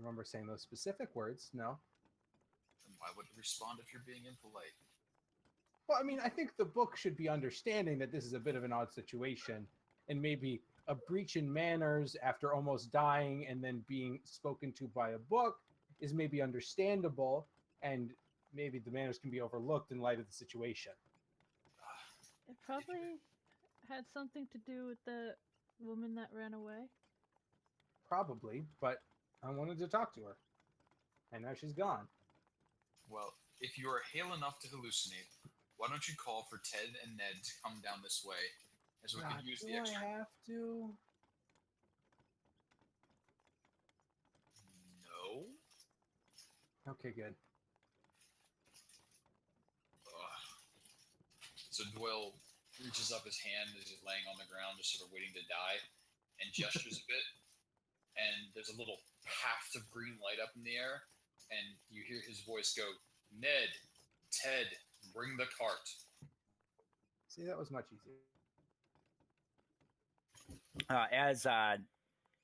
remember saying those specific words, no. Then why would it respond if you're being impolite? Well, I mean, I think the book should be understanding that this is a bit of an odd situation, and maybe a breach in manners after almost dying and then being spoken to by a book is maybe understandable, and maybe the manners can be overlooked in light of the situation. It probably had something to do with the woman that ran away. Probably, but I wanted to talk to her, and now she's gone. Well, if you are hale enough to hallucinate, why don't you call for Ted and Ned to come down this way, as we could use the extra... Do I have to? No? Okay, good. Ugh. So Doyle reaches up his hand as he's laying on the ground, just sort of waiting to die, and gestures a bit, and there's a little path of green light up in the air, and you hear his voice go, Ned, Ted, bring the cart. See, that was much easier. As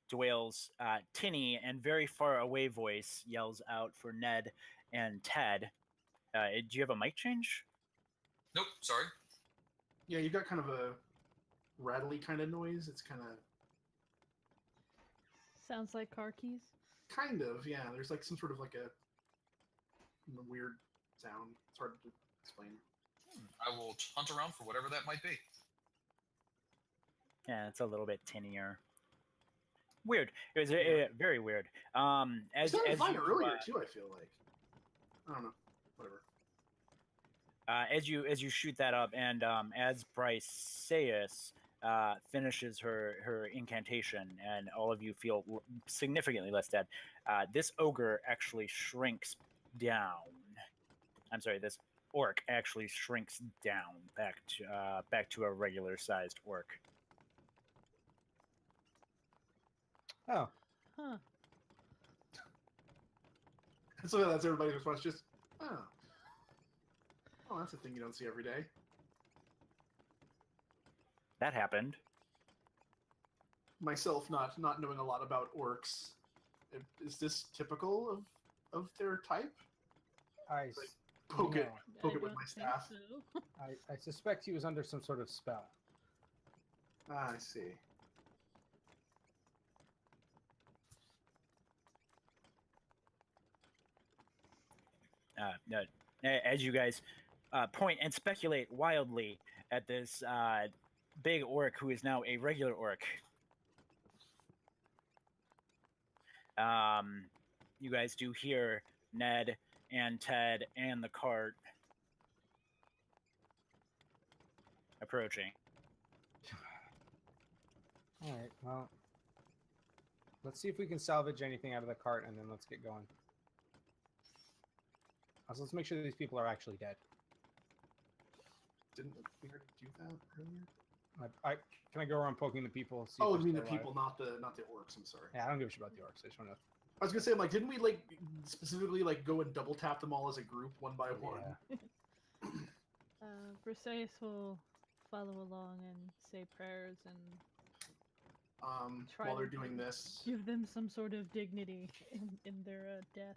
Doyle's tinny and very far away voice yells out for Ned and Ted. Do you have a mic change? Nope, sorry. Yeah, you got kind of a rattly kind of noise. It's kind of... Sounds like car keys. Kind of, yeah. There's like some sort of like a weird sound. It's hard to explain. I will hunt around for whatever that might be. Yeah, it's a little bit tinnier. Weird. It was very weird. As fine you, earlier too, I feel like. I don't know. Whatever. As you shoot that up, and as Briseus finishes her incantation, and all of you feel significantly less dead, this ogre actually shrinks down. I'm sorry, this orc actually shrinks down back to a regular sized orc. Oh. Huh. So that's everybody's response, just, oh. Oh, that's a thing you don't see every day. That happened. Myself not knowing a lot about orcs, is this typical of their type? I poke it I with don't my think staff. so. I suspect he was under some sort of spell. Ah, I see. No, as you guys point and speculate wildly at this big orc who is now a regular orc. You guys do hear Ned and Ted and the cart approaching. All right, well, let's see if we can salvage anything out of the cart, and then let's get going. Also, let's make sure that these people are actually dead. Didn't we already do that earlier? Can I go around poking the people? See Oh, if I mean the they're still people, alive? not the orcs. I'm sorry. Yeah, I don't give a shit about the orcs. I just want to. I was gonna say, like, didn't we like specifically like go and double tap them all as a group, one by one? Briseus will follow along and say prayers and While they're doing this, give them some sort of dignity in their death.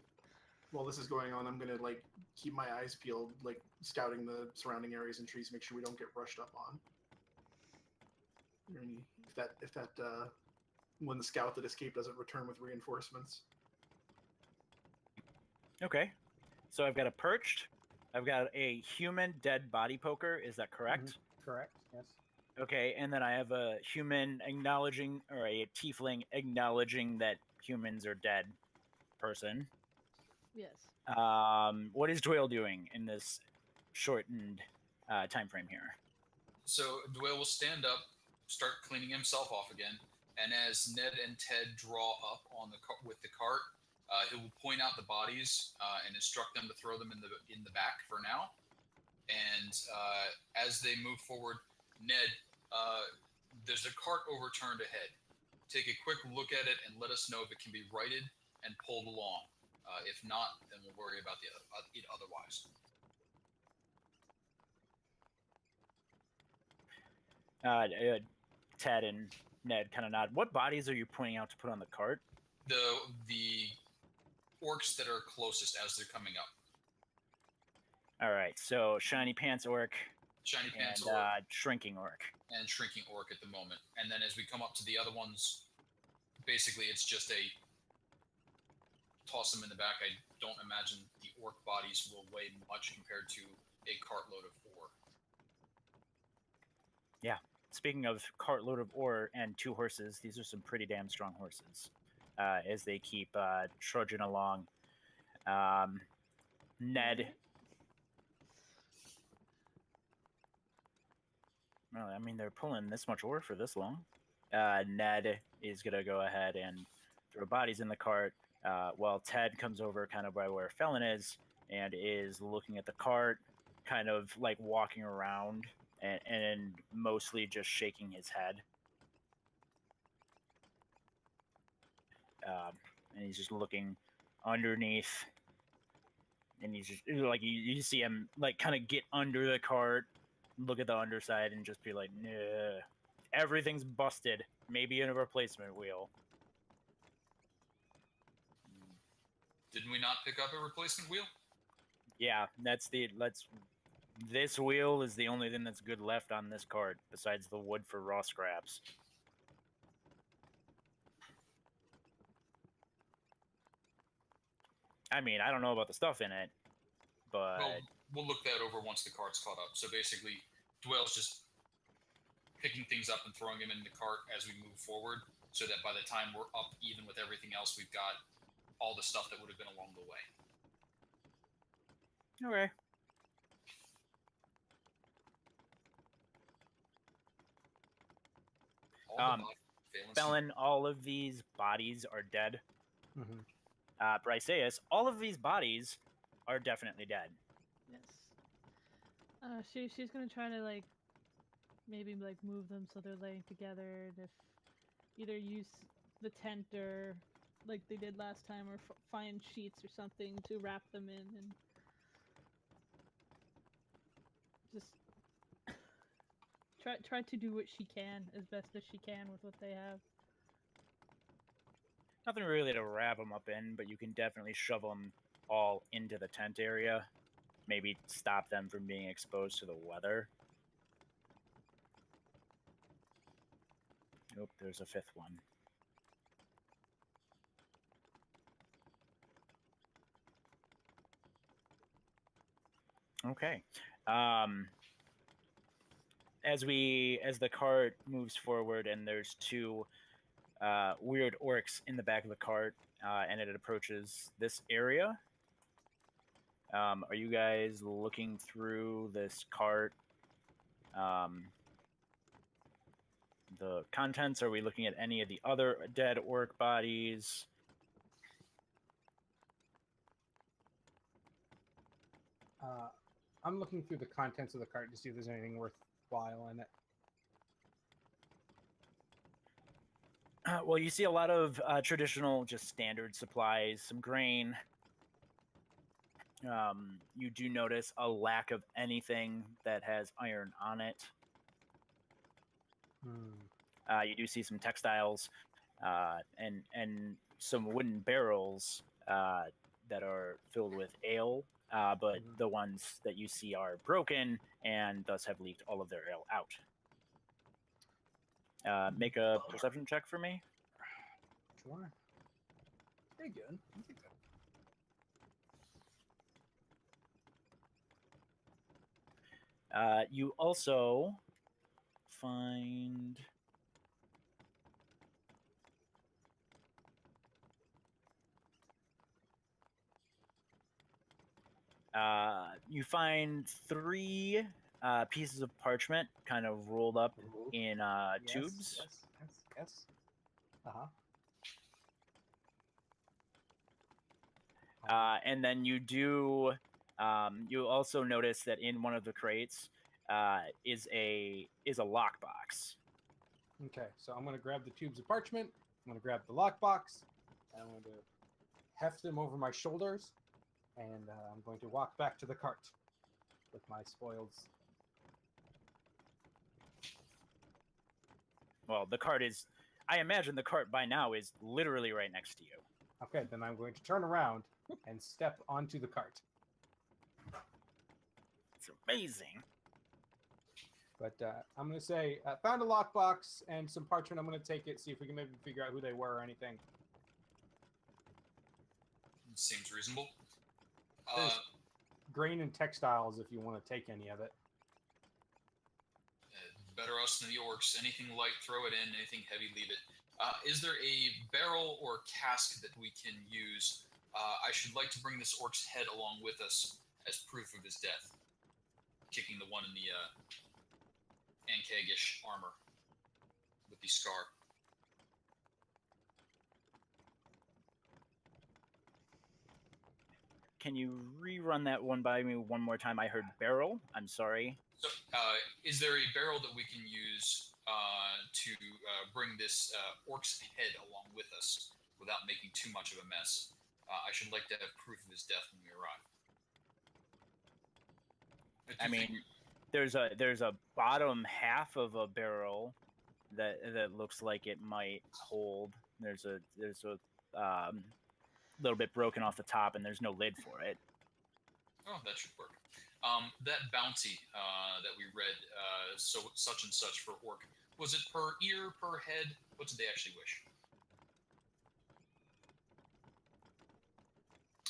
while this is going on, I'm gonna like keep my eyes peeled, like scouting the surrounding areas and trees, make sure we don't get rushed up on. If that when the scout that escaped doesn't return with reinforcements. Okay, so I've got a perched, I've got a human dead body poker. Is that correct? Mm-hmm. Correct. Yes. Okay, and then I have a human acknowledging, or a tiefling acknowledging that humans are dead person. Yes. What is Doyle doing in this shortened time frame here? So Doyle will stand up, start cleaning himself off again, and as Ned and Ted draw up on with the cart, he will point out the bodies and instruct them to throw them in the back for now. And as they move forward, Ned, there's a cart overturned ahead. Take a quick look at it and let us know if it can be righted and pulled along. If not, then we'll worry about it otherwise. Ted and Ned kind of nod. What bodies are you pointing out to put on the cart? The orcs that are closest as they're coming up. All right, so shiny pants orc Shiny pants and orc shrinking orc. and shrinking orc at the moment. And then as we come up to the other ones, basically it's just a toss them in the back. I don't imagine the orc bodies will weigh much compared to a cartload of ore. Yeah. Speaking of cartload of ore and 2 horses, these are some pretty damn strong horses. As they keep trudging along. Ned. Well, I mean, they're pulling this much ore for this long. Ned is going to go ahead and throw bodies in the cart while Ted comes over kind of by where Felon is and is looking at the cart, kind of like walking around and mostly just shaking his head. And he's just looking underneath, and he's just like you see him like kind of get under the cart, look at the underside, and just be like, "Nah, everything's busted. Maybe in a replacement wheel." Didn't we not pick up a replacement wheel? Yeah, this wheel is the only thing that's good left on this cart, besides the wood for raw scraps. I mean, I don't know about the stuff in it, but Well, we'll look that over once the cart's caught up. So basically, Dwell's just picking things up and throwing them in the cart as we move forward, so that by the time we're up even with everything else, we've got all the stuff that would have been along the way. okay. Felon, all of these bodies are dead. Mm-hmm. Bryceus, all of these bodies are definitely dead. Yes. She's gonna try to like maybe like move them so they're laying together, and if either use the tent or like they did last time, or find sheets or something to wrap them in, and just try to do what she can as best as she can with what they have. Nothing really to wrap them up in, but you can definitely shove them all into the tent area. Maybe stop them from being exposed to the weather. Nope, there's a 5th one. Okay. As the cart moves forward and there's 2 weird orcs in the back of the cart, and it approaches this area. Are you guys looking through this cart? The contents? Are we looking at any of the other dead orc bodies? I'm looking through the contents of the cart to see if there's anything worthwhile in it. Well, you see a lot of traditional, just standard supplies, some grain. You do notice a lack of anything that has iron on it. You do see some textiles and some wooden barrels that are filled with ale, but the ones that you see are broken and thus have leaked all of their ale out. Make a perception check for me. Sure. Pretty good. You also find you find 3 pieces of parchment kind of rolled up in tubes. Yes. And then you do you also notice that in one of the crates is a lockbox. Okay, so I'm going to grab the tubes of parchment. I'm going to grab the lockbox. And I'm going to heft them over my shoulders. And I'm going to walk back to the cart with my spoils. Well, the cart is... I imagine the cart by now is literally right next to you. Okay, then I'm going to turn around and step onto the cart. It's amazing. But I'm going to say, found a lockbox and some parchment. I'm going to take it, see if we can maybe figure out who they were or anything. Seems reasonable. There's grain and textiles if you want to take any of it. Better us than the orcs. Anything light, throw it in. Anything heavy, leave it. Is there a barrel or cask that we can use? I should like to bring this orc's head along with us as proof of his death. Kicking the one in the Ankagish armor with the scar. Can you rerun that one by me one more time? I heard barrel. I'm sorry. So, is there a barrel that we can use to bring this orc's head along with us without making too much of a mess? I should like to have proof of his death when we arrive. I mean, there's a bottom half of a barrel that looks like it might hold. There's a little bit broken off the top, and there's no lid for it. Oh, that should work. That bounty that we read, so such and such for orc, was it per ear, per head? What did they actually wish?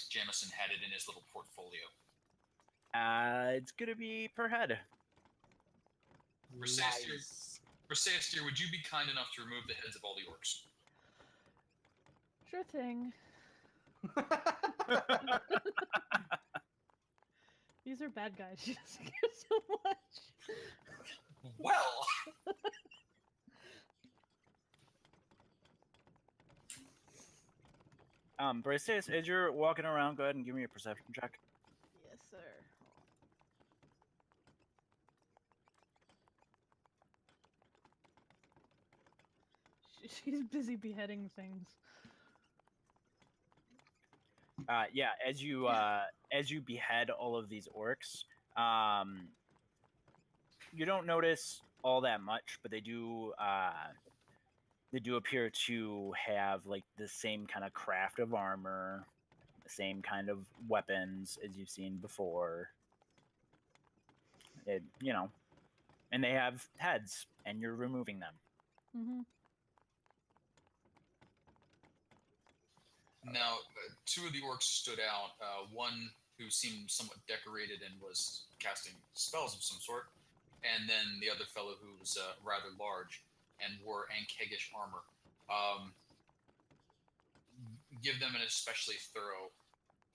Jamison had it in his little portfolio. It's gonna be per head. Briseis, would you be kind enough to remove the heads of all the orcs? Sure thing. These are bad guys. She doesn't care so much. Well! Briseis, as you're walking around, go ahead and give me a perception check. Yes, sir. She's busy beheading things. Yeah, as you behead all of these orcs, you don't notice all that much, but they do appear to have like the same kind of craft of armor, the same kind of weapons as you've seen before. And they have heads, and you're removing them. Mm-hmm. Now, two of the orcs stood out. One who seemed somewhat decorated and was casting spells of some sort, and then the other fellow who was rather large and wore Ankagish armor. Give them an especially thorough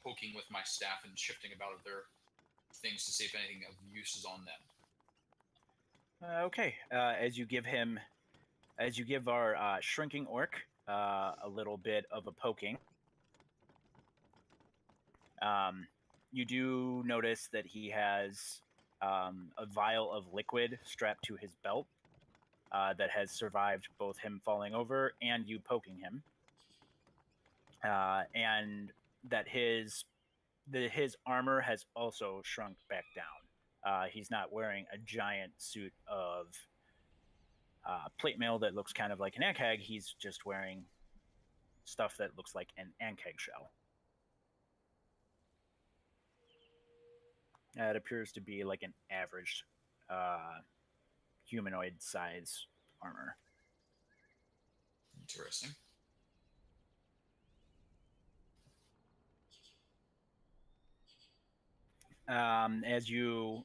poking with my staff and shifting about of their things to see if anything of use is on them. Okay. As you give our shrinking orc a little bit of a poking, you do notice that he has a vial of liquid strapped to his belt that has survived both him falling over and you poking him, and that his armor has also shrunk back down. He's not wearing a giant suit of plate mail that looks kind of like an Ankeg. He's just wearing stuff that looks like an Ankeg shell. It appears to be like an average humanoid size armor. Interesting. As you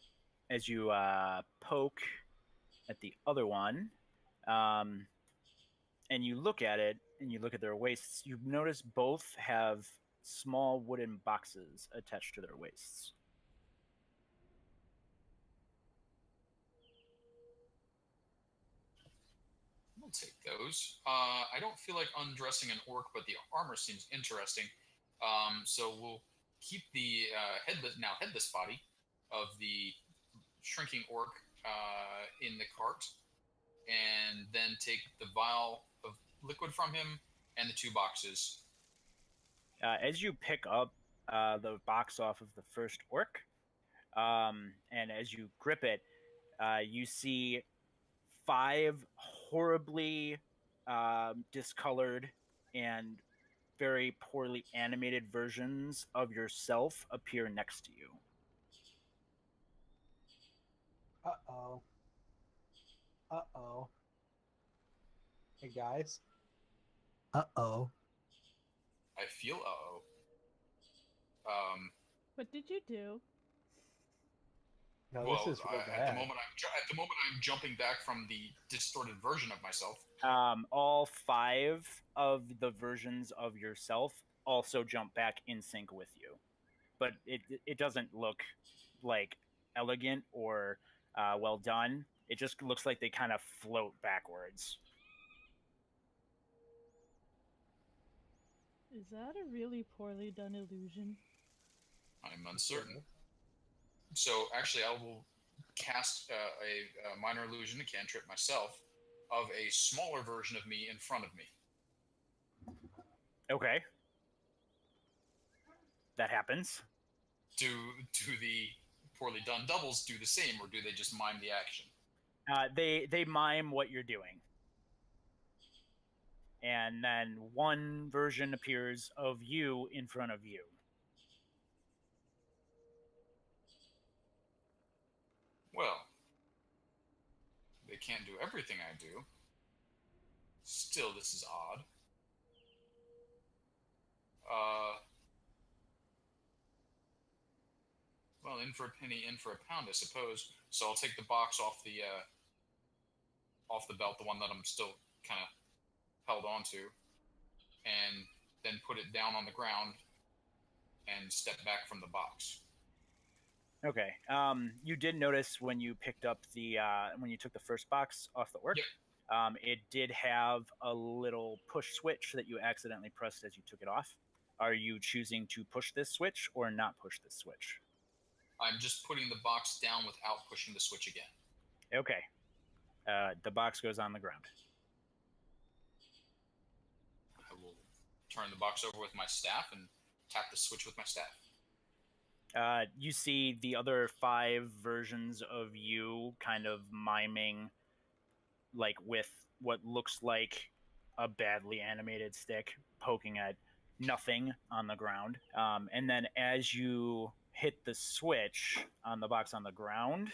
poke at the other one, and you look at it, and you look at their waists, you notice both have small wooden boxes attached to their waists. I'll take those. I don't feel like undressing an orc, but the armor seems interesting. So we'll keep the headless body of the shrinking orc in the cart, and then take the vial of liquid from him and the two boxes. As you pick up the box off of the first orc, and as you grip it, you see 5 horribly discolored and very poorly animated versions of yourself appear next to you. Uh-oh. Uh-oh. Hey, guys. Uh-oh. I feel uh-oh. What did you do? No, Well, this is real at bad. the moment I'm jumping back from the distorted version of myself. All 5 of the versions of yourself also jump back in sync with you, but it doesn't look like elegant or well done. It just looks like they kind of float backwards. Is that a really poorly done illusion? I'm uncertain. So actually, I will cast a minor illusion, a cantrip myself, of a smaller version of me in front of me. Okay. That happens. Do the poorly done doubles do the same, or do they just mime the action? They mime what you're doing. And then one version appears of you in front of you. Well, they can't do everything I do. Still, this is odd. Well, in for a penny, in for a pound, I suppose. So I'll take the box off the belt, the one that I'm still kind of held onto, and then put it down on the ground and step back from the box. Okay. You did notice when you picked up the when you took the first box off the orc, Yep. it did have a little push switch that you accidentally pressed as you took it off. Are you choosing to push this switch or not push this switch? I'm just putting the box down without pushing the switch again. Okay. The box goes on the ground. I will turn the box over with my staff and tap the switch with my staff. You see the other 5 versions of you kind of miming, like with what looks like a badly animated stick poking at nothing on the ground. And then as you hit the switch on the box on the ground,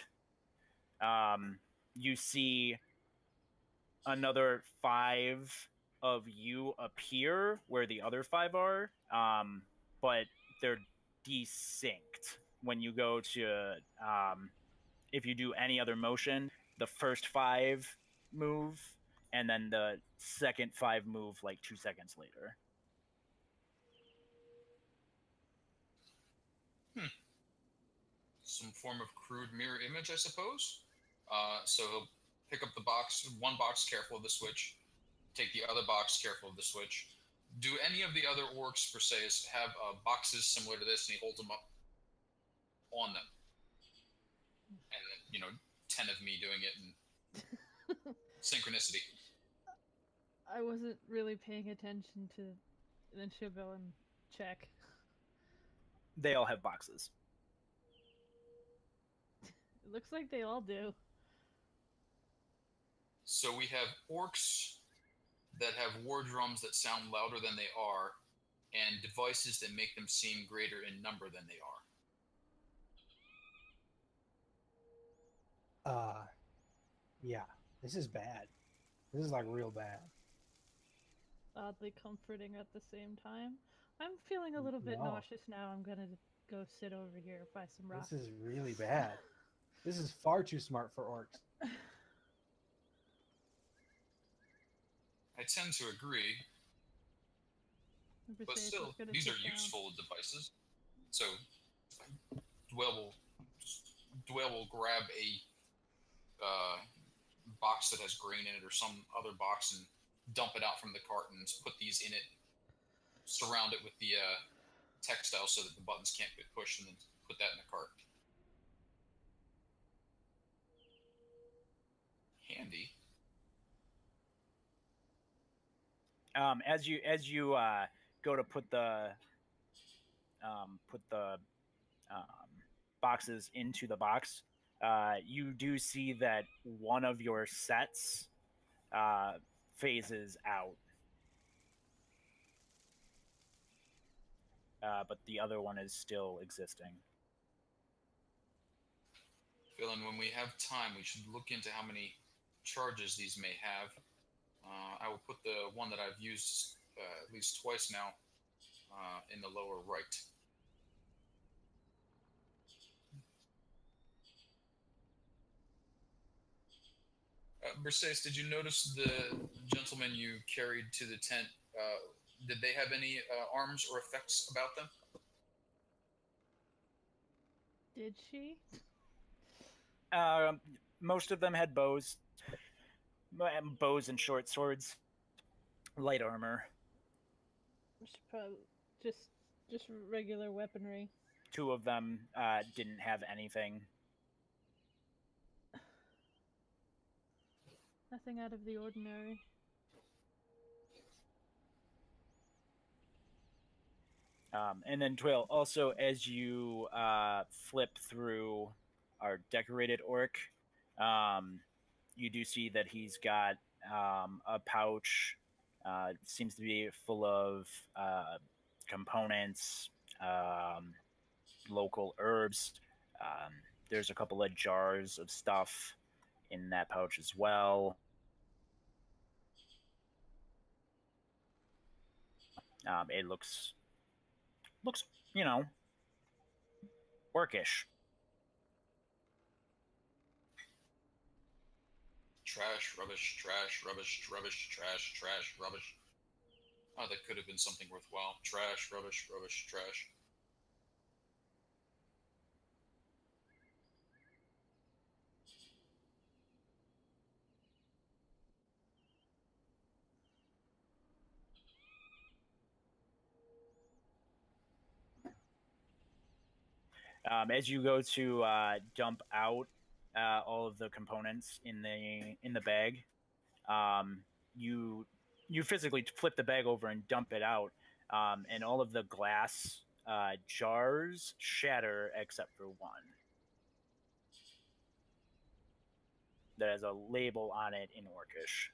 you see another 5 of you appear where the other 5 are, but they're desynced. When you go to, if you do any other motion, the first 5 move, and then the second 5 move like 2 seconds later. Some form of crude mirror image, I suppose. So he'll pick up the box, one box, careful of the switch. Take the other box, careful of the switch. Do any of the other orcs, per se, have boxes similar to this, and he holds them up on them? And then, 10 of me doing it in synchronicity. I wasn't really paying attention to. Then she'll go and check. They all have boxes. It looks like they all do. So we have orcs that have war drums that sound louder than they are, and devices that make them seem greater in number than they are. Yeah. This is bad. This is like real bad. Oddly comforting at the same time. I'm feeling a little bit No. nauseous now. I'm gonna go sit over here by some rocks. This is really bad. This is far too smart for orcs. I tend to agree, but still, these are useful devices. So Dwell will grab a box that has grain in it or some other box and dump it out from the cartons, put these in it, surround it with the textile so that the buttons can't get pushed, and then put that in the cart. Handy. As you go to put the boxes into the box, you do see that one of your sets phases out. but the other one is still existing. Phelan, when we have time, we should look into how many charges these may have. I will put the one that I've used at least twice now in the lower right. Briseis, did you notice the gentleman you carried to the tent? Did they have any arms or effects about them? Did she? Most of them had bows and short swords, light armor. Just regular weaponry. 2 of them didn't have anything. Nothing out of the ordinary. And then Twill, also as you flip through our decorated orc, you do see that he's got a pouch, seems to be full of components, local herbs. There's a couple of jars of stuff in that pouch as well. It looks, you know, orcish. Trash, rubbish, trash, rubbish, rubbish, trash, trash, rubbish. Oh, that could have been something worthwhile. Trash, rubbish, rubbish, trash. As you go to dump out all of the components in the bag, you physically flip the bag over and dump it out, and all of the glass jars shatter except for one that has a label on it in Orcish.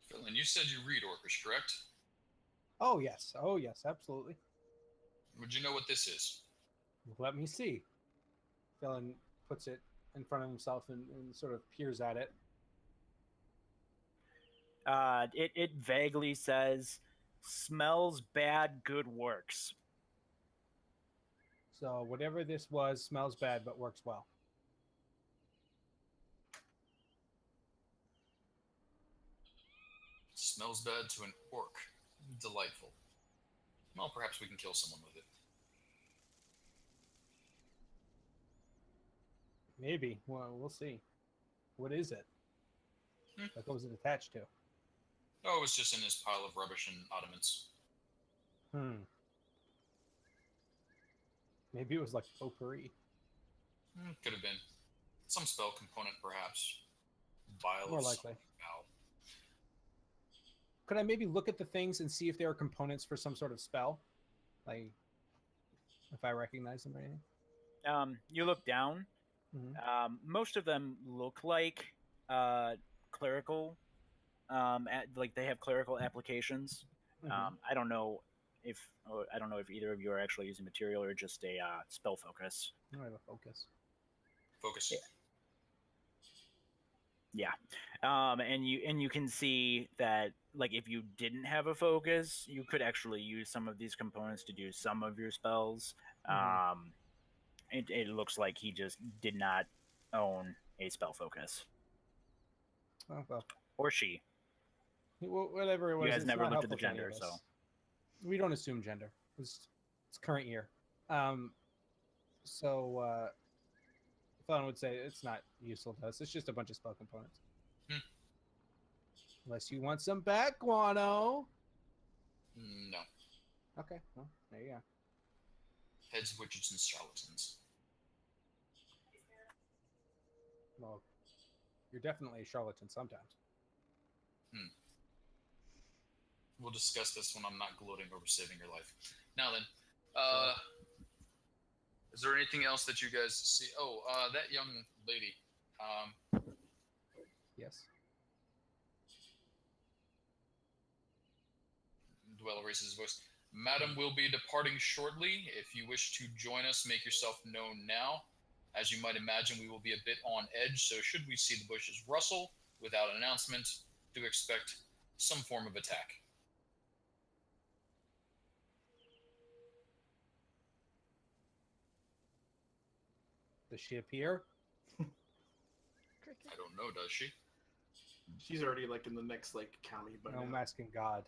Phelan, you said you read Orcish, correct? Oh yes, absolutely. Would you know what this is? Let me see. Phelan puts it in front of himself and sort of peers at it. It vaguely says, "Smells bad, good works." So whatever this was smells bad but works well. Smells bad to an orc. Delightful. Well, perhaps we can kill someone with it. Maybe. Well, we'll see. What is it? Like, what was it attached to? Oh, it was just in his pile of rubbish and oddments. Maybe it was like potpourri. Could have been. Some spell component, perhaps. Vial More of likely. Val. Could I maybe look at the things and see if there are components for some sort of spell? Like, if I recognize them or anything? You look down. Mm-hmm. Most of them look like clerical, like they have clerical applications. Mm-hmm. I don't know if either of you are actually using material or just a spell focus. I have a focus. Focus. Yeah. And you can see that, like, if you didn't have a focus, you could actually use some of these components to do some of your spells. Mm-hmm. It looks like he just did not own a spell focus. Oh, well. Or she. Whatever it was. You guys it's never not looked at the helpful to any gender, of us. so. We don't assume gender. It's current year. So Fallon would say it's not useful to us. It's just a bunch of spell components. Unless you want some back guano. No. Okay, well, there you go. Heads of witches and charlatans. Well, you're definitely a charlatan sometimes. We'll discuss this when I'm not gloating over saving your life. Now then, is there anything else that you guys see? Oh, that young lady. Yes. Dwell raises his voice. Madam will be departing shortly. If you wish to join us, make yourself known now. As you might imagine, we will be a bit on edge, so should we see the bushes rustle without an announcement, do expect some form of attack. Does she appear? I don't know, does she? She's already like in the next like county, but No, I'm asking God.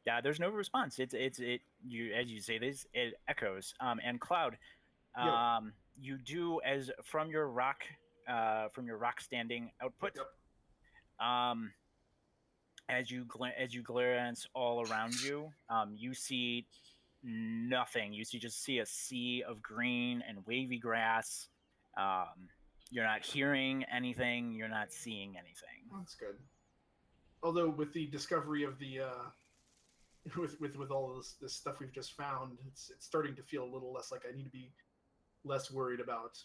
Yeah, there's no response. You as you say this, it echoes. And Cloud, Yo. you do as from your rock standing output. Yep. As you glance all around you, you see nothing. You just see a sea of green and wavy grass. You're not hearing anything. You're not seeing anything. That's good. Although with the discovery of the with all of this stuff we've just found, it's starting to feel a little less like I need to be less worried about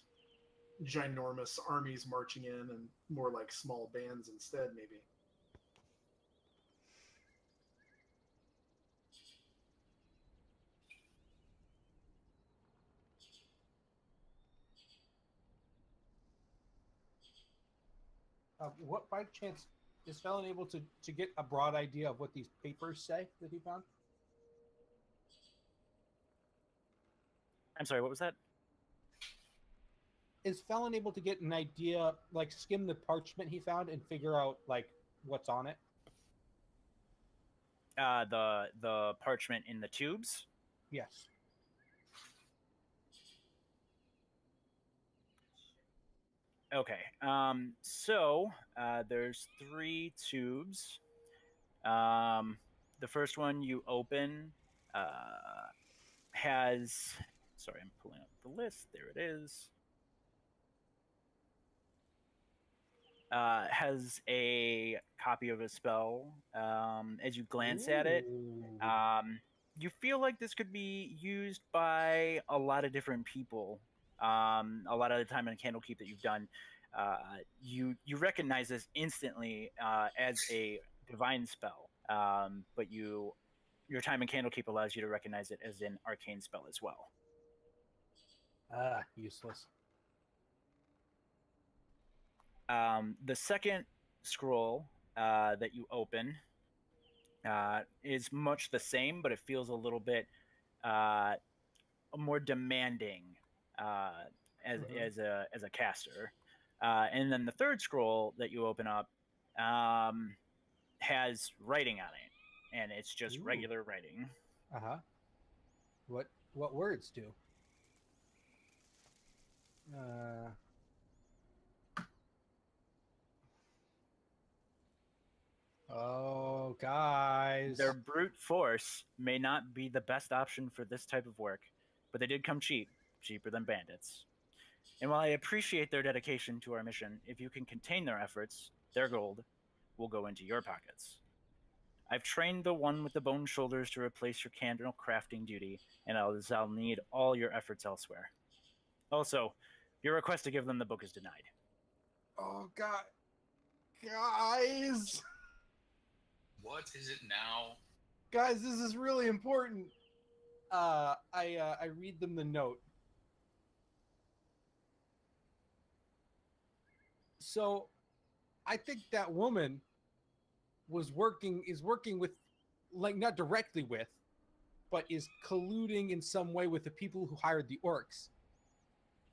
ginormous armies marching in and more like small bands instead, maybe. What, by chance, is Felon able to get a broad idea of what these papers say that he found? I'm sorry, what was that? Is Felon able to get an idea, like skim the parchment he found and figure out like what's on it? The parchment in the tubes. Yes. Okay. So there's 3 tubes. The first one you open has. Sorry, I'm pulling up the list. There it is. Has a copy of a spell. As you glance at it, you feel like this could be used by a lot of different people. A lot of the time in Candlekeep that you've done, you recognize this instantly as a divine spell, but your time in Candlekeep allows you to recognize it as an arcane spell as well. Useless. The second scroll that you open is much the same, but it feels a little bit more demanding as a caster. And then the third scroll that you open up has writing on it, and it's just regular writing. What words do? Oh, guys. Their brute force may not be the best option for this type of work, but they did come cheaper than bandits. And while I appreciate their dedication to our mission, if you can contain their efforts, their gold will go into your pockets. I've trained the one with the bone shoulders to replace your candle crafting duty, and I'll need all your efforts elsewhere. Also, your request to give them the book is denied. Oh, God. Guys! What is it now? Guys, this is really important. I read them the note. So, I think that woman is working with, like, not directly with, but is colluding in some way with the people who hired the orcs.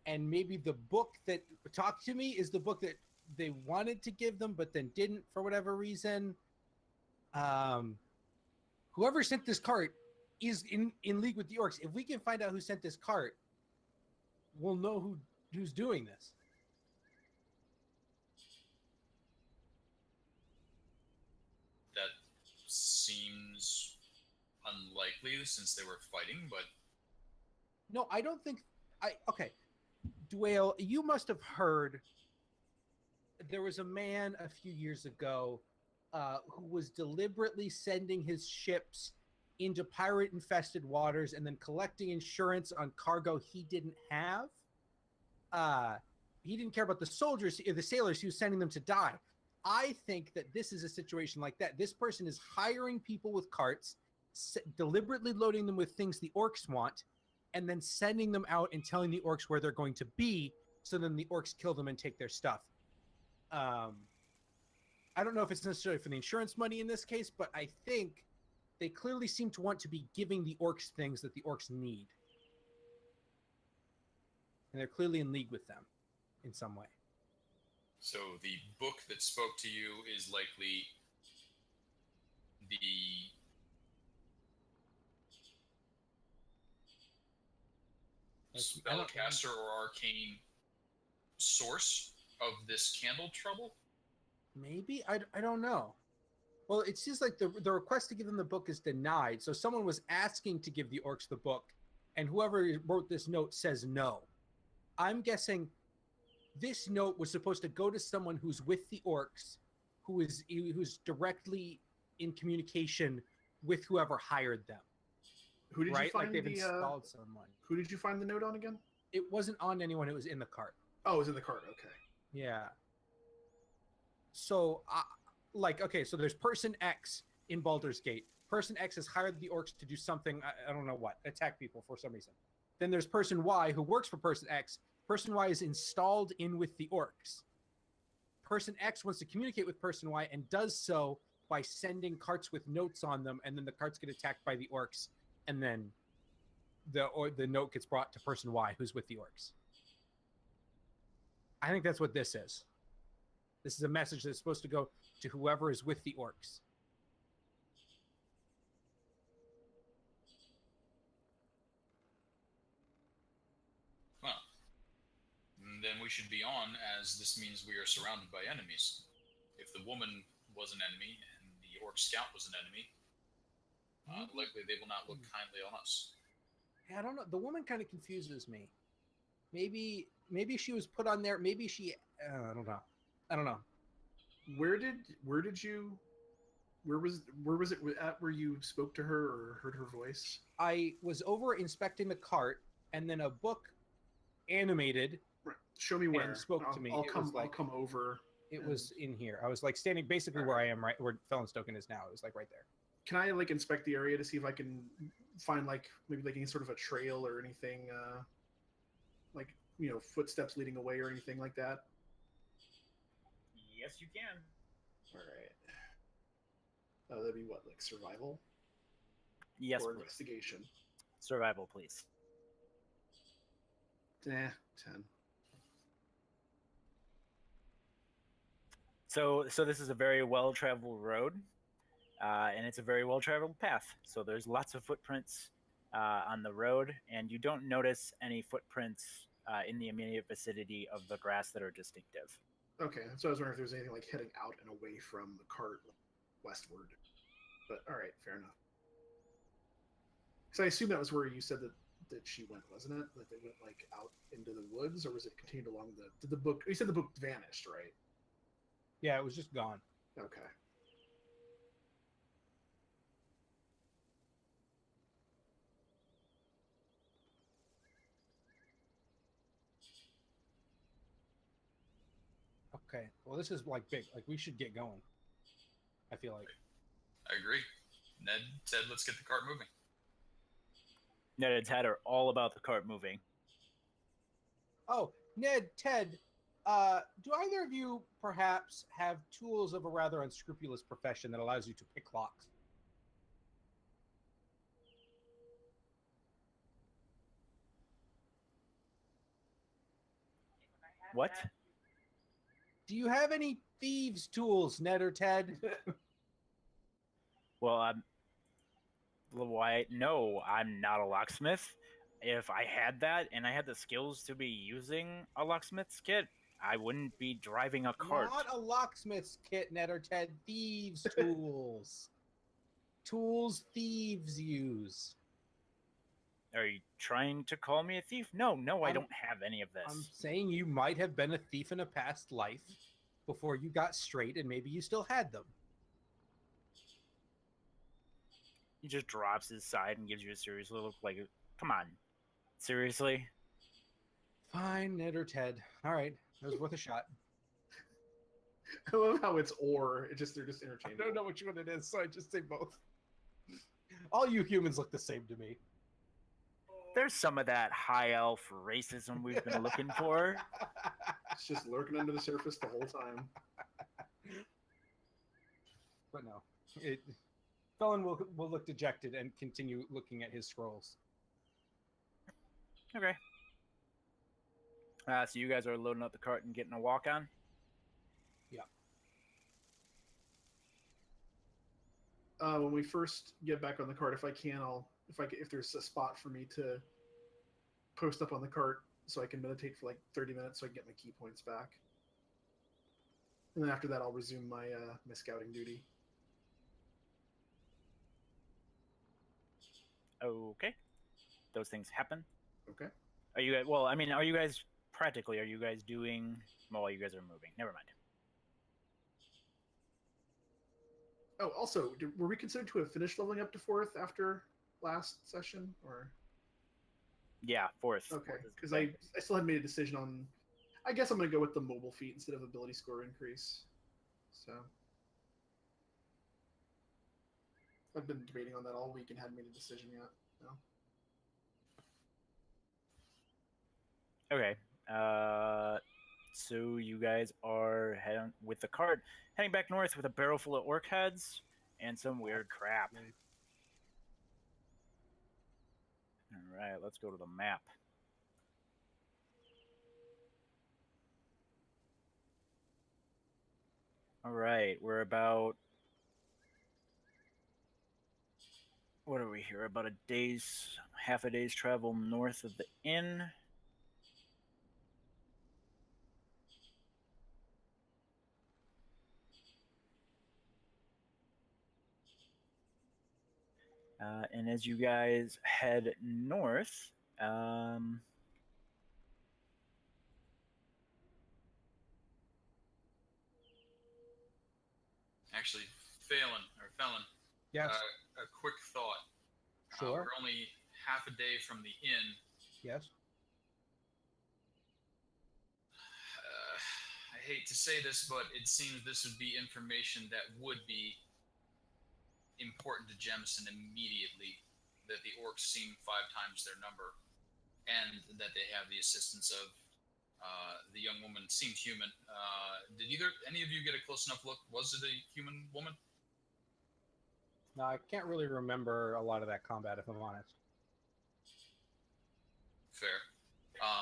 And maybe the book that talked to me is the book that they wanted to give them, but then didn't for whatever reason. Whoever sent this cart is in league with the orcs. If we can find out who sent this cart, we'll know who's doing this. That seems unlikely since they were fighting, but No, I don't think okay. Dwayne, you must have heard there was a man a few years ago who was deliberately sending his ships into pirate-infested waters and then collecting insurance on cargo he didn't have. He didn't care about the soldiers, the sailors. He was sending them to die. I think that this is a situation like that. This person is hiring people with carts, deliberately loading them with things the orcs want, and then sending them out and telling the orcs where they're going to be, so then the orcs kill them and take their stuff. I don't know if it's necessarily for the insurance money in this case, but I think they clearly seem to want to be giving the orcs things that the orcs need. And they're clearly in league with them in some way. So the book that spoke to you is likely the spellcaster or arcane source of this candle trouble? Maybe? I don't know. Well, it seems like the request to give them the book is denied. So someone was asking to give the orcs the book, and whoever wrote this note says no. I'm guessing this note was supposed to go to someone who's with the orcs, who's directly in communication with whoever hired them. Who did you find? Like they've installed someone. Who did you find the note on again? It wasn't on anyone. It was in the cart. Oh, it was in the cart. Okay. Yeah. So, so there's person X in Baldur's Gate. Person X has hired the orcs to do something, I don't know what, attack people for some reason. Then there's person Y who works for person X. Person Y is installed in with the orcs. Person X wants to communicate with person Y and does so by sending carts with notes on them, and then the carts get attacked by the orcs, and then the note gets brought to person Y who's with the orcs. I think that's what this is. This is a message that's supposed to go to whoever is with the orcs. Well, then we should be on, as this means we are surrounded by enemies. If the woman was an enemy and the orc scout was an enemy, likely they will not look kindly on us. Yeah, I don't know. The woman kind of confuses me. Maybe she was put on there. Maybe she. I don't know. Where was it at where you spoke to her or heard her voice? I was over inspecting the cart, and then a book animated. Right. Show me where. And spoke to me. I'll come over. It was in here. I was like standing basically where I am, right where Felonstoken is now. It was like right there. Can I like inspect the area to see if I can find like maybe like any sort of a trail or anything, like footsteps leading away or anything like that? Yes, you can. All right. That'd be what, like survival? Yes, or please. Investigation. Survival, please. 10. So this is a very well-traveled road, and it's a very well-traveled path. So there's lots of footprints on the road, and you don't notice any footprints in the immediate vicinity of the grass that are distinctive. Okay, so I was wondering if there was anything like heading out and away from the cart westward. But all right, fair enough. Because I assume that was where you said that she went, wasn't it? That they went like out into the woods, or was it continued along the? Did the book? You said the book vanished, right? Yeah, it was just gone. Okay. Okay. Well, this is like big. Like we should get going. I feel like. I agree. Ned said, let's get the cart moving. Ned and Ted are all about the cart moving. Oh, Ned, Ted, do either of you perhaps have tools of a rather unscrupulous profession that allows you to pick locks? What? Do you have any thieves' tools, Ned or Ted? Well, no, I'm not a locksmith. If I had that and I had the skills to be using a locksmith's kit, I wouldn't be driving a cart. Not a locksmith's kit, Ned or Ted. Thieves' tools. Tools thieves use. Are you trying to call me a thief? No, I don't have any of this. I'm saying you might have been a thief in a past life before you got straight, and maybe you still had them. He just drops his side and gives you a serious look like, come on, seriously? Fine, Ned or Ted. All right, it was worth a shot. I love how it's or. They're just I interchangeable. don't know which one it is, so I just say both. All you humans look the same to me. There's some of that high elf racism we've been looking for. It's just lurking under the surface the whole time. But no, Felon will look dejected and continue looking at his scrolls. Okay. So you guys are loading up the cart and getting a walk on? Yeah. When we first get back on the cart, if I can, if there's a spot for me to post up on the cart so I can meditate for like 30 minutes so I can get my key points back. And then after that, I'll resume my my scouting duty. Okay. Those things happen. Okay. Are you guys, well, I mean, are you guys doing, well, you guys are moving. Never mind. Oh, also, were we considered to have finished leveling up to 4th after last session, or? Yeah, 4th. Okay, because I still hadn't made a decision on. I guess I'm gonna go with the mobile feat instead of ability score increase. So I've been debating on that all week and hadn't made a decision yet. No. Okay. So you guys are heading with the cart, heading back north with a barrel full of orc heads and some weird crap. All right, let's go to the map. All right, we're about, what are we here? About half a day's travel north of the inn. And as you guys head north, Actually, Felon. Yes. A quick thought. Sure. We're only half a day from the inn. Yes. I hate to say this, but it seems this would be information that would be important to Jemison immediately. That the orcs seem 5 times their number, and that they have the assistance of the young woman. Seemed human. Did any of you get a close enough look? Was it a human woman? No, I can't really remember a lot of that combat, if I'm honest. Fair.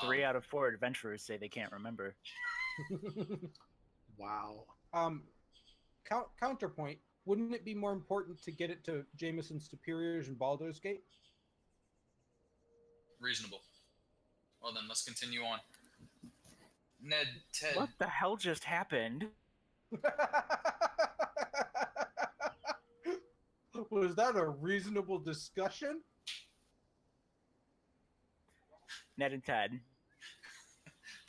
3 out of 4 adventurers say they can't remember. Wow. Counterpoint, wouldn't it be more important to get it to Jameson's superiors in Baldur's Gate? Reasonable. Well then, let's continue on. Ned, Ted. What the hell just happened? Was that a reasonable discussion? Ned and Ted.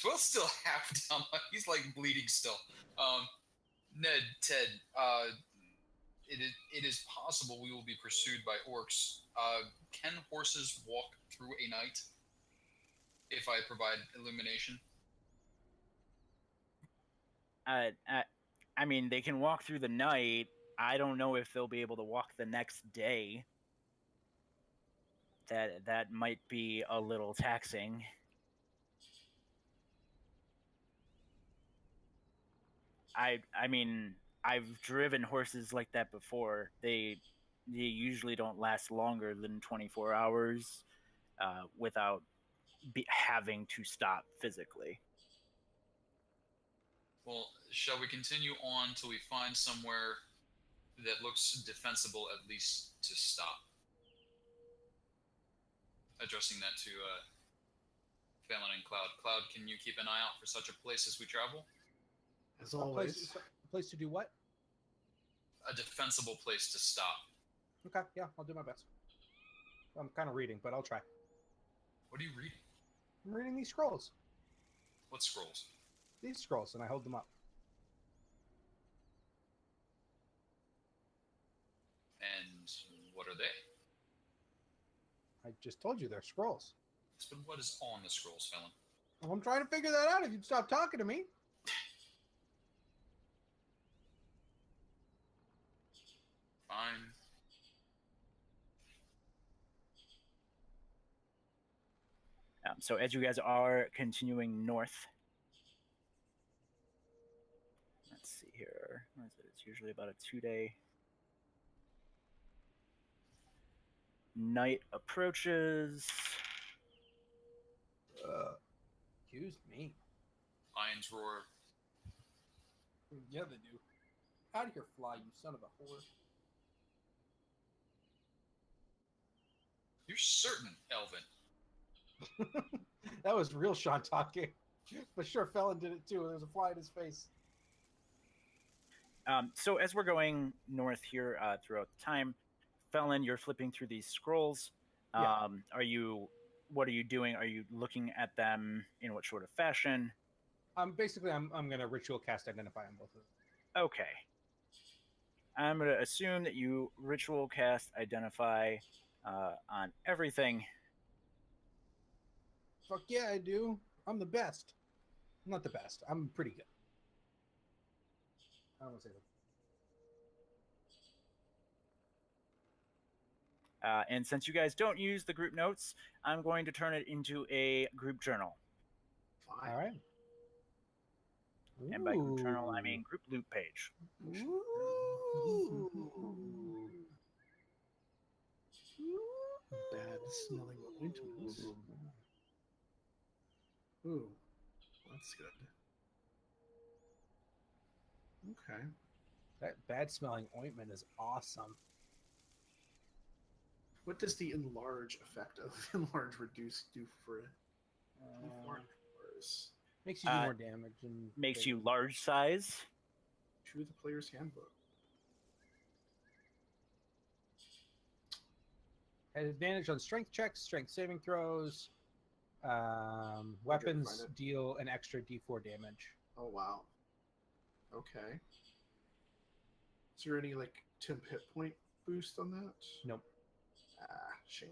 Dwell's still half down. He's like bleeding still. Ned, Ted, it is possible we will be pursued by orcs. Can horses walk through a night if I provide illumination? I mean, they can walk through the night. I don't know if they'll be able to walk the next day. That might be a little taxing. I mean, I've driven horses like that before. They usually don't last longer than 24 hours without having to stop physically. Well, shall we continue on till we find somewhere that looks defensible, at least to stop? Addressing that to Phelan and Cloud. Cloud, can you keep an eye out for such a place as we travel? As always. A place to do what? A defensible place to stop. Okay, yeah, I'll do my best. I'm kind of reading, but I'll try. What are you reading? I'm reading these scrolls. What scrolls? These scrolls, and I hold them up. And What are they? I just told you they're scrolls. But what is on the scrolls, Felon? Well, I'm trying to figure that out if you'd stop talking to me. Fine. So as you guys are continuing north, let's see here. What is it? It's usually about a 2-day. Night approaches. Excuse me. Lions roar. Yeah, they do. Out of here, fly, you son of a whore. You're certain, Elvin. That was real Sean talking. But sure, Felon did it too. There was a fly in his face. So as we're going north here throughout the time, Felon, you're flipping through these scrolls. Yeah. What are you doing? Are you looking at them in what sort of fashion? Basically, I'm gonna ritual cast identify on both of them. Okay. I'm gonna assume that you ritual cast identify on everything. Fuck yeah, I do. I'm the best. I'm not the best. I'm pretty good. I don't want to say that. And since you guys don't use the group notes, I'm going to turn it into a group journal. Fine. All right. And by group journal, I mean group loot page. Ooh. Bad smelling ointment. Ooh, that's good. Okay. That bad smelling ointment is awesome. What does the enlarge effect of enlarge reduce do for it? Makes you do more damage and Makes you large size. To the player's handbook. has advantage on strength checks, strength saving throws. Weapons deal an extra D4 damage. Oh wow. Okay. Is there any like temp hit point boost on that? Nope. Ah, shame.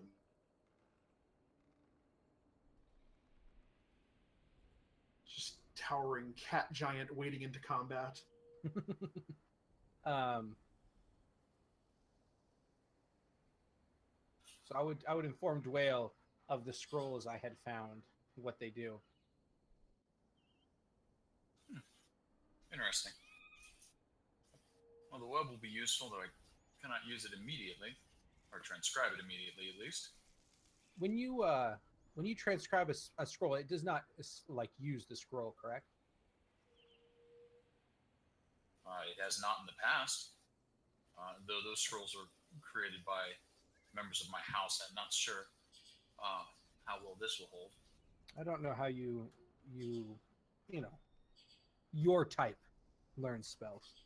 Just towering cat giant wading into combat. So I would inform Dwayne of the scrolls I had found, what they do. Interesting. Well, the web will be useful, though I cannot use it immediately, or transcribe it immediately, at least. When you transcribe a scroll, it does not like use the scroll, correct? It has not in the past, though those scrolls were created by members of my house. I'm not sure how well this will hold. I don't know how you know, your type learns spells.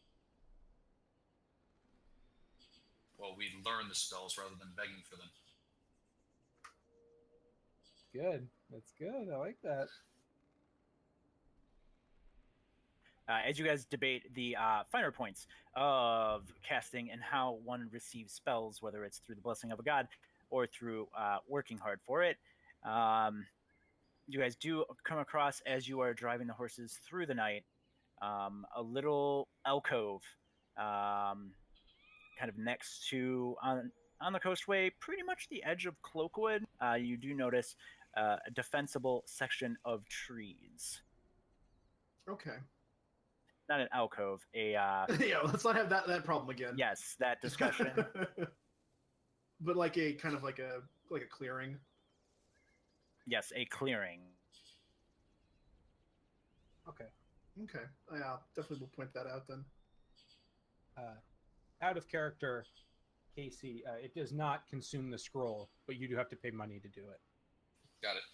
Well, we learn the spells rather than begging for them. Good. That's good. I like that. As you guys debate the finer points of casting and how one receives spells, whether it's through the blessing of a god or through working hard for it, you guys do come across, as you are driving the horses through the night, a little alcove kind of next to, on the coastway, pretty much the edge of Cloakwood. You do notice a defensible section of trees. Okay. Not an alcove, a yeah, let's not have that problem again. yes, that discussion. But like a kind of like a clearing. Yes, a clearing. Okay. Okay. Yeah, definitely will point that out then. Out of character, Casey, it does not consume the scroll, but you do have to pay money to do it. Got it.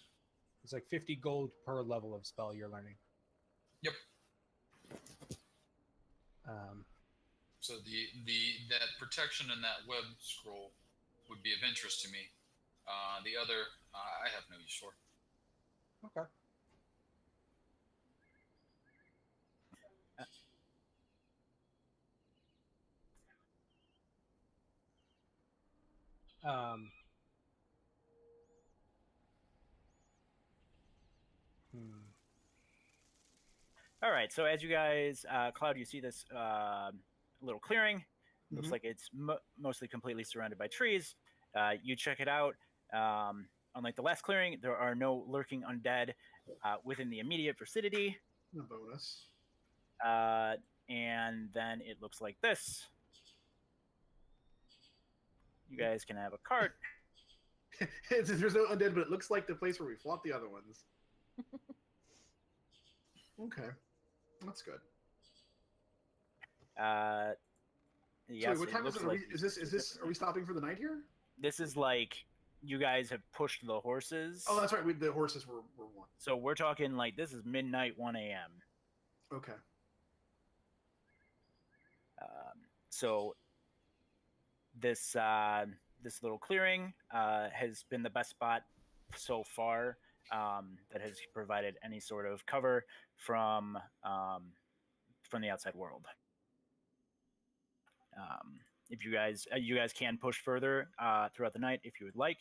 It's like 50 gold per level of spell you're learning. Yep. So that protection and that web scroll would be of interest to me. The other, I have no use for. Okay. Um, hmm. All right. So as you guys, Cloud, you see this little clearing. Looks Mhm. like it's mostly completely surrounded by trees. You check it out. Unlike the last clearing, there are no lurking undead within the immediate vicinity. A bonus. And then it looks like this. You guys can have a cart. There's no undead, but it looks like the place where we fought the other ones. Okay, that's good. Yes, So wait, what it time is looks it? like Is this? Are we stopping for the night here? this is like you guys have pushed the horses. Oh, that's right. The horses were one. So we're talking like this is midnight, 1 a.m. Okay. So this this little clearing has been the best spot so far that has provided any sort of cover from the outside world. If you guys can push further throughout the night if you would like.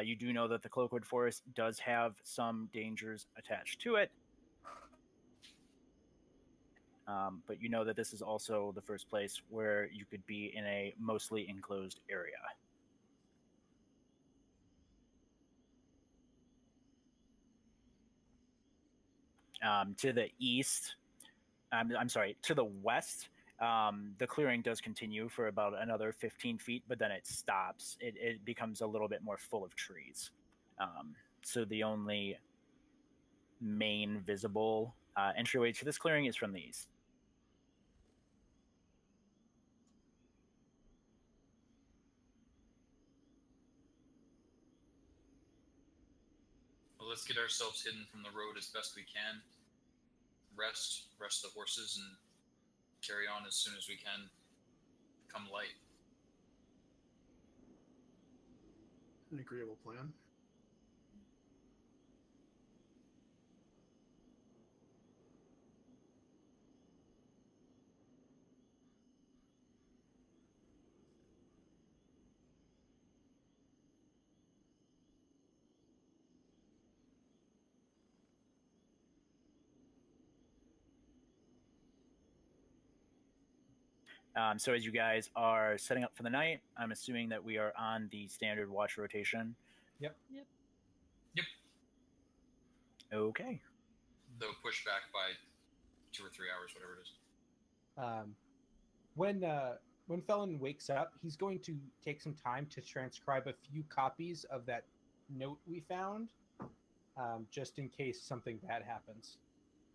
You do know that the Cloakwood Forest does have some dangers attached to it. But you know that this is also the first place where you could be in a mostly enclosed area. To the east, I'm sorry, to the west, the clearing does continue for about another 15 feet, but then it stops. It becomes a little bit more full of trees. So the only main visible entryway to this clearing is from the east. Well, let's get ourselves hidden from the road as best we can. Rest the horses, and carry on as soon as we can. Come light. An agreeable plan. So as you guys are setting up for the night, I'm assuming that we are on the standard watch rotation. Yep. Yep. Okay. Though push back by 2 or 3 hours, whatever it is. When Felon wakes up, he's going to take some time to transcribe a few copies of that note we found, just in case something bad happens.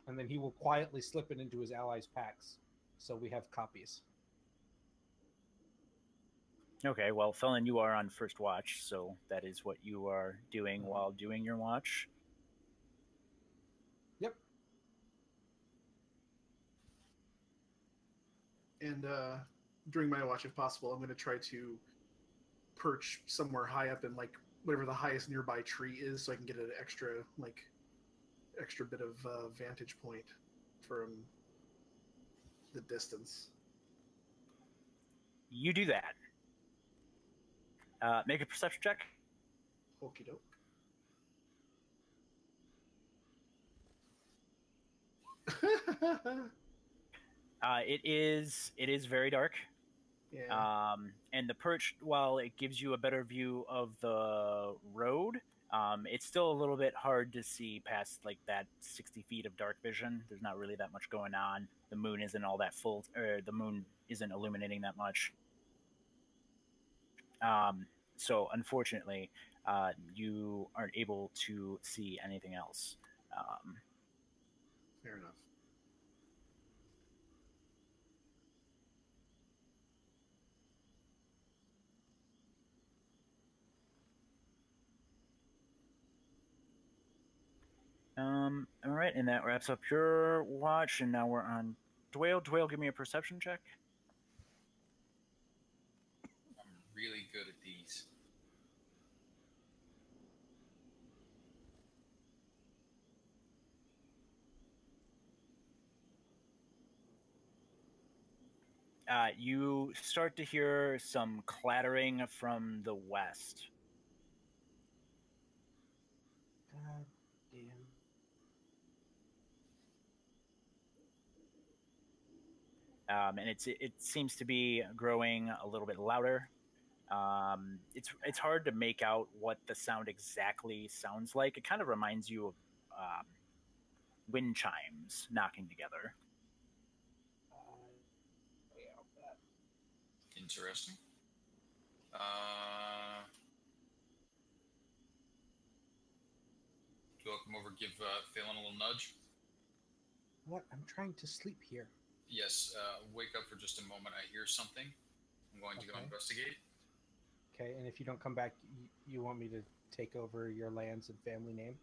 And then he will quietly slip it into his allies' packs, so we have copies. Okay, well, Felon, you are on first watch, so that is what you are doing while doing your watch. Yep. And during my watch, if possible, I'm going to try to perch somewhere high up in like whatever the highest nearby tree is, so I can get an extra bit of vantage point from the distance. You do that. Make a perception check. Okie doke. It is very dark. Yeah. And the perch, while it gives you a better view of the road, it's still a little bit hard to see past like that 60 feet of dark vision. There's not really that much going on. The moon isn't all that full, or the moon isn't illuminating that much. So unfortunately, you aren't able to see anything else. Fair enough. All right, and that wraps up your watch, and now we're on Dwayne. Dwayne, give me a perception check. I'm really good at these. you start to hear some clattering from the west. God damn. And it seems to be growing a little bit louder. It's hard to make out what the sound exactly sounds like. It kind of reminds you of wind chimes knocking together. Interesting. Do I come over, give Phelan a little nudge? What? I'm trying to sleep here. Yes. Wake up for just a moment. I hear something. I'm going to go Okay. investigate. Okay, and if you don't come back, you want me to take over your lands and family name?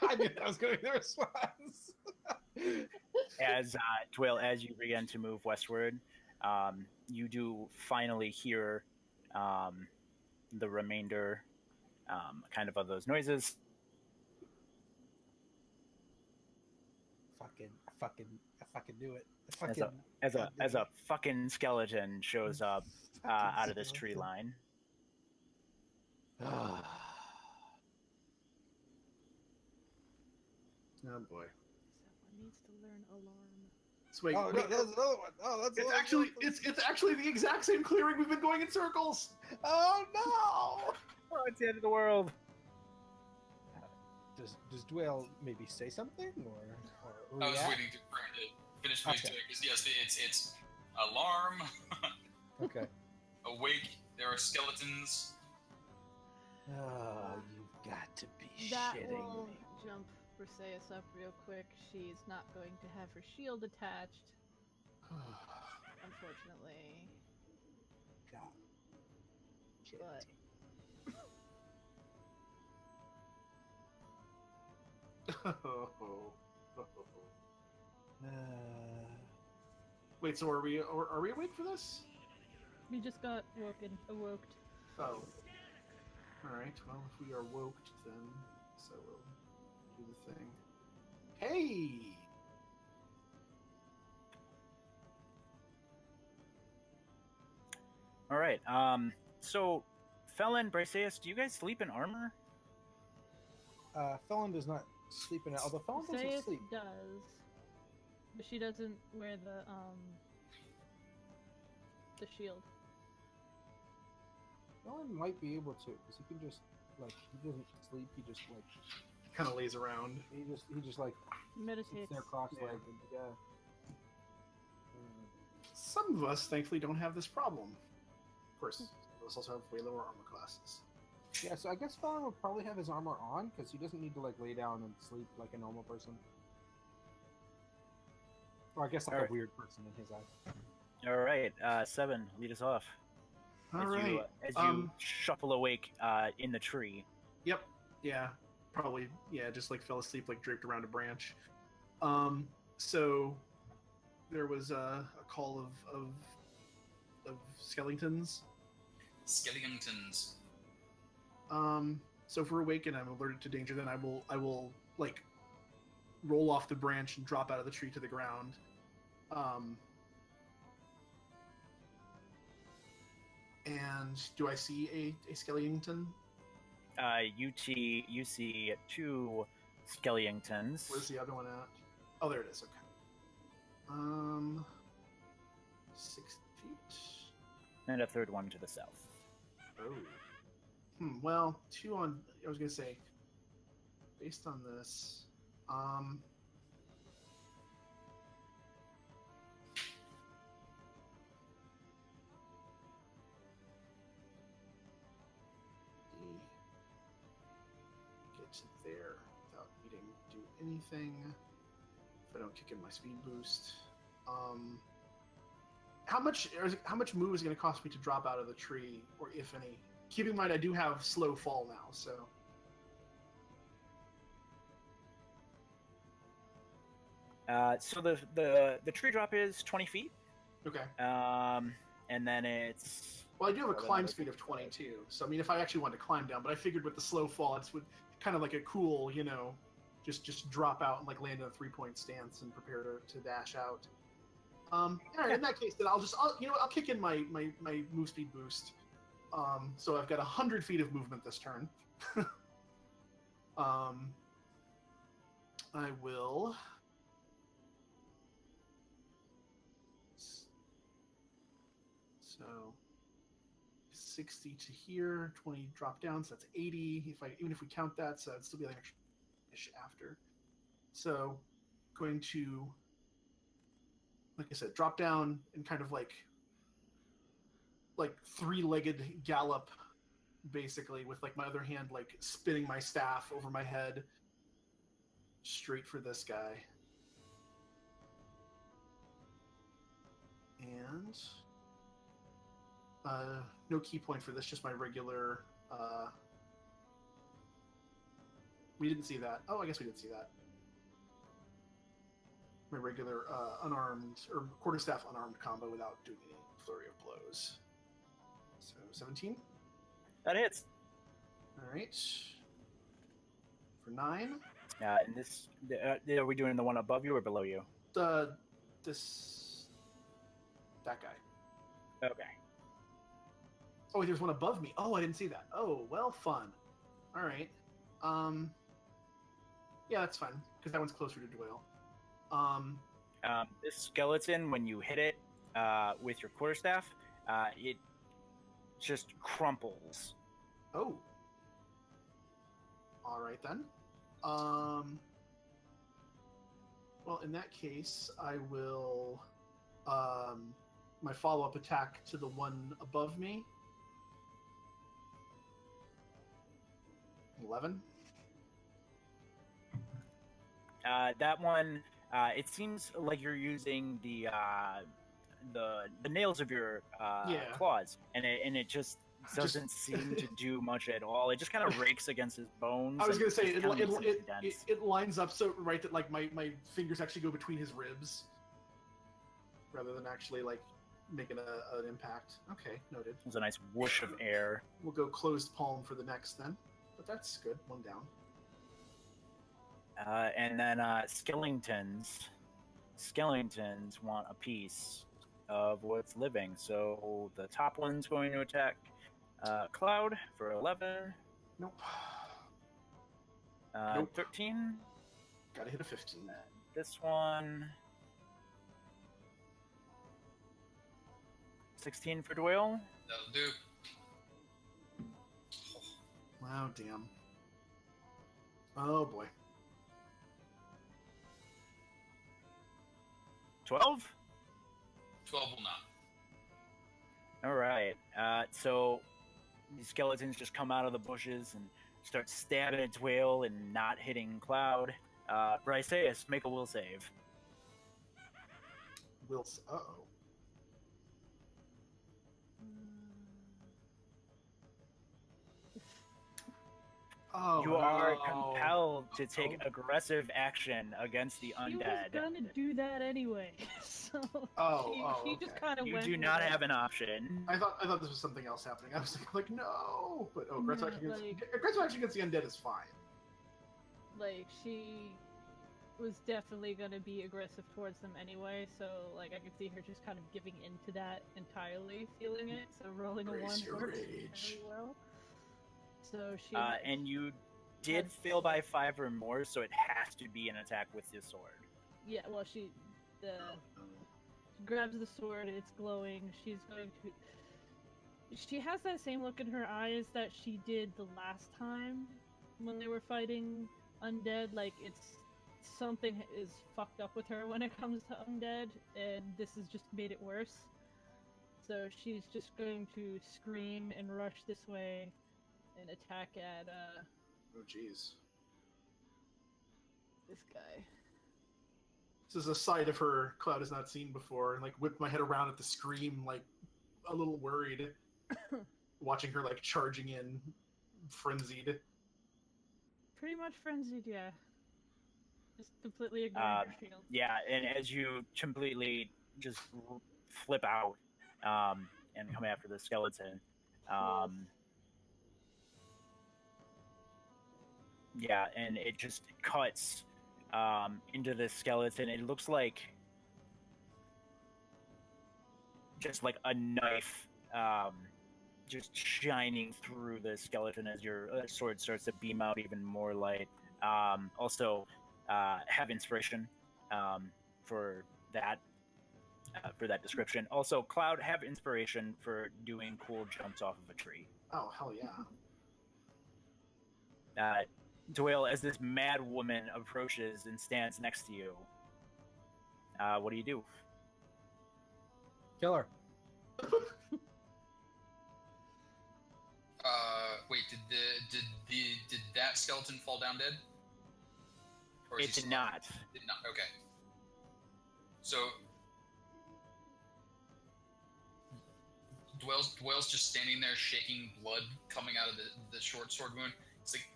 I knew that was going to be the response. As Dwayne, as you begin to move westward, you do finally hear the remainder kind of those noises. I fucking do it. As a fucking skeleton shows up out of this tree line. Oh boy. Someone needs to learn alarm. So wait, Oh, no, there's another one. Oh, that's it's another actually one. it's actually the exact same clearing we've been going in circles. Oh no! Oh, it's the end of the world. Does Dwayne maybe say something or I was react? waiting for him to finish what he's Okay. doing. Because yes, it's alarm. Okay. Awake. There are skeletons. Oh, you've got to be That shitting will me. jump Briseis up real quick. She's not going to have her shield attached, unfortunately. God. Shit. But Wait, so are we awake for this? we just got awoke. Oh. Alright, well, if we are woked, then so we'll do the thing. Hey! All right. So, Felon, Briseis, do you guys sleep in armor? Felon does not sleep in it, although Felon doesn't Briseis sleep. does, but she doesn't wear the shield. Felon might be able to, because he can just, he doesn't sleep, he just, Kind of lays around. he just sits Meditates. there cross-legged, yeah. Some of us, thankfully, don't have this problem. Of course, some of us also have way lower armor classes. Yeah, so I guess Felon would probably have his armor on, because he doesn't need to, lay down and sleep like a normal person. Or I guess like Alright. a weird person in his eyes. All right. Seven, lead us off. Alright. As you shuffle awake in the tree. Yep. Yeah. Probably. Yeah. Just fell asleep, draped around a branch. So there was a call of skeletons. Skeletons. So if we're awake and I'm alerted to danger, then I will roll off the branch and drop out of the tree to the ground. And do I see a skeleton? You see two skeletons. Where's the other one at? Oh, there it is. Okay. 6 feet. And a third one to the south. Oh. Well, two on. I was gonna say, based on this, get to there without needing to do anything. If I don't kick in my speed boost, how much move is going to cost me to drop out of the tree, or if any? Keep in mind, I do have slow fall now, so. So the tree drop is 20 feet. Okay. And then it's Well, I do have a Well, then climb I speed think of 22, so I mean, if I actually wanted to climb down, but I figured with the slow fall, it would kind of like a cool, just drop out and like land in a 3-point stance and prepare to dash out. All right, in that case, then I'll kick in my move speed boost. So I've got 100 feet of movement this turn. I will. So 60 to here, 20 drop down, so that's 80. Even if we count that, so it'd still be like ish after. So going to, like I said, drop down and kind of like 3-legged gallop, basically, with like my other hand like spinning my staff over my head, straight for this guy. And no key point for this, just my regular. We didn't see that. Oh, I guess we did see that. My regular unarmed or quarterstaff unarmed combo without doing any flurry of blows. So 17. That hits. All right. For 9. And this, are we doing the one above you or below you? That guy. Okay. Oh, wait, there's one above me. Oh, I didn't see that. Oh, well, fun. All right. Yeah, that's fine because that one's closer to Doyle. This skeleton, when you hit it with your quarterstaff, it just crumples. Oh. All right then. Well, in that case, I will my follow-up attack to the one above me. 11. That one, it seems like you're using the nails of your claws, and it just doesn't seem to do much at all. It just kind of rakes against his bones. I was gonna say it lines up so right that like my fingers actually go between his ribs, rather than actually like making an impact. Okay, noted. There's a nice whoosh of air. We'll go closed palm for the next then, but that's good. One down. And then skeletons want a piece of what's living. So the top one's going to attack Cloud for 11. Nope. Nope. 13. Gotta hit a 15. This one. 16 for Doyle. That'll do. Wow, damn. Oh boy. 12? 12 will not. All right. So these skeletons just come out of the bushes and start stabbing at Dwayne and not hitting Cloud. Bryceus, make a will save. Uh-oh. Oh, You are compelled to take aggressive action against the undead. She was gonna do that anyway, so she just kind of You went. do not have an option. I thought this was something else happening. I was like no, but aggressive action against the undead is fine. Like she was definitely gonna be aggressive towards them anyway, so like I could see her just kind of giving into that entirely, feeling it. So rolling a 1 works very well. So she and you did fail by 5 or more, so it has to be an attack with your sword. Yeah, well, she grabs the sword. It's glowing. She's going to. She has that same look in her eyes that she did the last time when they were fighting undead. Like it's something is fucked up with her when it comes to undead, and this has just made it worse. So she's just going to scream and rush this way and attack at Oh jeez. this guy. This is a side of her Cloud has not seen before, and like whipped my head around at the scream, like a little worried, watching her like charging in, frenzied. Pretty much frenzied, yeah. Just completely ignoring her shield. Yeah, and as you completely just flip out and come after the skeleton, Yeah, and it just cuts into the skeleton. It looks like just like a knife just shining through the skeleton as your sword starts to beam out even more light. Also, have inspiration for that description. Also, Cloud, have inspiration for doing cool jumps off of a tree. Oh, hell yeah. Doyle, as this mad woman approaches and stands next to you, what do you do? Kill her. Wait, did that skeleton fall down dead? Or is It he did still- not. Did not. Okay. So Dwell's just standing there, shaking blood coming out of the short sword wound. It's like,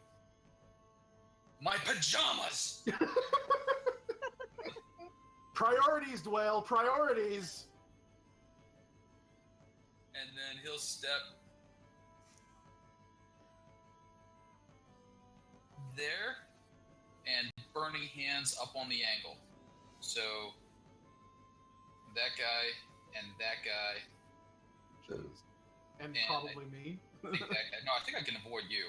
my pajamas. Priorities, Dwayne. Priorities. And then he'll step there and burning hands up on the angle. So that guy and that guy. And And probably me. I think that guy. No, I think I can avoid you.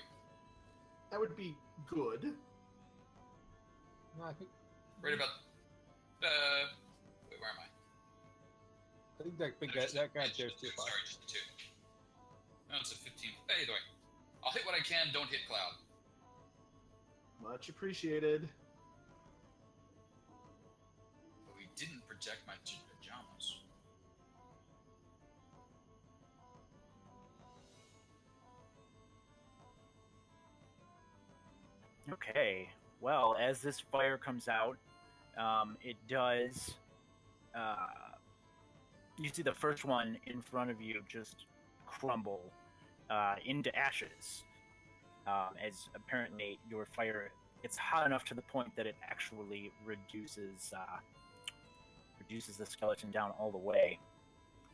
That would be good. No, I think Right about. Wait, where am I? that big No, guy, just- that guy just- there's too far. Sorry, just the two. No, it's a 15. Either way, I'll hit what I can. Don't hit Cloud. Much appreciated. But we didn't project my pajamas. Okay. Well, as this fire comes out, it does. You see the first one in front of you just crumble into ashes, as apparently your fire gets hot enough to the point that it actually reduces the skeleton down all the way.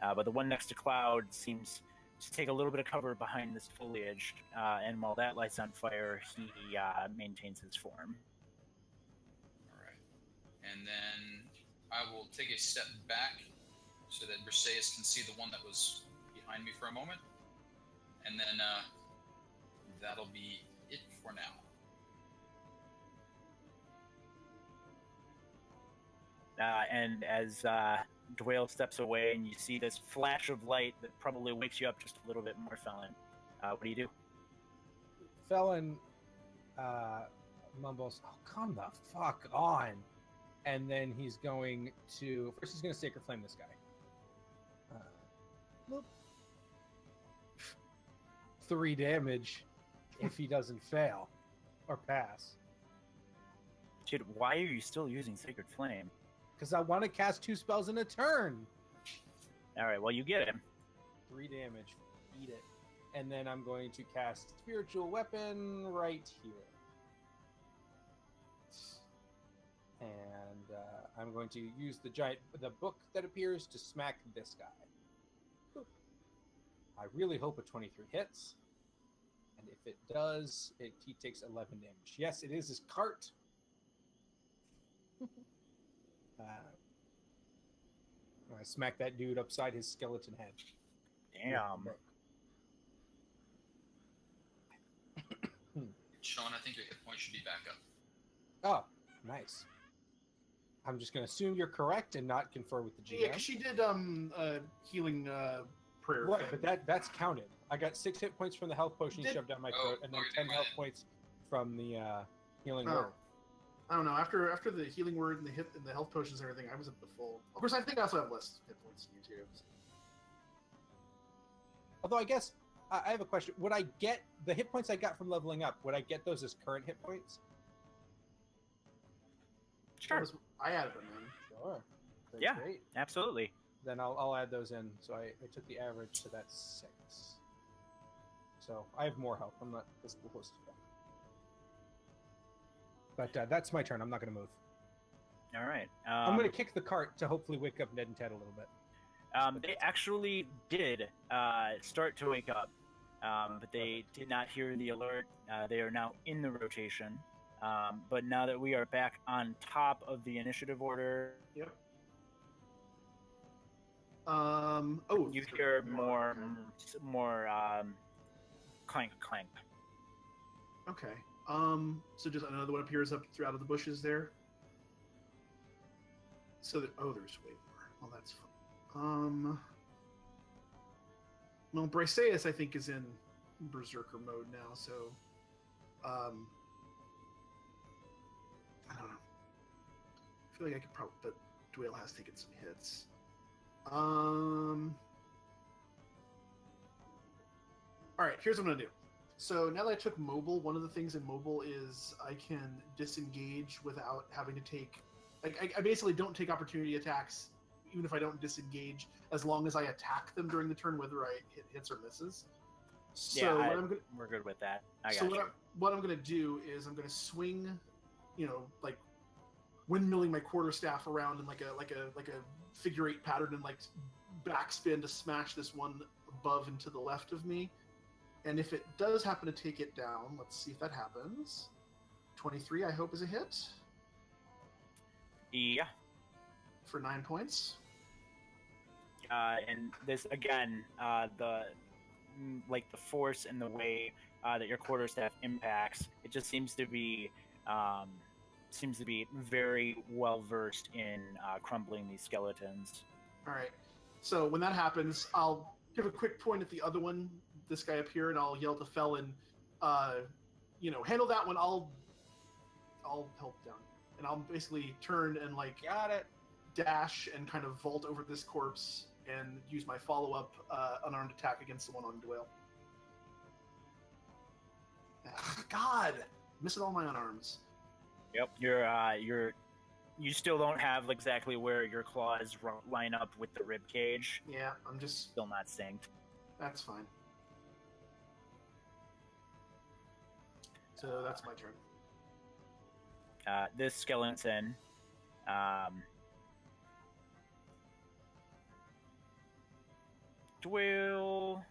But the one next to Cloud seems to take a little bit of cover behind this foliage, and while that lights on fire, he maintains his form. All right. And then I will take a step back so that Briseis can see the one that was behind me for a moment. And then that'll be it for now. And as Dwayne steps away and you see this flash of light that probably wakes you up just a little bit more, Felon, what do you do? Felon mumbles, "Oh, come the fuck on!" And then he's going to Sacred Flame this guy. Whoop. 3 damage if he doesn't fail or pass. Dude, why are you still using Sacred Flame? Because I want to cast 2 spells in a turn. All right, well, you get him. 3 damage. Eat it. And then I'm going to cast Spiritual Weapon right here. And I'm going to use the book that appears to smack this guy. Boop. I really hope a 23 hits. And if it does, he takes 11 damage. Yes, it is his cart. I smack that dude upside his skeleton head. Damn. Sean, I think your hit point should be back up. Oh, nice. I'm just going to assume you're correct and not confer with the GM. Yeah, 'cause she did healing prayer. Right, thing. but that's counted. I got 6 hit points from the health potion Did- shoved down my Oh, throat, and then okay, 10 my health bad. points from the healing Oh. word. I don't know. After the healing word and the health potions and everything, I was at the full. Of course, I think I also have less hit points than you too. So. Although I guess I have a question. Would I get the hit points I got from leveling up? Would I get those as current hit points? Sure. I added them in. Sure. That's Yeah. great. Absolutely. Then I'll add those in. So I took the average, so that's 6. So I have more health. I'm not this close to that. But that's my turn. I'm not going to move. All right. I'm going to kick the cart to hopefully wake up Ned and Ted a little bit. They actually did start to wake up. but they did not hear the alert. They are now in the rotation. But now that we are back on top of the initiative order, Yep. Oh, you hear more clank, clank. Okay. So just another one appears up out of the bushes there. So that there's way more. Well, that's fun. Well, Briseus, I think, is in berserker mode now. So, I don't know. I feel like I could probably, but Dwayne has taken some hits. All right, here's what I'm gonna do. So now that I took mobile, one of the things in mobile is I can disengage without having to take. I basically don't take opportunity attacks, even if I don't disengage, as long as I attack them during the turn, whether I hits or misses. So we're good with that. What I'm gonna do is I'm gonna swing, like windmilling my quarterstaff around in like a figure eight pattern and like backspin to smash this one above and to the left of me. And if it does happen to take it down, let's see if that happens. 23, I hope, is a hit. Yeah. For 9 points. And this again, the force and the way that your quarterstaff impacts, it just seems to be very well versed in crumbling these skeletons. All right. So when that happens, I'll give a quick point at the other one, this guy up here, and I'll yell to Felon, handle that one. I'll help down, and I'll basically turn and got it, dash and kind of vault over this corpse and use my follow-up unarmed attack against the one on Dwayne. God, missing all my unarms. Yep, you still don't have exactly where your claws line up with the rib cage. Yeah, I'm just still not synced. That's fine. So that's my turn. This skeleton, Dwayne,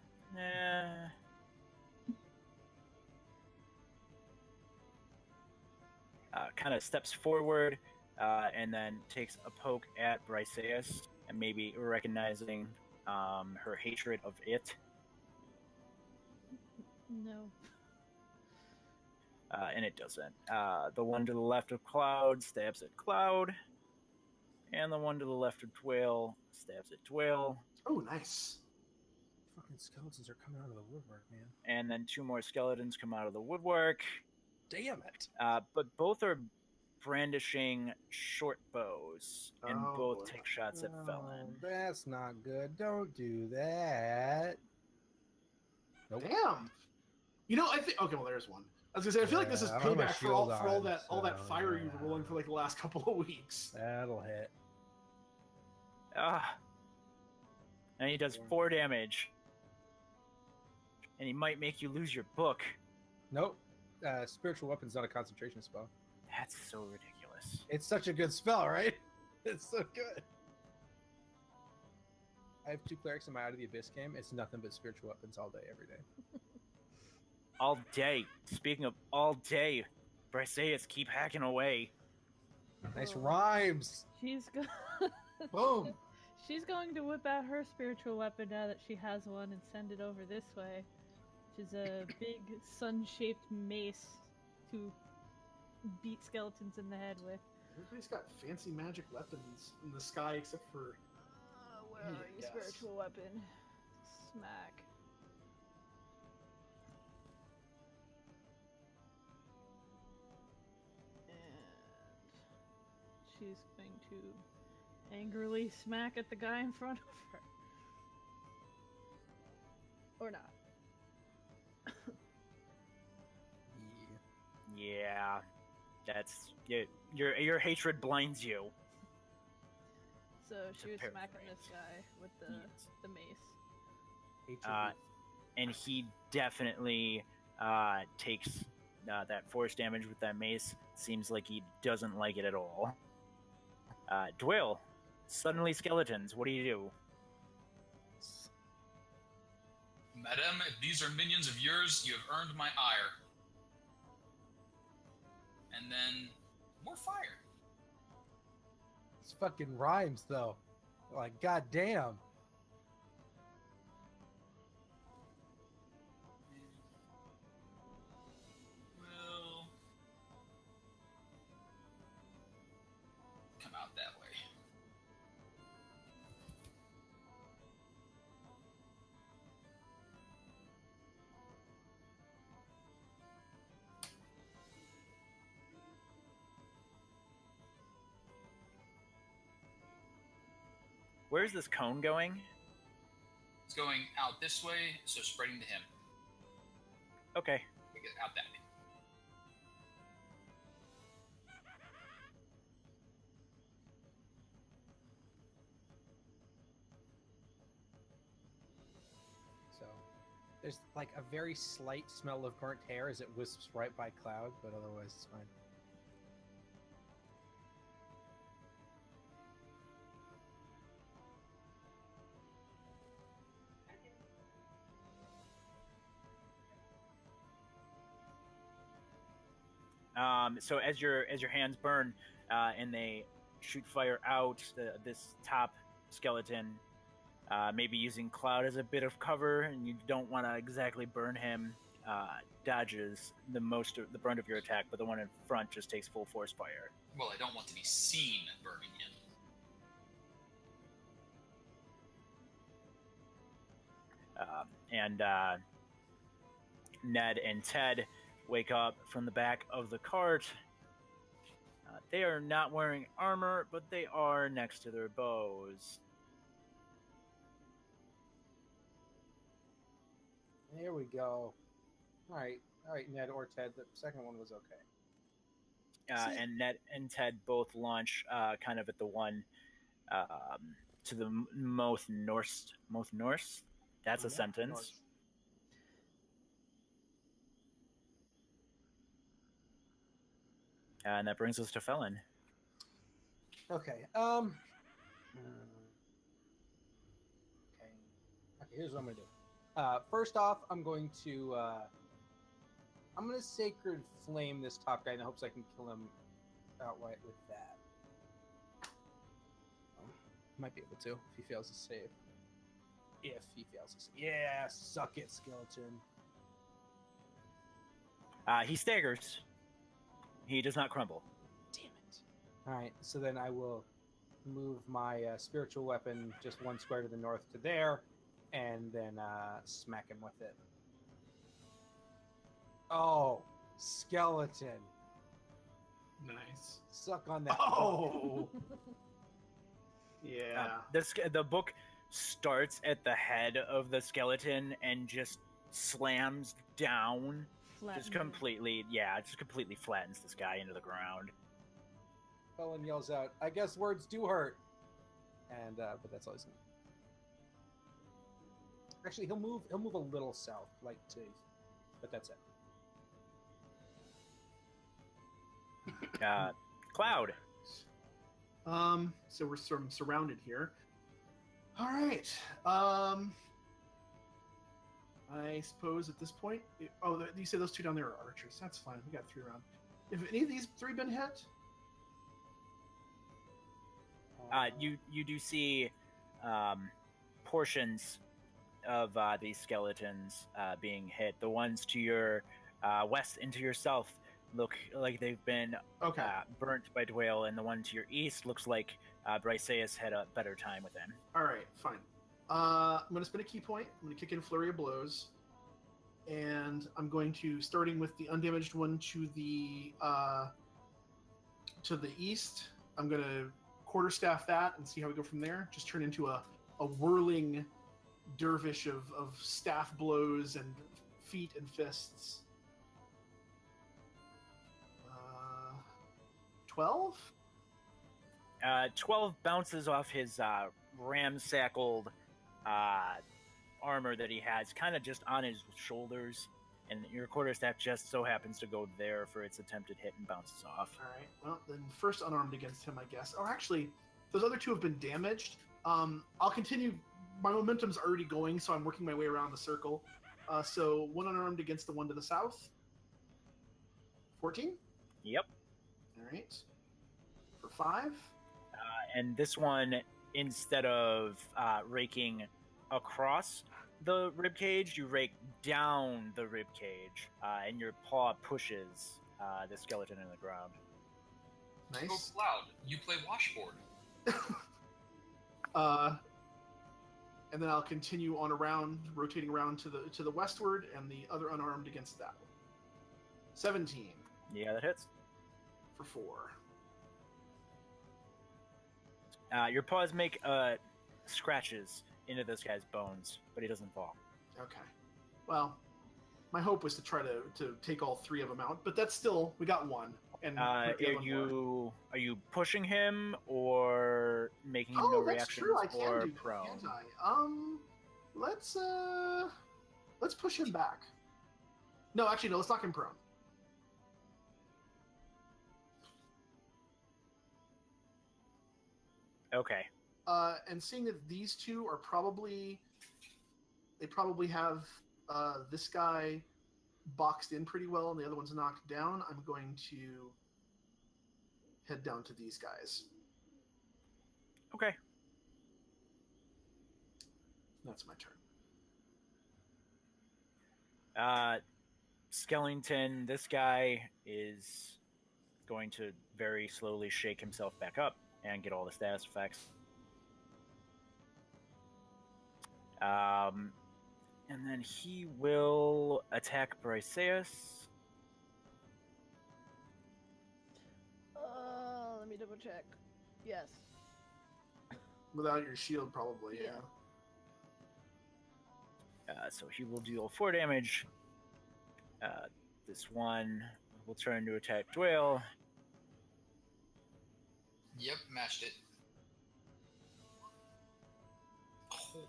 kind of steps forward and then takes a poke at Briseus, and maybe recognizing her hatred of it. No. And it doesn't. The one to the left of Cloud stabs at Cloud, and the one to the left of Dwayne stabs at Dwayne. Oh, nice. Fucking skeletons are coming out of the woodwork, man. And then 2 more skeletons come out of the woodwork. Damn it. But both are brandishing short bows, and both take shots at Felon. That's not good. Don't do that. Nope. Damn. I think. Okay, well, there's one. I was gonna say, I feel like this is payback for all that fire you were rolling for like the last couple of weeks. That'll hit. And he does 4 damage. And he might make you lose your book. Nope. Spiritual weapon's not a concentration spell. That's so ridiculous. It's such a good spell, right? It's so good. I have 2 clerics in my Out of the Abyss game. It's nothing but spiritual weapons all day, every day. All day. Speaking of all day, Briseus, keep hacking away. Nice rhymes. She's Boom. She's going to whip out her spiritual weapon now that she has one and send it over this way, which is a big sun-shaped mace to beat skeletons in the head with. Everybody's got fancy magic weapons in the sky except for. Where are you, spiritual weapon? Smack. She's going to angrily smack at the guy in front of her. Or not. Yeah. That's your hatred blinds you. So she was smacking this guy with the mace. And he definitely takes that force damage with that mace. Seems like he doesn't like it at all. Dwayne, suddenly skeletons. What do you do? Madame, if these are minions of yours, you have earned my ire. And then more fire. This fucking rhymes though. Like, goddamn. Will come out that way. Where's this cone going? It's going out this way, so spreading to him. Okay. We get out that way. So there's like a very slight smell of burnt hair as it wisps right by Cloud, but otherwise it's fine. So as your hands burn and they shoot fire out, this top skeleton, maybe using Cloud as a bit of cover, and you don't want to exactly burn him, dodges the brunt of your attack, but the one in front just takes full force fire. Well, I don't want to be seen burning him. And Ned and Ted wake up from the back of the cart. They are not wearing armor, but they are next to their bows. There we go. All right, Ned or Ted. The second one was okay. And Ned and Ted both launch kind of at the one to the most north. That's a sentence. North. And that brings us to Felon. Okay. Okay, here's what I'm gonna do. First off, I'm gonna Sacred Flame this top guy in the hopes I can kill him outright with that. Might be able to if he fails to save. If he fails to save. Yeah, suck it, skeleton. He staggers. He does not crumble. Damn it. Alright, so then I will move my spiritual weapon just one square to the north to there, and then smack him with it. Oh, skeleton. Nice. Suck on that. Oh! Yeah. The book starts at the head of the skeleton and just slams down. Just completely flattens this guy into the ground. Felon yells out, "I guess words do hurt." And but that's all he's gonna. Actually, he'll move a little south, like to, but that's it. Cloud. So we're sort of surrounded here. All right. I suppose at this point, you say those two down there are archers. That's fine. We got 3 around. Have any of these 3 been hit? You do see portions of these skeletons being hit. The ones to your west and to your south look like they've been burnt by Dwayne, and the one to your east looks like Briseus had a better time with them. All right, fine. I'm going to spend a key point. I'm going to kick in Flurry of Blows. And I'm going to, starting with the undamaged one to the east, I'm going to quarterstaff that and see how we go from there. Just turn into a whirling dervish of staff blows and feet and fists. 12? 12 bounces off his ramsackled armor that he has, kind of just on his shoulders, and your quarterstaff just so happens to go there for its attempted hit and bounces off. All right. Well, then first unarmed against him, I guess. Or actually, those other 2 have been damaged. I'll continue my momentum's already going, so I'm working my way around the circle. So one unarmed against the one to the south. 14? Yep. All right. For 5. And this one, instead of raking across the rib cage, you rake down the rib cage, and your paw pushes the skeleton in the ground. Nice. Go loud. You play washboard. And then I'll continue on around, rotating around to the westward, and the other unarmed against that one. 17 Yeah, that hits. for 4. Your paws make scratches into this guy's bones, but he doesn't fall. Okay. Well, my hope was to try to take all 3 of them out, but that's still, we got 1. And Are you pushing him or making no that's reactions true. I can or do that, prone? can't I? Let's push him back. No, actually, no. Let's knock him prone. Okay. And seeing that these two are probably have this guy boxed in pretty well, and the other one's knocked down, I'm going to head down to these guys. Okay. That's my turn. Skellington, this guy is going to very slowly shake himself back up and get all the status effects. And then he will attack Briseus. Let me double check. Yes. Without your shield, probably, yeah. So he will deal 4 damage. This one will turn to attack Dwayne. Yep, matched it. Oh.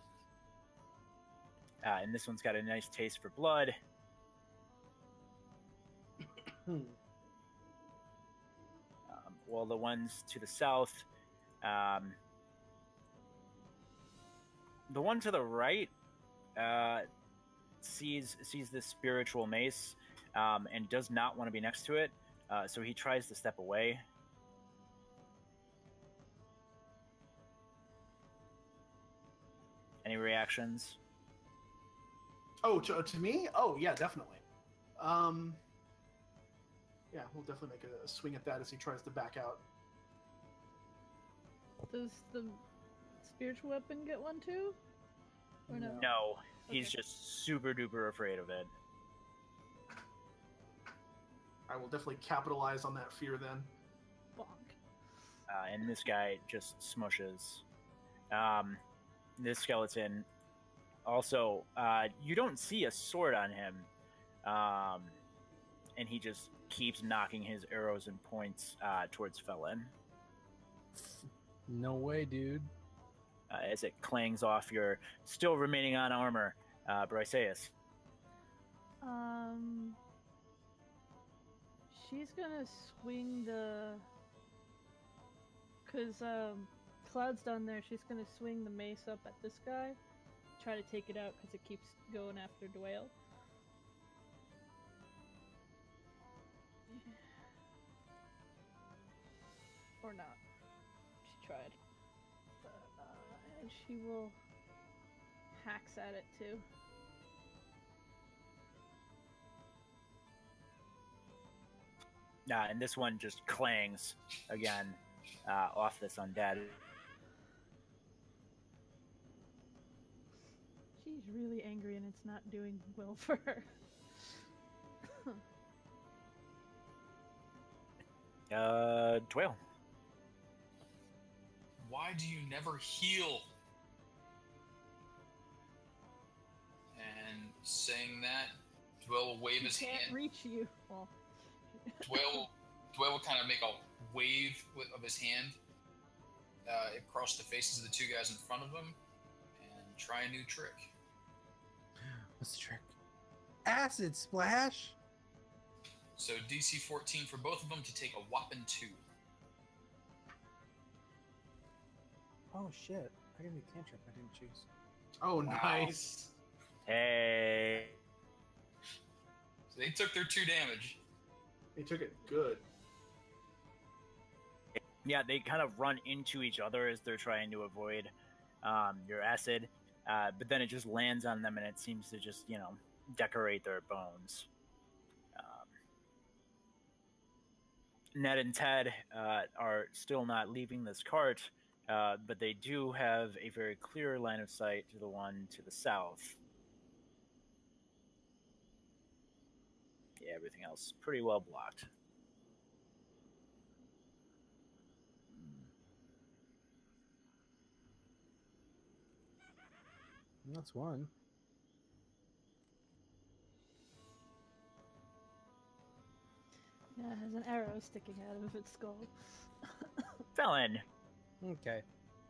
And this one's got a nice taste for blood. While the ones to the south, the one to the right sees this spiritual mace and does not want to be next to it, so he tries to step away. Any reactions? Oh, to me? Oh, yeah, definitely. Yeah, we'll definitely make a swing at that as he tries to back out. Does the spiritual weapon get one too? Or no? No, he's Okay. just super duper afraid of it. I will definitely capitalize on that fear then. Bonk. And this guy just smushes. This skeleton also, you don't see a sword on him, and he just keeps knocking his arrows and points towards Felon. No way, dude. As it clangs off your still remaining on armor, Briseus. She's gonna swing cause Cloud's down there. She's gonna swing the mace up at this guy, try to take it out because it keeps going after Dwayne. Or not. She tried. And she will hacks at it too. And this one just clangs again off this undead. She's really angry and it's not doing well for her. Dwayne. Why do you never heal? And saying that, Dwell will wave his Can't hand. reach you. Well, Dwell will kind of make a wave of his hand across the faces of the 2 guys in front of him and try a new trick. What's the trick? Acid splash. So DC 14 for both of them to take a whopping 2. Oh shit! I got a cantrip I didn't choose. Oh, Wow. nice. Hey. So they took their 2 damage. They took it good. Yeah, they kind of run into each other as they're trying to avoid your acid, but then it just lands on them and it seems to just, decorate their bones. Ned and Ted are still not leaving this cart, but they do have a very clear line of sight to the one to the south. Yeah, everything else pretty well blocked. That's one. Yeah, it has an arrow sticking out of its skull. Felon. Okay.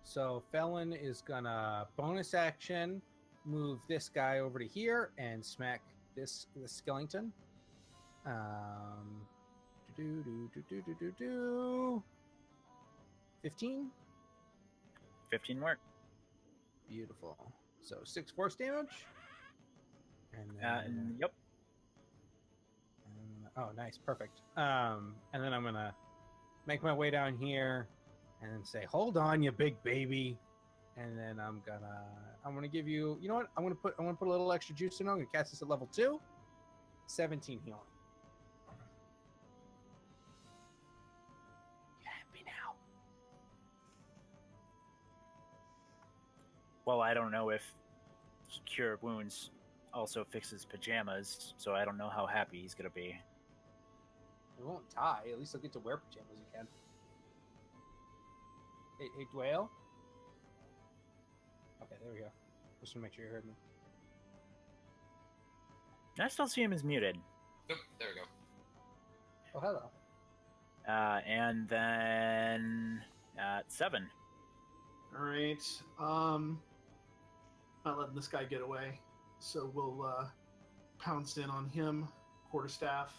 So Felon is gonna bonus action move this guy over to here and smack this skeleton. Do 15. 15 work. Beautiful. So 6 force damage. And then, Yep. oh, nice, perfect. And then I'm gonna make my way down here and then say, "Hold on, you big baby." And then I'm gonna give you. You know what? I'm gonna put a little extra juice in. I'm gonna cast this at level 2. 17 healing. You happy now? Well, I don't know if Cure Wounds also fixes pajamas, so I don't know how happy he's gonna be. He won't die. At least he'll get to wear pajamas again. Hey, Dwayne. Okay, there we go. Just to make sure you heard me. I still see him as muted. Nope, there we go. Oh, hello. And then 7. All right. Not letting this guy get away, so we'll pounce in on him. Quarterstaff.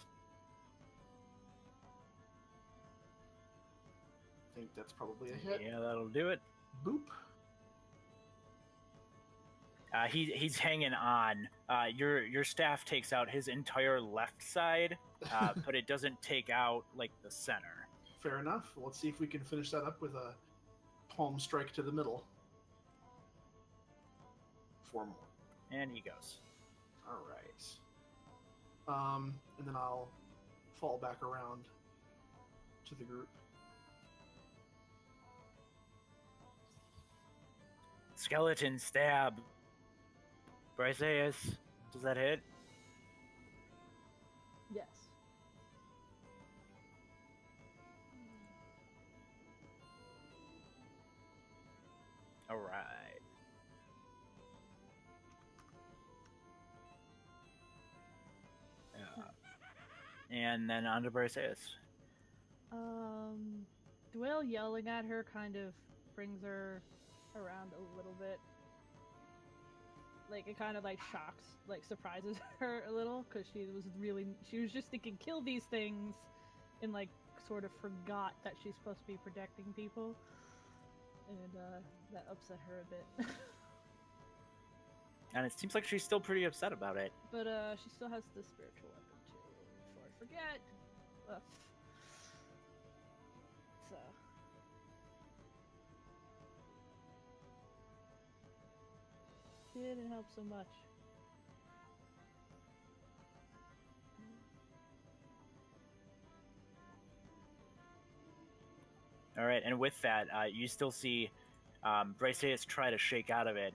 I think that's probably a hit. Yeah, that'll do it. Boop. He's hanging on. Your staff takes out his entire left side, but it doesn't take out like the center. Fair enough. Well, let's see if we can finish that up with a palm strike to the middle. 4 more. And he goes. All right. And then I'll fall back around to the group. Skeleton stab. Briseus, does that hit? Yes. All right. And then on to Briseus. Dwayne yelling at her kind of brings her around a little bit. Like, it kind of like shocks, like surprises her a little, because she was just thinking kill these things, and like sort of forgot that she's supposed to be protecting people, and that upset her a bit. And it seems like she's still pretty upset about it. But she still has the spiritual weapon too, before I forget. Ugh. So didn't help so much. All right, and with that, you still see Briseus try to shake out of it,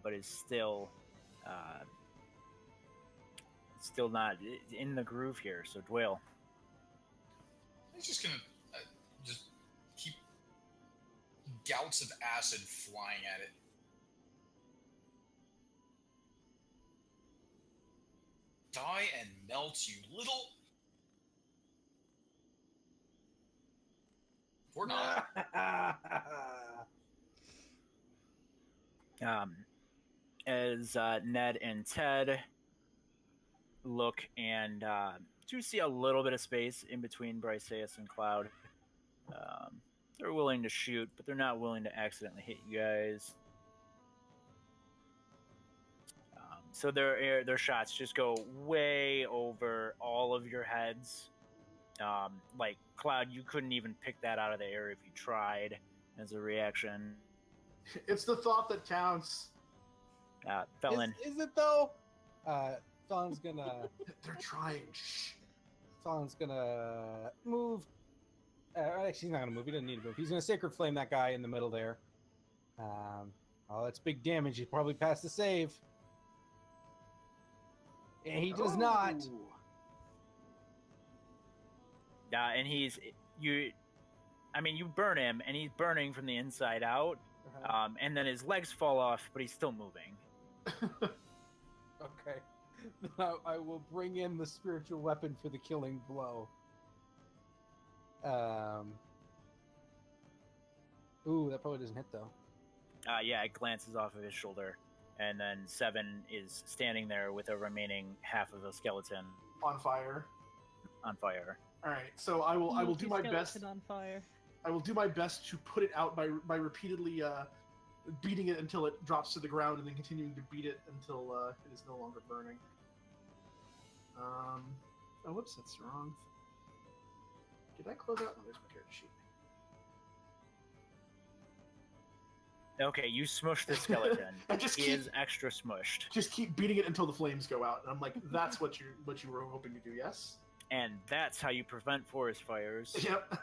but is still not in the groove here. So Dwayne. He's just gonna just keep gouts of acid flying at it. Die and melt, you little. Or not. As Ned and Ted look and do see a little bit of space in between Briseus and Cloud. They're willing to shoot, but they're not willing to accidentally hit you guys. So their shots just go way over all of your heads. Like Cloud, you couldn't even pick that out of the air if you tried as a reaction. It's the thought that counts. Felon. Is it though? Felon's gonna. They're trying. Shh. Felon's gonna move. Actually, he's not gonna move. He doesn't need to move. He's gonna Sacred Flame that guy in the middle there. Oh, that's big damage. He's probably passed the save. And he does not. And you burn him, and he's burning from the inside out. And then his legs fall off, but he's still moving. Okay. Now I will bring in the spiritual weapon for the killing blow. Ooh, that probably doesn't hit though. Yeah, it glances off of his shoulder, and then Seven is standing there with a remaining half of a skeleton On fire. on fire. All right, so I will do my best. On fire. I will do my best to put it out by repeatedly beating it until it drops to the ground, and then continuing to beat it until it is no longer burning. Oh, whoops, that's the wrong. Did I close out? No, there's my character sheet. Okay, you smush the skeleton. He is extra smushed. Just keep beating it until the flames go out, and I'm like, that's what you were hoping to do, yes? And that's how you prevent forest fires. Yep.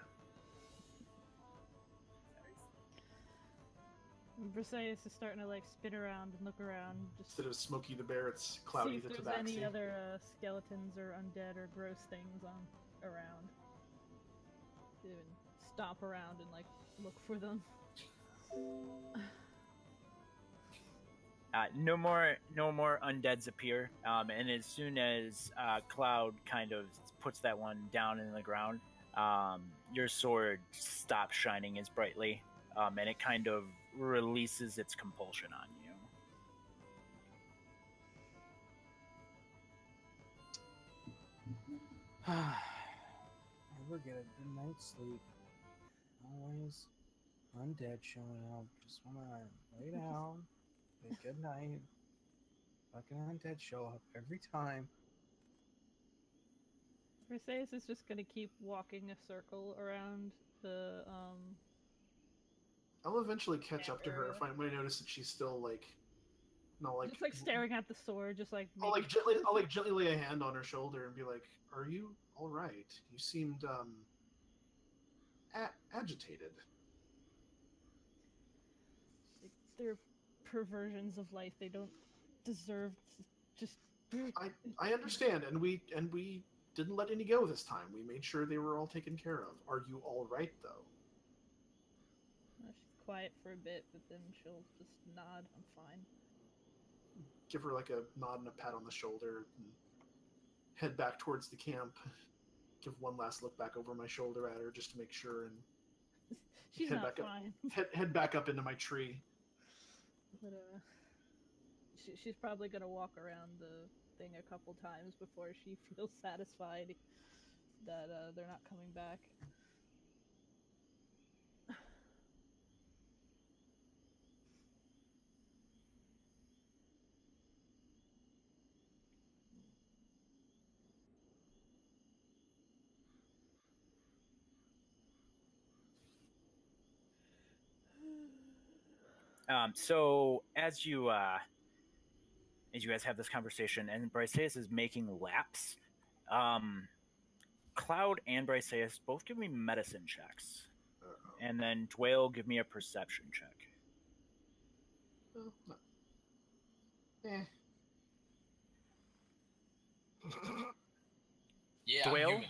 Briseis is starting to like spin around and look around, just Instead of Smokey the Bear, it's Cloudy see the if there's Tabaxi. any other skeletons or undead or gross things around. Even stomp around and like look for them. No more undeads appear. And as soon as Cloud kind of puts that one down in the ground, your sword stops shining as brightly, and it kind of releases its compulsion on you. Never get a good night's sleep. Always undead showing up. Just wanna lay down. Say good night. Fucking undead show up every time. Briseis is just gonna keep walking a circle around the I'll eventually catch up to her area. if I notice that she's still not like just like staring at the sword, just like I'll maybe- gently lay a hand on her shoulder and be like, "Are you all right? You seemed agitated." like, they're perversions of life. They don't deserve to just. I understand, and we didn't let any go this time. We made sure they were all taken care of. Are you all right though? She's quiet for a bit, but then she'll just nod. I'm fine. Give her like a nod and a pat on the shoulder, and head back towards the camp. Give one last look back over my shoulder at her just to make sure, and She's head not back fine. head back up into my tree. But she's probably gonna walk around the thing a couple times before she feels satisfied that they're not coming back. So as you guys have this conversation, and Briseis is making laps, Cloud and Briseis both give me medicine checks, and then Dwayne give me a perception check. Well, no. Yeah, Dwayne, human.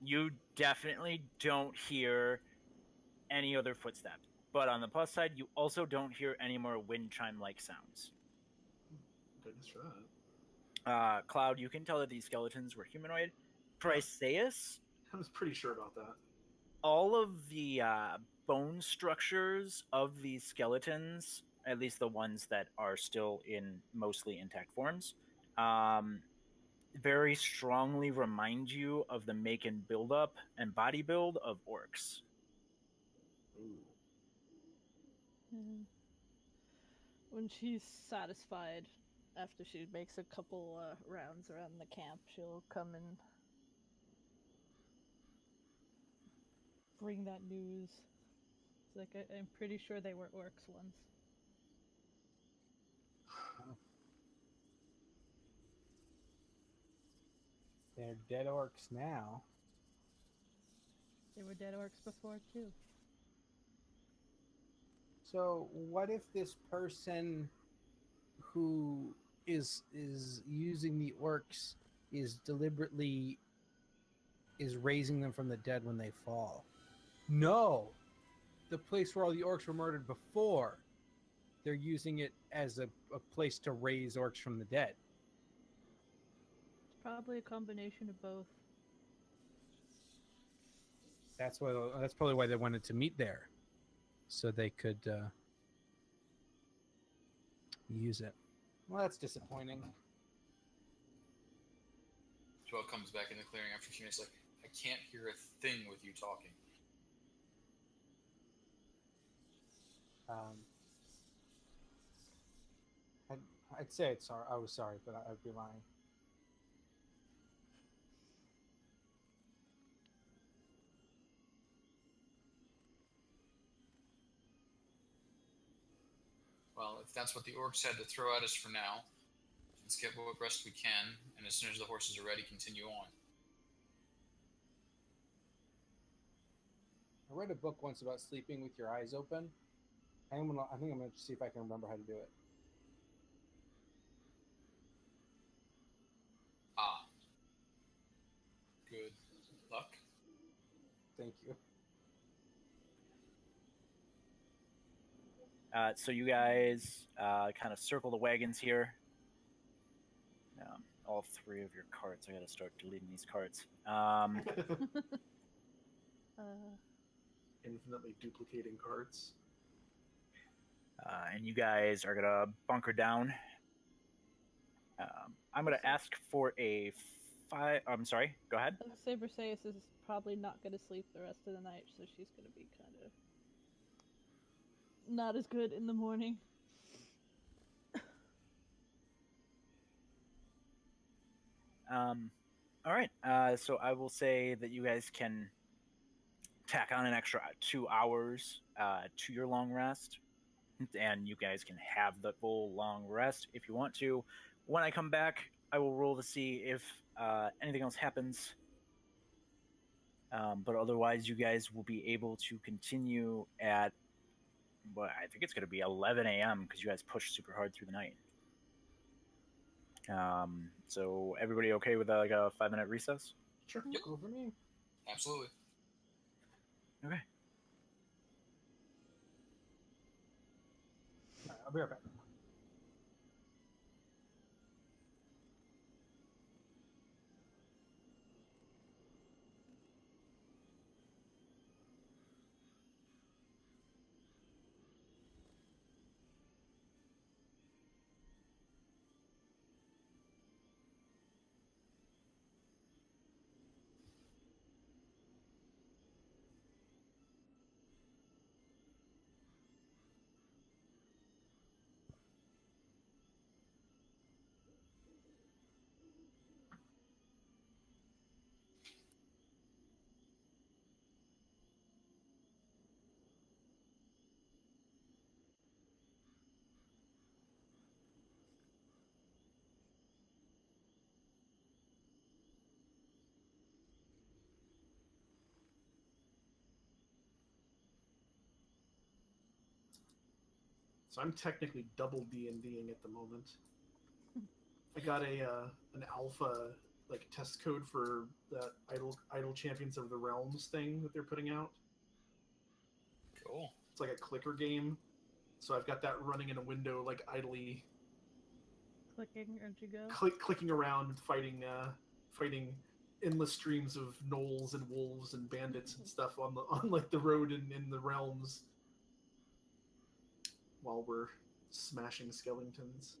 you definitely don't hear any other footsteps. But on the plus side, you also don't hear any more wind chime-like sounds. Goodness for that. Cloud, you can tell that these skeletons were humanoid. Briseis, I was pretty sure about that. all of the bone structures of these skeletons, at least the ones that are still in mostly intact forms, very strongly remind you of the make and build up and body build of orcs. Ooh. When she's satisfied, after she makes a couple rounds around the camp, she'll come and bring that news. It's like I'm pretty sure they were orcs once. They're dead orcs now. They were dead orcs before too. So what if this person who is using the orcs is deliberately raising them from the dead when they fall? No, the place where all the orcs were murdered before, they're using it as a place to raise orcs from the dead. It's probably a combination of both. That's probably why they wanted to meet there, so they could use it. Well, that's disappointing. Joel comes back in the clearing after a few minutes, like, I can't hear a thing with you talking. I'd say it's sorry. I was sorry, but I'd be lying. Well, if that's what the orcs had to throw at us for now, let's get what rest we can, and as soon as the horses are ready, continue on. I read a book once about sleeping with your eyes open. I think I'm gonna see if I can remember how to do it. Ah. Good luck. Thank you. So you guys kind of circle the wagons here. All three of your carts. I gotta start deleting these carts. Infinitely duplicating cards. And you guys are gonna bunker down. I'm gonna ask for a I'm sorry. Go ahead. Saber Sayus is probably not going to sleep the rest of the night, so she's going to be kind of not as good in the morning. All right. So I will say that you guys can tack on an extra 2 hours to your long rest, and you guys can have the full long rest if you want to. When I come back, I will roll to see if anything else happens. But otherwise, you guys will be able to continue at, well, I think it's going to be 11 a.m. because you guys pushed super hard through the night. So everybody okay with like a 5-minute recess? Sure. Yep. Go for me. Absolutely. Okay. All right, I'll be right back. So I'm technically double D&Ding at the moment. I got an alpha like test code for that Idle Champions of the Realms thing that they're putting out. Cool. It's like a clicker game. So I've got that running in a window, like idly Clicking as you go. clicking around and fighting endless streams of gnolls and wolves and bandits and stuff on like the road in the realms while we're smashing skeletons.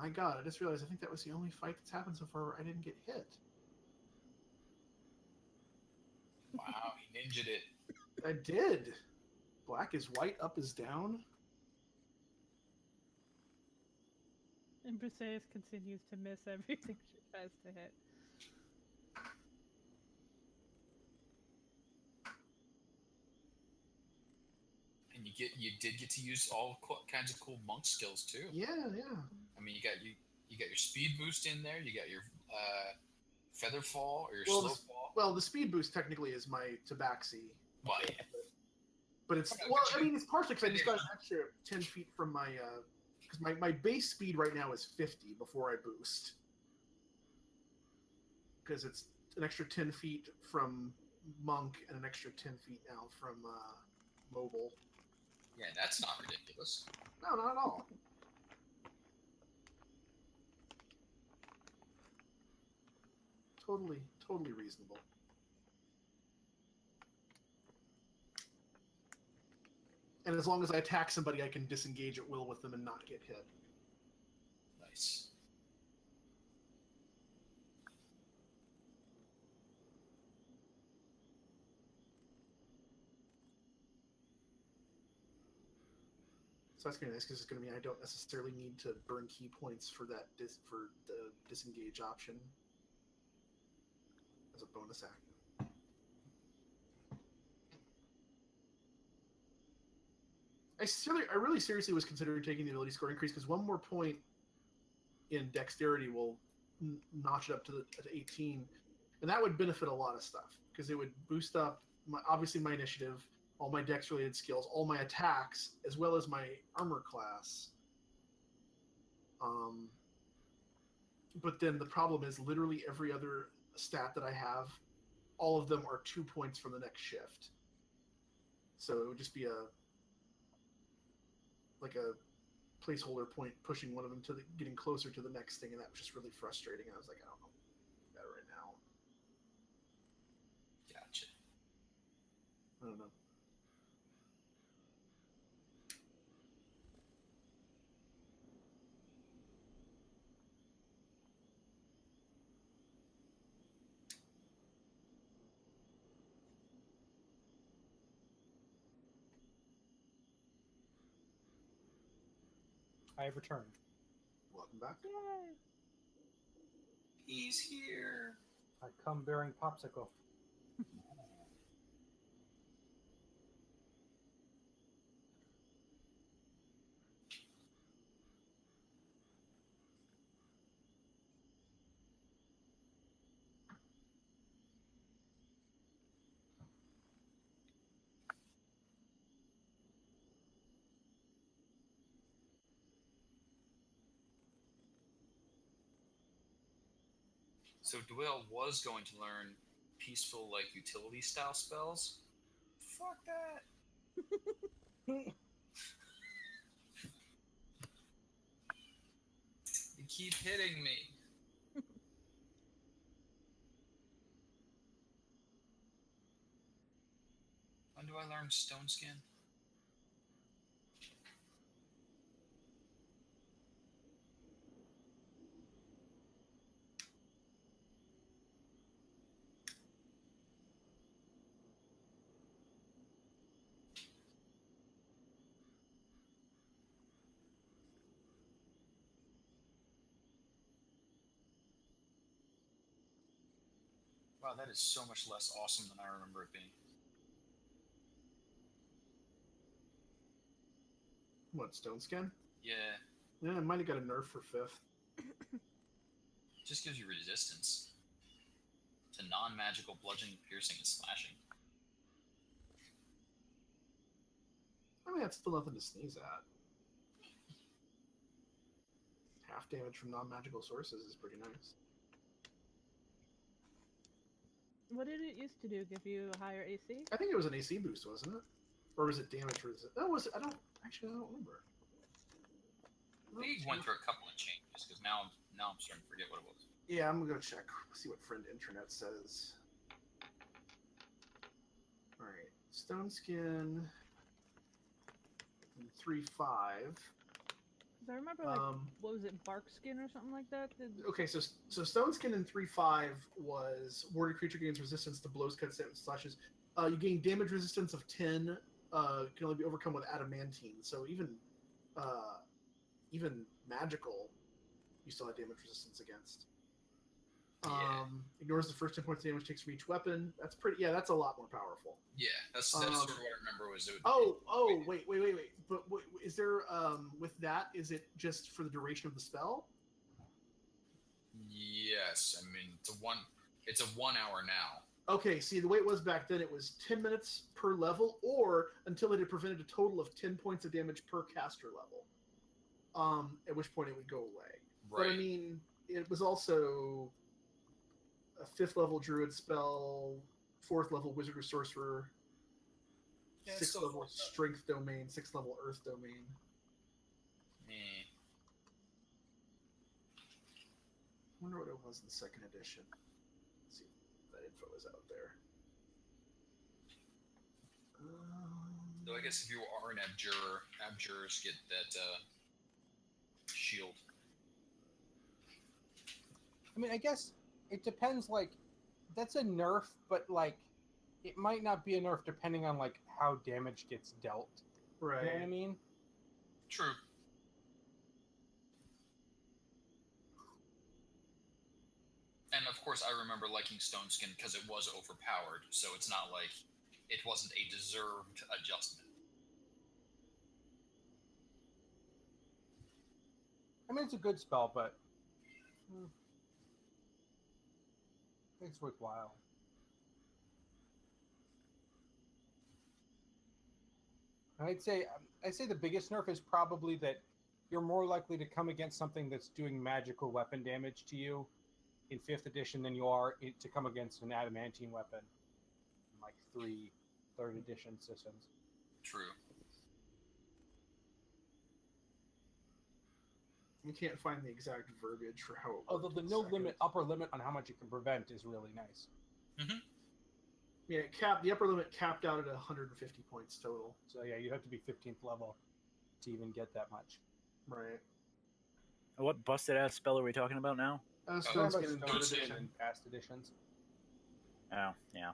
My God, I just realized I think that was the only fight that's happened so far where I didn't get hit. Wow, he ninja'd it. I did. Black is white, up is down. And Briseis continues to miss everything she tries to hit. And you did get to use all kinds of cool monk skills too. Yeah. I mean, you got your speed boost in there. You got your feather fall or your Well, slow the, fall. well, the speed boost technically is my tabaxi. Well, yeah. But it's it's partially because I just got an extra 10 feet from my because my base speed right now is 50 before I boost. Because it's an extra 10 feet from monk and an extra 10 feet now from mobile. Yeah, that's not ridiculous. No, not at all. Totally reasonable. And as long as I attack somebody, I can disengage at will with them and not get hit. Nice. So that's gonna be nice because it's gonna mean I don't necessarily need to burn key points for that for the disengage option as a bonus action. I really seriously was considering taking the ability score increase because one more point in dexterity will notch it up to 18, and that would benefit a lot of stuff because it would boost up obviously my initiative, all my dex related skills, all my attacks, as well as my armor class. But then the problem is literally every other stat that I have, all of them are 2 points from the next shift. So it would just be a placeholder point pushing one of them to getting closer to the next thing, and that was just really frustrating. And I was like, I don't know that right now. Gotcha. I don't know. I have returned. Welcome back. Yay! He's here. I come bearing popsicle. So Dwell was going to learn peaceful, like utility style spells. Fuck that. You keep hitting me. When do I learn Stone Skin? Wow, that is so much less awesome than I remember it being. What, Stone Skin? Yeah, Yeah, I might have got a nerf for 5th. it just gives you resistance to non-magical bludgeoning, piercing, and slashing. I mean, that's still nothing to sneeze at. Half damage from non-magical sources is pretty nice. What did it used to do? Give you a higher AC? I think it was an AC boost, wasn't it? Or was it damage resist? No, was it? I don't remember. We went through a couple of changes because now I'm starting to forget what it was. Yeah, I'm gonna go check. See what friend internet says. All right, Stone Skin 3.5 'Cause I remember, like, what was it, bark skin or something like that? Okay, so Stone Skin in 3.5 was warded creature gains resistance to blows, cuts, and slashes. You gain damage resistance of 10. Can only be overcome with adamantine. So even magical, you still have damage resistance against. Yeah. Ignores the first 10 points of damage takes from each weapon. That's pretty. Yeah, that's a lot more powerful. Yeah, that's sort of what I remember was it. Wait. But is there with that? Is it just for the duration of the spell? Yes, I mean it's a 1 hour now. Okay, see, the way it was back then, it was 10 minutes per level, or until it had prevented a total of 10 points of damage per caster level. At which point it would go away. Right. But I mean, it was also a 5th level druid spell, 4th level wizard or sorcerer, Yeah, 6th level strength domain, 6th level earth domain. Eh. I wonder what it was in 2nd edition. Let's see if that info is out there. So I guess if you are an abjurer, abjurers get that shield. I mean, I guess it depends. Like, that's a nerf, but like, it might not be a nerf depending on like how damage gets dealt. Right. You know what I mean? True. And of course, I remember liking Stone Skin because it was overpowered, so it's not like it wasn't a deserved adjustment. I mean, it's a good spell, but it's worthwhile. I'd say the biggest nerf is probably that you're more likely to come against something that's doing magical weapon damage to you in 5th edition than you are to come against an adamantine weapon in like 3rd edition systems. True. You can't find the exact verbiage for how it works. Although the upper limit on how much it can prevent is really nice. Mm-hmm. Yeah, the upper limit capped out at 150 points total. So yeah, you have to be 15th level to even get that much. Right. What busted ass spell are we talking about now? Stone Skin in Stone 3rd Skin edition. in past editions. Oh, yeah.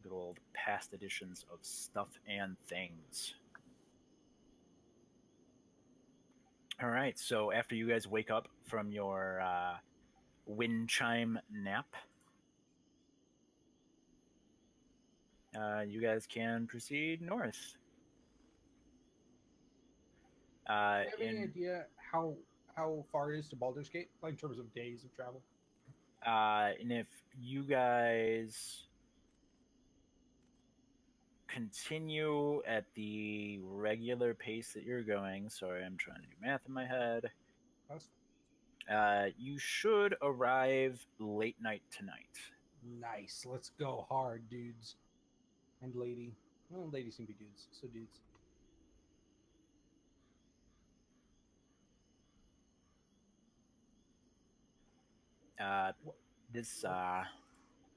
Good old past editions of stuff and things. All right, so after you guys wake up from your wind chime nap, you guys can proceed north. Do you have any idea how far it is to Baldur's Gate, like in terms of days of travel? And if you guys continue at the regular pace that you're going, sorry, I'm trying to do math in my head. You should arrive late night tonight. Nice. Let's go hard, dudes. And lady. Well, ladies can be dudes, so dudes.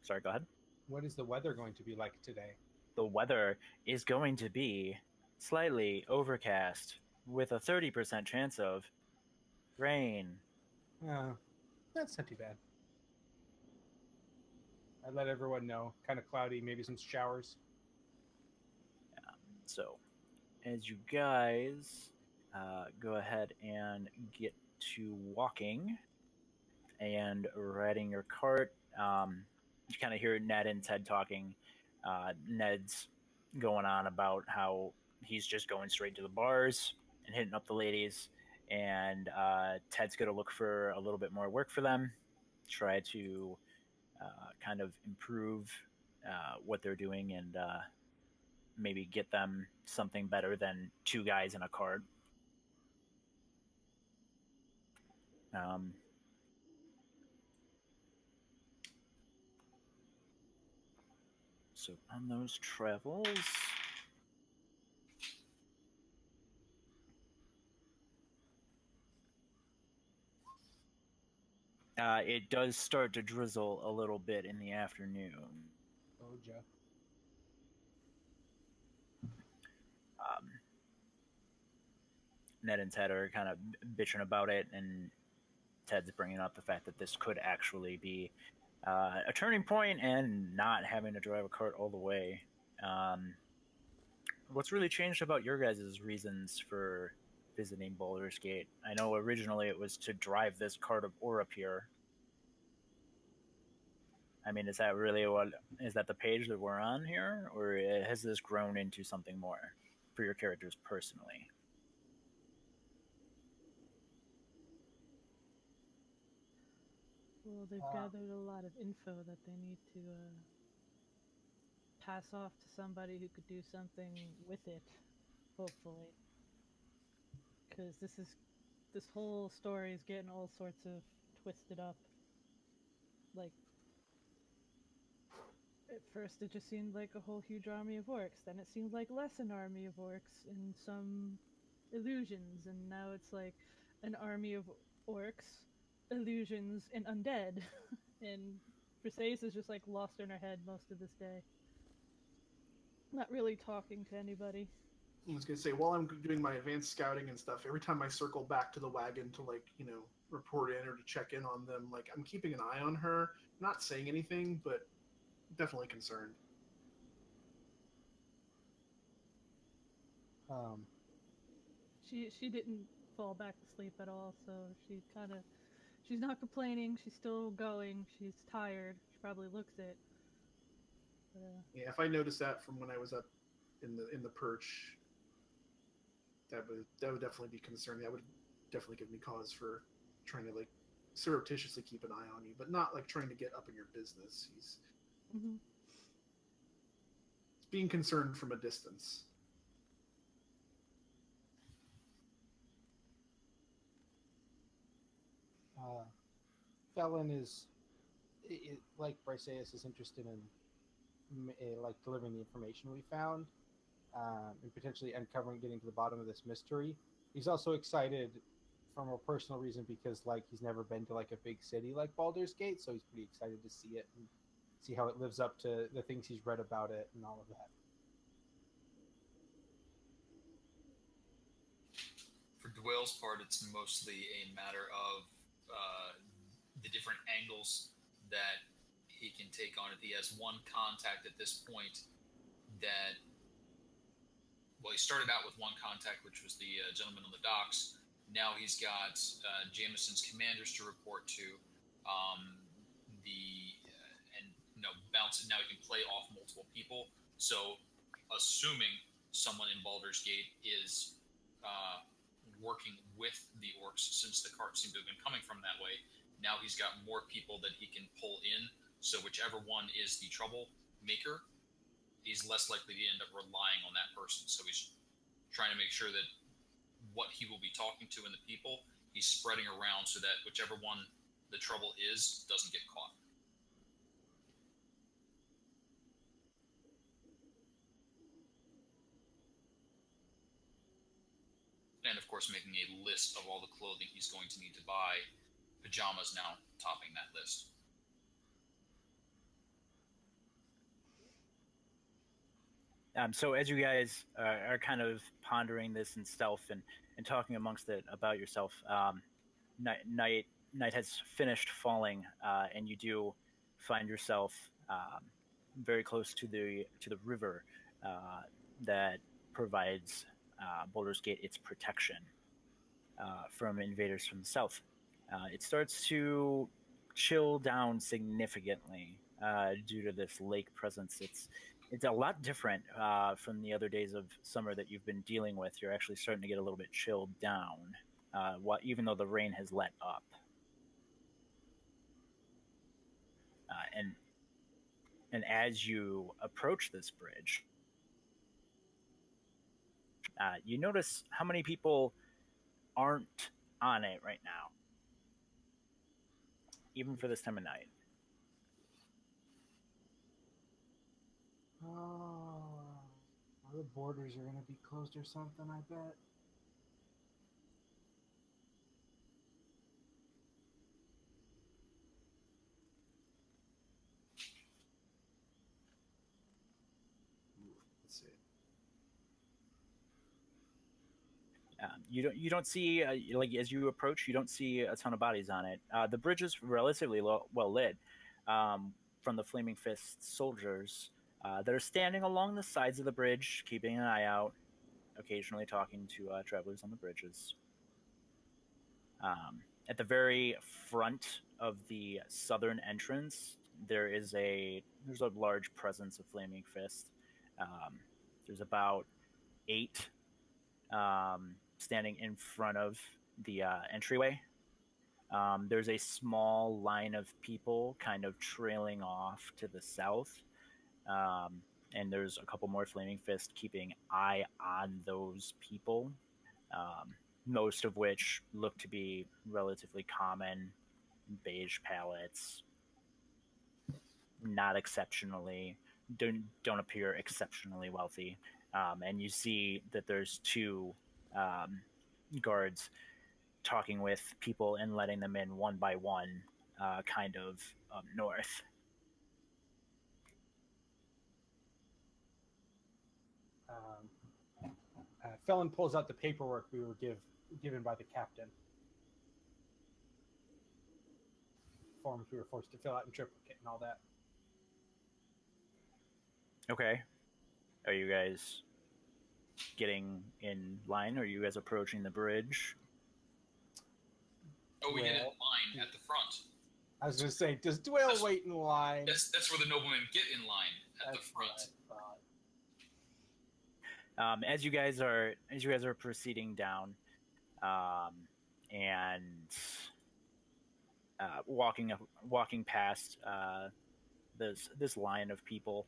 Sorry, go ahead. What is the weather going to be like today? The weather is going to be slightly overcast with a 30% chance of rain. That's not too bad. I let everyone know. Kind of cloudy, maybe some showers. So, as you guys go ahead and get to walking and riding your cart, you kind of hear Ned and Ted talking. Ned's going on about how he's just going straight to the bars and hitting up the ladies, and Ted's going to look for a little bit more work for them, try to kind of improve what they're doing, and maybe get them something better than 2 guys in a cart. So on those travels, it does start to drizzle a little bit in the afternoon. Oh, Jeff. Ned and Ted are kind of bitching about it, and Ted's bringing up the fact that this could actually be a turning point and not having to drive a cart all the way. What's really changed about your guys' reasons for visiting Baldur's Gate? I know originally it was to drive this cart of Orapir. I mean, is that really is that the page that we're on here, or has this grown into something more for your characters personally? Well, they've gathered a lot of info that they need to pass off to somebody who could do something with it, hopefully. Because this whole story is getting all sorts of twisted up. Like, at first it just seemed like a whole huge army of orcs, then it seemed like less an army of orcs and some illusions, and now it's like an army of orcs, illusions, and undead. And Briseis is just like lost in her head most of this day. Not really talking to anybody. I was gonna say, while I'm doing my advanced scouting and stuff, every time I circle back to the wagon to, like, you know, report in or to check in on them, like, I'm keeping an eye on her, not saying anything, but definitely concerned. She didn't fall back to sleep at all, so she's not complaining. She's still going. She's tired. She probably looks it. But, Yeah, if I noticed that from when I was up in the perch, that would definitely be concerning. That would definitely give me cause for trying to, like, surreptitiously keep an eye on you, but not like trying to get up in your business. He's being concerned from a distance. Felon is like Briseis is interested in like delivering the information we found and potentially uncovering, getting to the bottom of this mystery. He's also excited from a personal reason because like he's never been to like a big city like Baldur's Gate, so he's pretty excited to see it and see how it lives up to the things he's read about it and all of that. For Dwayle's part, it's mostly a matter of the different angles that he can take on it. He has one contact at this point that, well, he started out with one contact, which was the gentleman on the docks. Now he's got Jameson's commanders to report to. Bounce. Now he can play off multiple people. So, assuming someone in Baldur's Gate is working with the orcs, since the cart seemed to have been coming from that way, now he's got more people that he can pull in. So whichever one is the troublemaker, he's less likely to end up relying on that person. So he's trying to make sure that what he will be talking to and the people, he's spreading around so that whichever one the trouble is doesn't get caught. And of course, making a list of all the clothing he's going to need to buy. Pajamas now topping that list. So as you guys are kind of pondering this in stealth and talking amongst it about yourself, night has finished falling, and you do find yourself very close to the river that provides Baldur's Gate its protection from invaders from the south. It starts to chill down significantly due to this lake presence. It's a lot different from the other days of summer that you've been dealing with. You're actually starting to get a little bit chilled down, even though the rain has let up. And as you approach this bridge, you notice how many people aren't on it right now, even for this time of night. Oh, the borders are going to be closed or something, I bet. Let's see. you don't see like as you approach, you don't see a ton of bodies on it. The bridge is relatively well lit from the Flaming Fist soldiers that are standing along the sides of the bridge, keeping an eye out, occasionally talking to travelers on the bridges. At the very front of the southern entrance, there's a large presence of Flaming Fist. There's about 8 standing in front of the entryway. There's a small line of people kind of trailing off to the south. And there's a couple more Flaming Fist keeping eye on those people, most of which look to be relatively common, beige palettes, not exceptionally, don't appear exceptionally wealthy. And you see that there's 2 guards talking with people and letting them in one by one, kind of up north. Felon pulls out the paperwork we were given by the captain. Forms we were forced to fill out in triplicate and all that. Okay. Are you guys getting in line? Are you guys approaching the bridge? Oh, we get in line at the front. I was going to say, does Dwayne wait in line? That's where the noblemen get in line, at the front. As you guys are proceeding down, and walking past this line of people,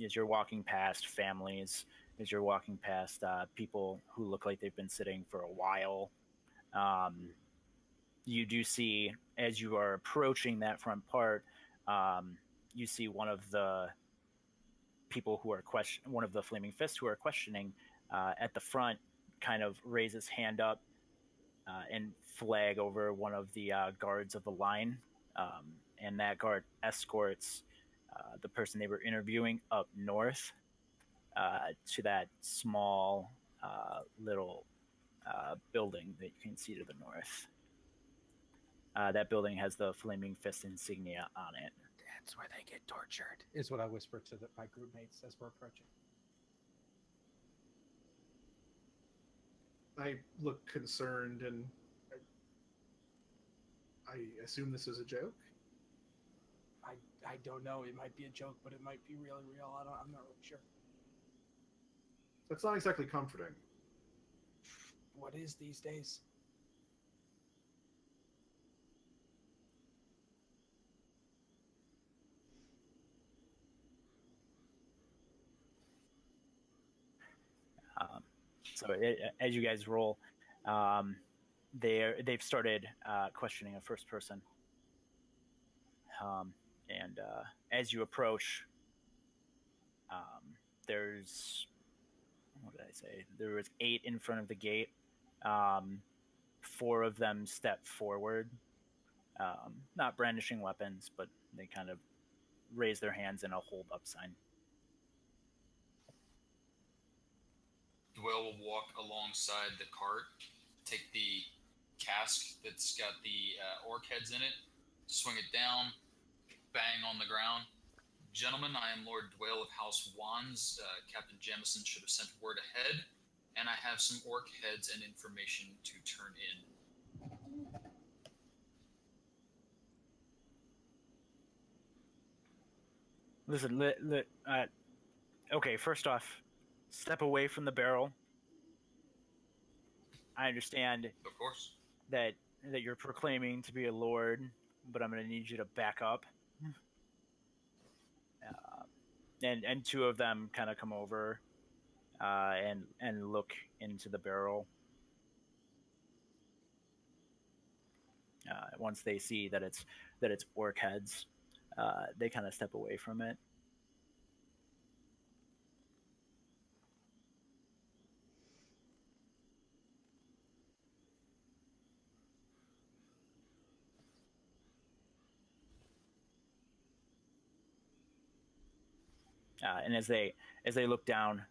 as you're walking past families, as you're walking past people who look like they've been sitting for a while, you do see, as you are approaching that front part, you see one of the people who are one of the Flaming Fists who are questioning at the front kind of raise his hand up and flag over one of the guards of the line, and that guard escorts the person they were interviewing up north to that small little building that you can see to the north. That building has the Flaming Fist insignia on it. That's where they get tortured, is what I whisper to my group mates as we're approaching. I look concerned, and I assume this is a joke. I don't know. It might be a joke, but it might be really real. I'm not really sure. That's not exactly comforting. What is these days? So as you guys roll, they've started questioning a first person. And as you approach, there's, what did I say? There was 8 in front of the gate. 4 of them step forward, not brandishing weapons, but they kind of raise their hands in a hold up sign. Dwell will walk alongside the cart, take the cask that's got the orc heads in it, swing it down, bang on the ground. Gentlemen, I am Lord Dwell of House Wands. Captain Jamison should have sent word ahead, and I have some orc heads and information to turn in. Listen, okay, first off, step away from the barrel. I understand, of course, that you're proclaiming to be a lord, but I'm going to need you to back up. And 2 of them kind of come over and look into the barrel. Once they see that it's orc heads, they kind of step away from it. And as they look down,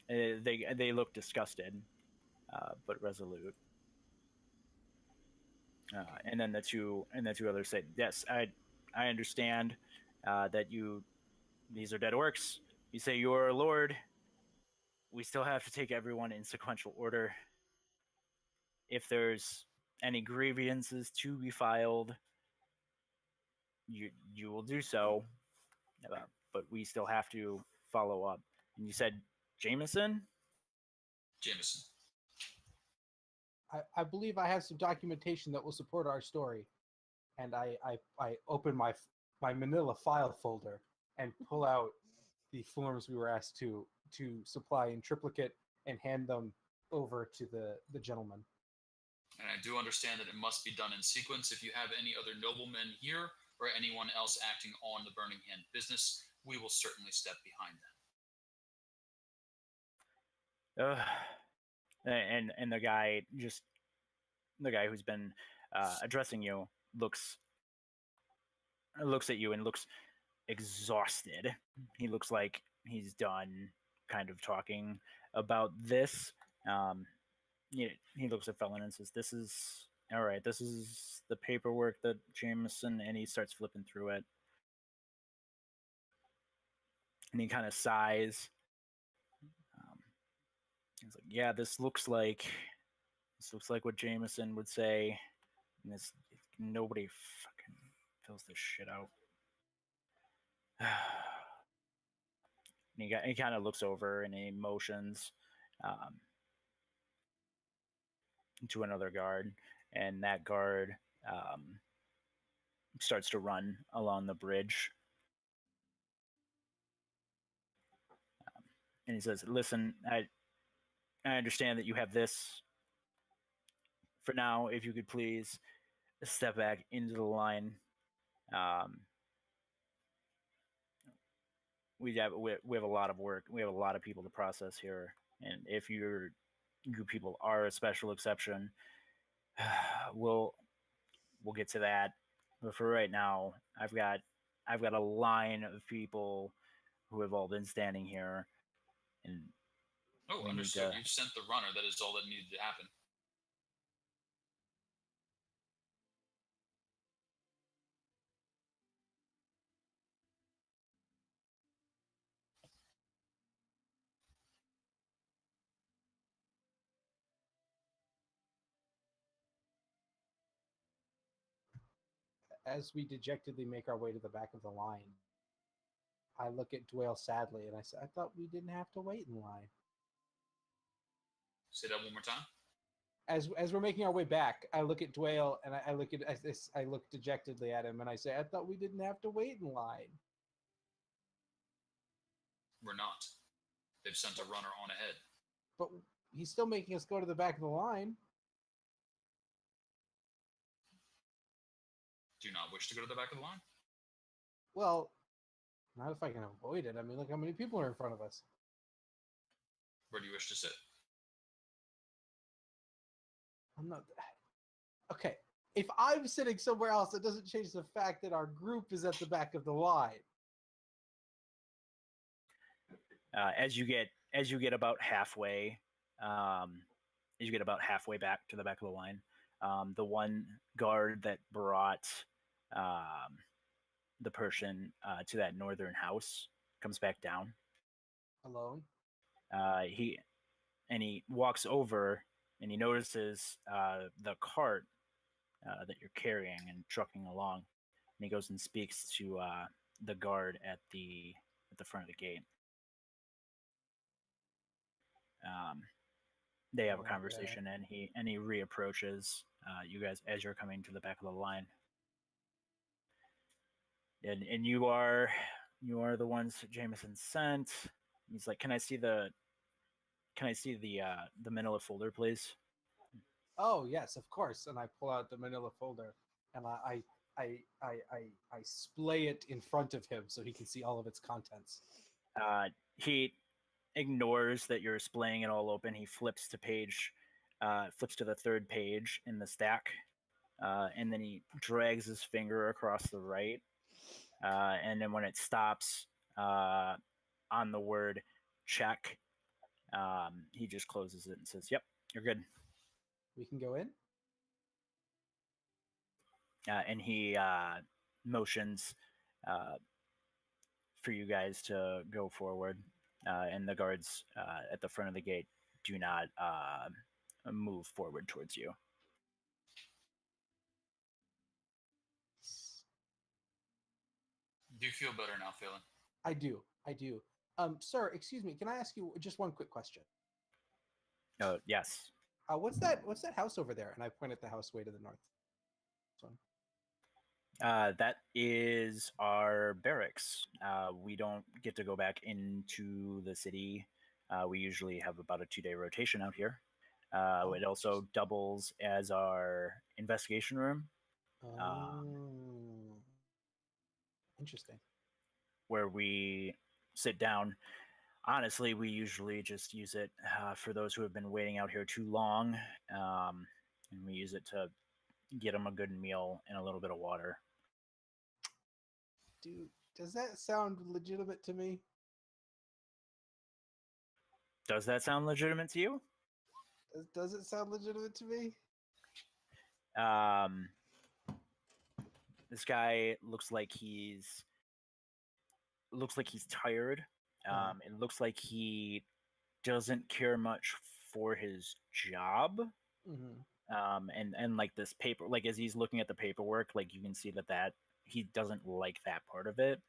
they look disgusted, but resolute. And then the two others say, "Yes, I understand that these are dead orcs. You say you are a lord. We still have to take everyone in sequential order. If there's any grievances to be filed, you will do so. But we still have to follow up." And you said Jameson? Jameson. I believe I have some documentation that will support our story. And I open my manila file folder and pull out the forms we were asked to supply in triplicate and hand them over to the gentleman. And I do understand that it must be done in sequence. If you have any other noblemen here or anyone else acting on the Burning Hand business, we will certainly step behind them. And the guy who's been addressing you looks at you and looks exhausted. He looks like he's done kind of talking about this. He looks at Felon and says, "This is all right. This is the paperwork that Jameson," and he starts flipping through it. And he kind of sighs. He's like, "Yeah, this looks like what Jameson would say." And nobody fucking fills this shit out. And he kind of looks over and he motions to another guard, and that guard starts to run along the bridge. And he says, "Listen, I understand that you have this. For now, if you could please step back into the line. We have a lot of work. We have a lot of people to process here, and if you people are a special exception, we'll get to that. But for right now, I've got a line of people who have all been standing here, and understood. You've sent the runner. That is all that needed to happen." As we dejectedly make our way to the back of the line, I look at Dwayne sadly and I say, "I thought we didn't have to wait in line." Say that one more time. As we're making our way back, I look at Dwayne and I look dejectedly at him and I say, "I thought we didn't have to wait in line." We're not. They've sent a runner on ahead. But he's still making us go to the back of the line. Do you not wish to go to the back of the line? Well, not if I can avoid it. I mean, look how many people are in front of us. Where do you wish to sit? I'm not... Okay, if I'm sitting somewhere else, it doesn't change the fact that our group is at the back of the line. As you get about halfway, back to the back of the line, the one guard that brought the person to that northern house comes back down. Alone? He walks over and he notices the cart that you're carrying and trucking along. And he goes and speaks to the guard at the front of the gate. They have a conversation, and he reapproaches you guys as you're coming to the back of the line. And you are the ones Jameson sent. He's like, "Can I see the manila folder, please?" Oh yes, of course. And I pull out the manila folder and I splay it in front of him so he can see all of its contents. He ignores that you're splaying it all open. He flips to the third page in the stack, and then he drags his finger across the right, and then when it stops on the word check, he just closes it and says, "Yep, You're good. We can go in. And he motions for you guys to go forward, and the guards at the front of the gate do not move forward towards you. Do you feel better now, Phelan? I do. I do. Sir, excuse me. Can I ask you just one quick question? Yes. What's that house over there? And I point at the house way to the north. This one. That is our barracks. We don't get to go back into the city. We usually have about a 2-day rotation out here. It also doubles as our investigation room. Oh. Interesting. Where we sit down. Honestly, we usually just use it for those who have been waiting out here too long. And we use it to get them a good meal and a little bit of water. Dude, does that sound legitimate to me? Does that sound legitimate to you? Does it sound legitimate to me? This guy looks like he's tired. It looks like he doesn't care much for his job. And like this paper, like as he's looking at the paperwork, like you can see that he doesn't like that part of it.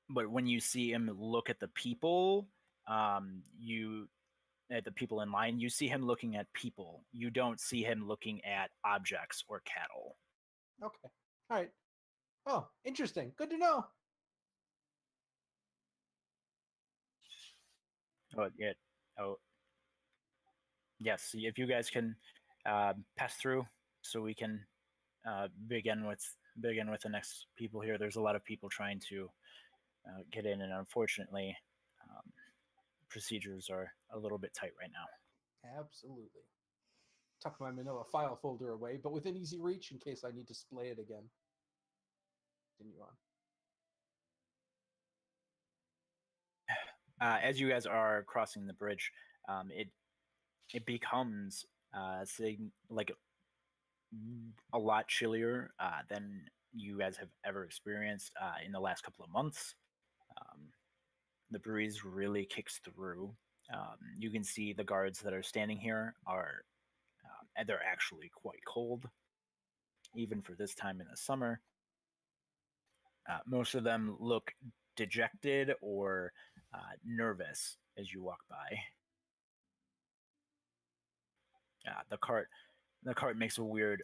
But when you see him look at the people, at the people in line, you see him looking at people. You don't see him looking at objects or cattle. Okay. All right. Oh, interesting. Good to know. Yes. If you guys can pass through, so we can begin with the next people here. There's a lot of people trying to get in, and unfortunately, procedures are a little bit tight right now. Absolutely. Tuck my manila file folder away, but within easy reach in case I need to splay it again. Continue on. As you guys are crossing the bridge, it becomes like a lot chillier than you guys have ever experienced in the last couple of months. The breeze really kicks through. You can see the guards that are standing here are and they're actually quite cold, even for this time in the summer. Most of them look dejected or nervous as you walk by. The cart makes a weird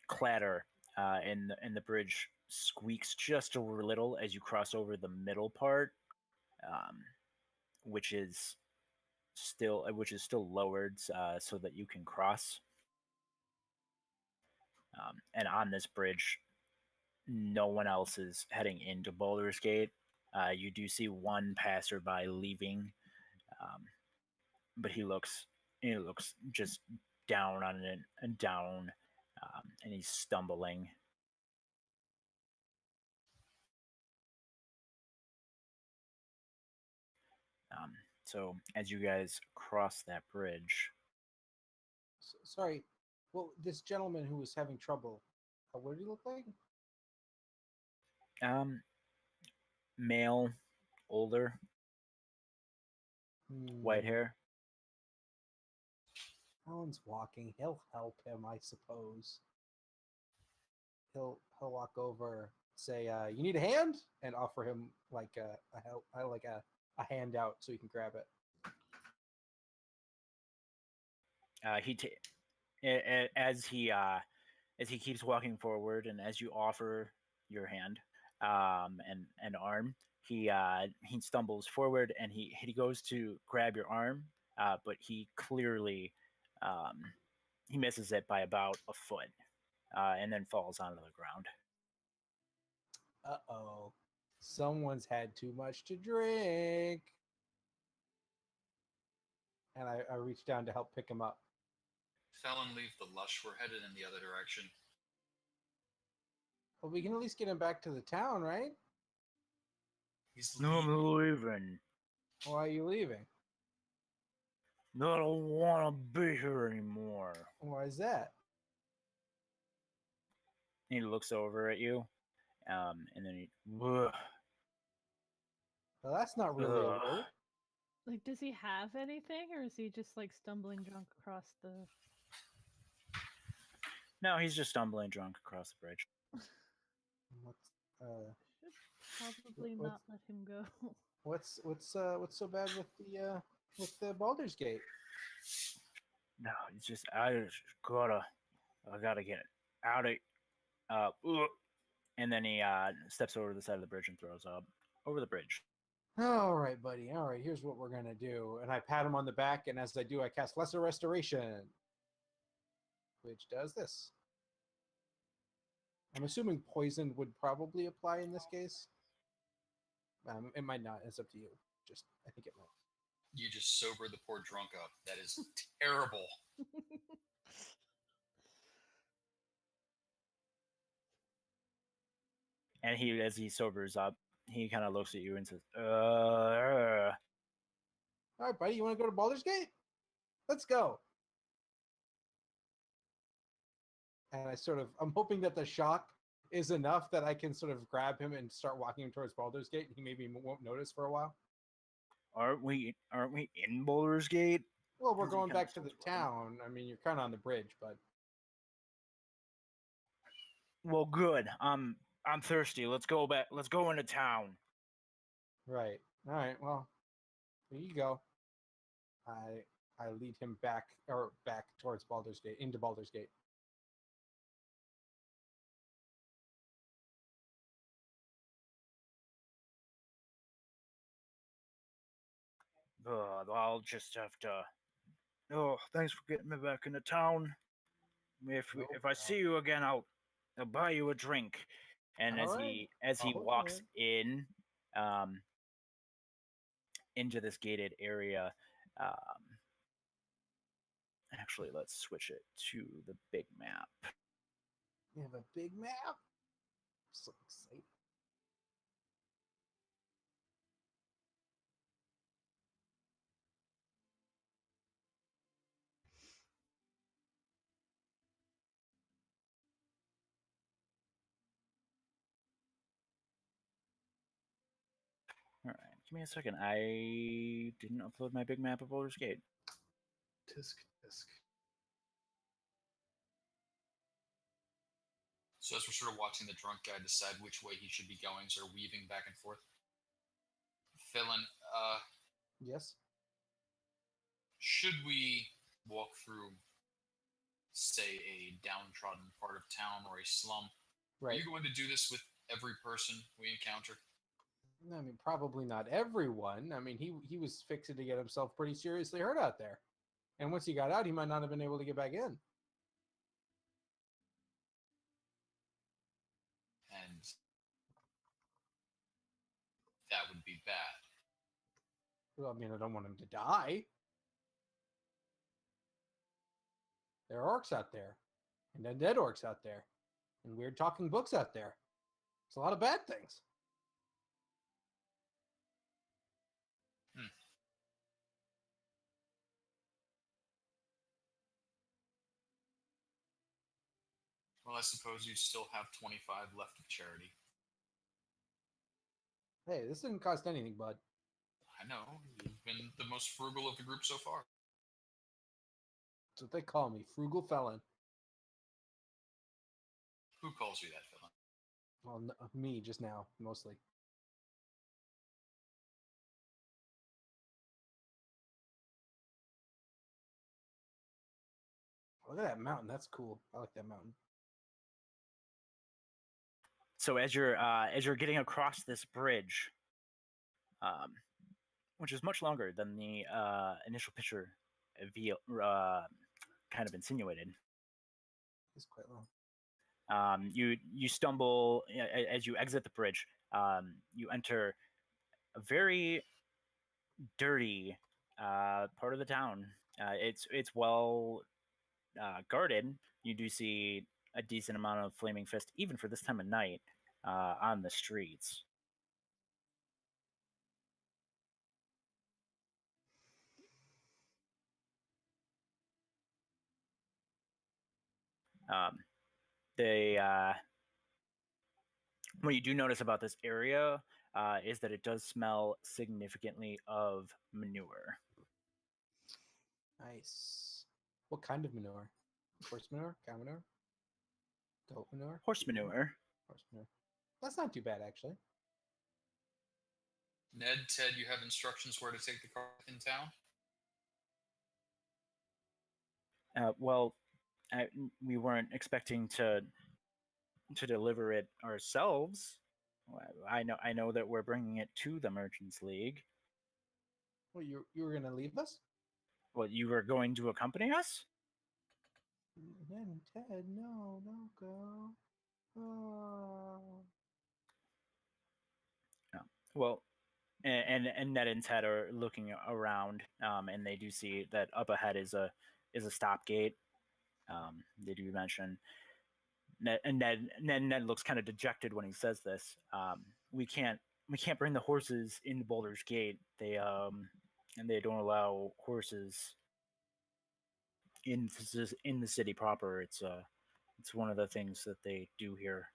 clatter, and the bridge squeaks just a little as you cross over the middle part, which is still lowered so that you can cross. And on this bridge, no one else is heading into Baldur's Gate. You do see one passerby leaving, but he looks just down on it and down, and he's stumbling. So as you guys cross that bridge, Sorry. Well, this gentleman who was having trouble, what did he look like? male, older, white hair. Alan's walking. He'll help him, I suppose. He'll walk over, say, "You need a hand," and offer him like a handout so he can grab it. As he keeps walking forward, and as you offer your hand and arm, he stumbles forward, and he goes to grab your arm, but he clearly he misses it by about a foot, and then falls onto the ground. Uh-oh. Someone's had too much to drink. And I reach down to help pick him up. Felon, leave the lush. We're headed in the other direction. Well, we can at least get him back to the town, right? He's No, I'm leaving. Why are you leaving? I don't want to be here anymore. Why is that? And he looks over at you, and then he. Ugh, Well, that's not really a ugh. word. Like, does he have anything, or is he just like stumbling drunk across the? No, he's just stumbling drunk across the bridge. What's Should probably What's- not let him go. what's so bad with the Baldur's Gate? No, it's just I gotta get out of. Ugh. And then he steps over the side of the bridge and throws up over the bridge. All right, buddy. All right, here's what we're gonna do. And I pat him on the back, and as I do, I cast Lesser Restoration, which does this. I'm assuming poison would probably apply in this case. It might not. It's up to you. Just, I think it might. You just sobered the poor drunk up. That is terrible. And he, as he sobers up, he kind of looks at you and says, All right, buddy. You want to go to Baldur's Gate? Let's go. And I'm hoping that the shock is enough that I can sort of grab him and start walking him towards Baldur's Gate. He maybe won't notice for a while. Aren't we in Baldur's Gate? Well, we're Does he going kinda back to the starts running? town. I mean, you're kind of on the bridge, but Well, good. I'm thirsty. Let's go back. Let's go into town. right. All right. Well, there you go. I lead him back towards Baldur's Gate, into Baldur's Gate. I'll just have to. Oh, thanks for getting me back into town. If I see you again, I'll buy you a drink. And All as right. he I'll walks hold you in, into this gated area, actually, let's switch it to the big map. You have a big map. So excited. All right, give me a second. I didn't upload my big map of Baldur's Gate. Tisk tisk. So as we're sort of watching the drunk guy decide which way he should be going, sort of weaving back and forth. Phelan, Yes. should we walk through, say, a downtrodden part of town or a slum? Are Right. you going to do this with every person we encounter? I mean, probably not everyone. I mean, he was fixing to get himself pretty seriously hurt out there, and once he got out, he might not have been able to get back in. And that would be bad. Well, I mean, I don't want him to die. There are orcs out there, and undead orcs out there, and weird talking books out there. It's a lot of bad things. Well, I suppose you still have 25 left of charity. Hey, this didn't cost anything, bud. I know, you've been the most frugal of the group so far. That's what they call me, frugal felon. Who calls you that, Phelan? Well, me just now, mostly. Look at that mountain. That's cool. I like that mountain. So as you're getting across this bridge, which is much longer than the initial picture kind of insinuated, It's quite long. you stumble as you exit the bridge. You enter a very dirty part of the town. It's well guarded. You do see a decent amount of flaming fist, even for this time of night, on the streets. They what you do notice about this area is that it does smell significantly of manure. Nice. What kind of manure? Horse manure? Cow manure? Goat manure? Horse manure. Horse manure. That's not too bad, actually. Ned, Ted, you have instructions where to take the car in town? Well, we weren't expecting to deliver it ourselves. I know that we're bringing it to the Merchants League. Well, you were gonna leave us? Well, you were going to accompany us? Ned and Ted, no, don't go. Oh. Well, and Ned and Ted are looking around, and they do see that up ahead is a stop gate. They do mention Ned looks kind of dejected when he says this. We can't bring the horses into Boulder's Gate. They and they don't allow horses in the city proper. It's one of the things that they do here.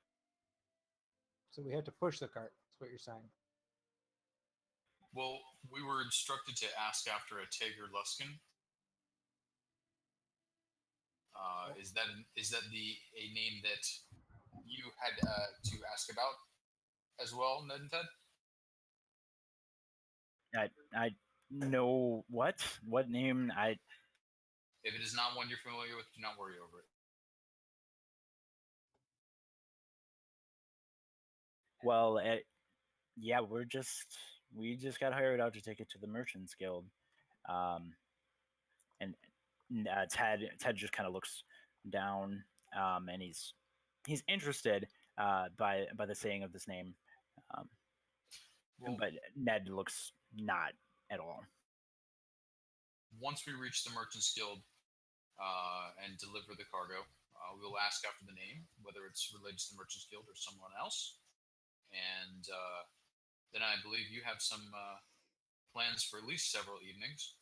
So we had to push the cart. That's what you're saying. Well, we were instructed to ask after a Tager Luskin. Is that a name that you had to ask about as well, Ned and Ted? I know what name I. If it is not one you're familiar with, do not worry over it. Well, yeah, we just got hired out to take it to the Merchants Guild, and Ted just kind of looks down, and he's interested by the saying of this name, Well, but Ned looks not at all. once we reach the Merchants Guild and deliver the cargo, we'll ask after the name, whether it's related to the Merchants Guild or someone else. And then I believe you have some plans for at least several evenings.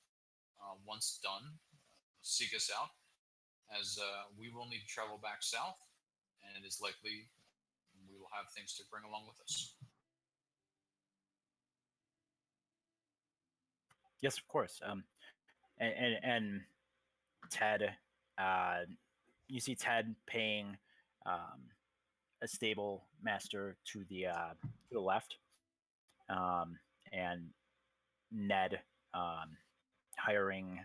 Once done, seek us out, as we will need to travel back south, and it is likely we will have things to bring along with us. Yes, of course. And Ted, you see Ted paying a stable master to the left, and Ned hiring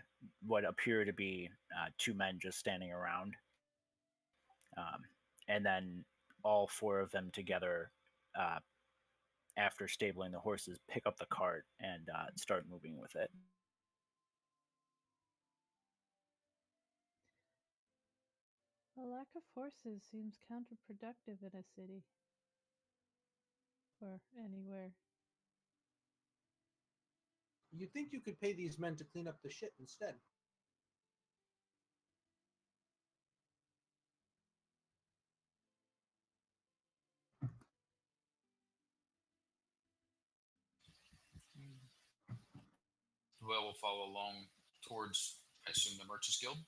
what appear to be two men just standing around, and then all four of them together, after stabling the horses, pick up the cart and start moving with it. A lack of horses seems counterproductive in a city. Or anywhere. You'd think you could pay these men to clean up the shit instead. Well, we'll follow along towards, I assume, the Merchants Guild.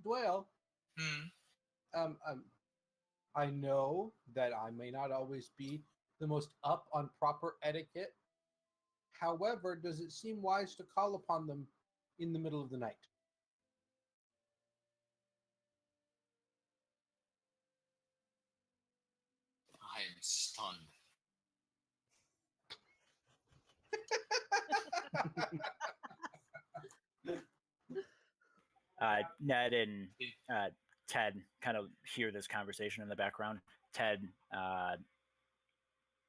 Dwayne, Hmm. I know that I may not always be the most up on proper etiquette. However, does it seem wise to call upon them in the middle of the night? I am stunned. Ned and Ted kind of hear this conversation in the background. Ted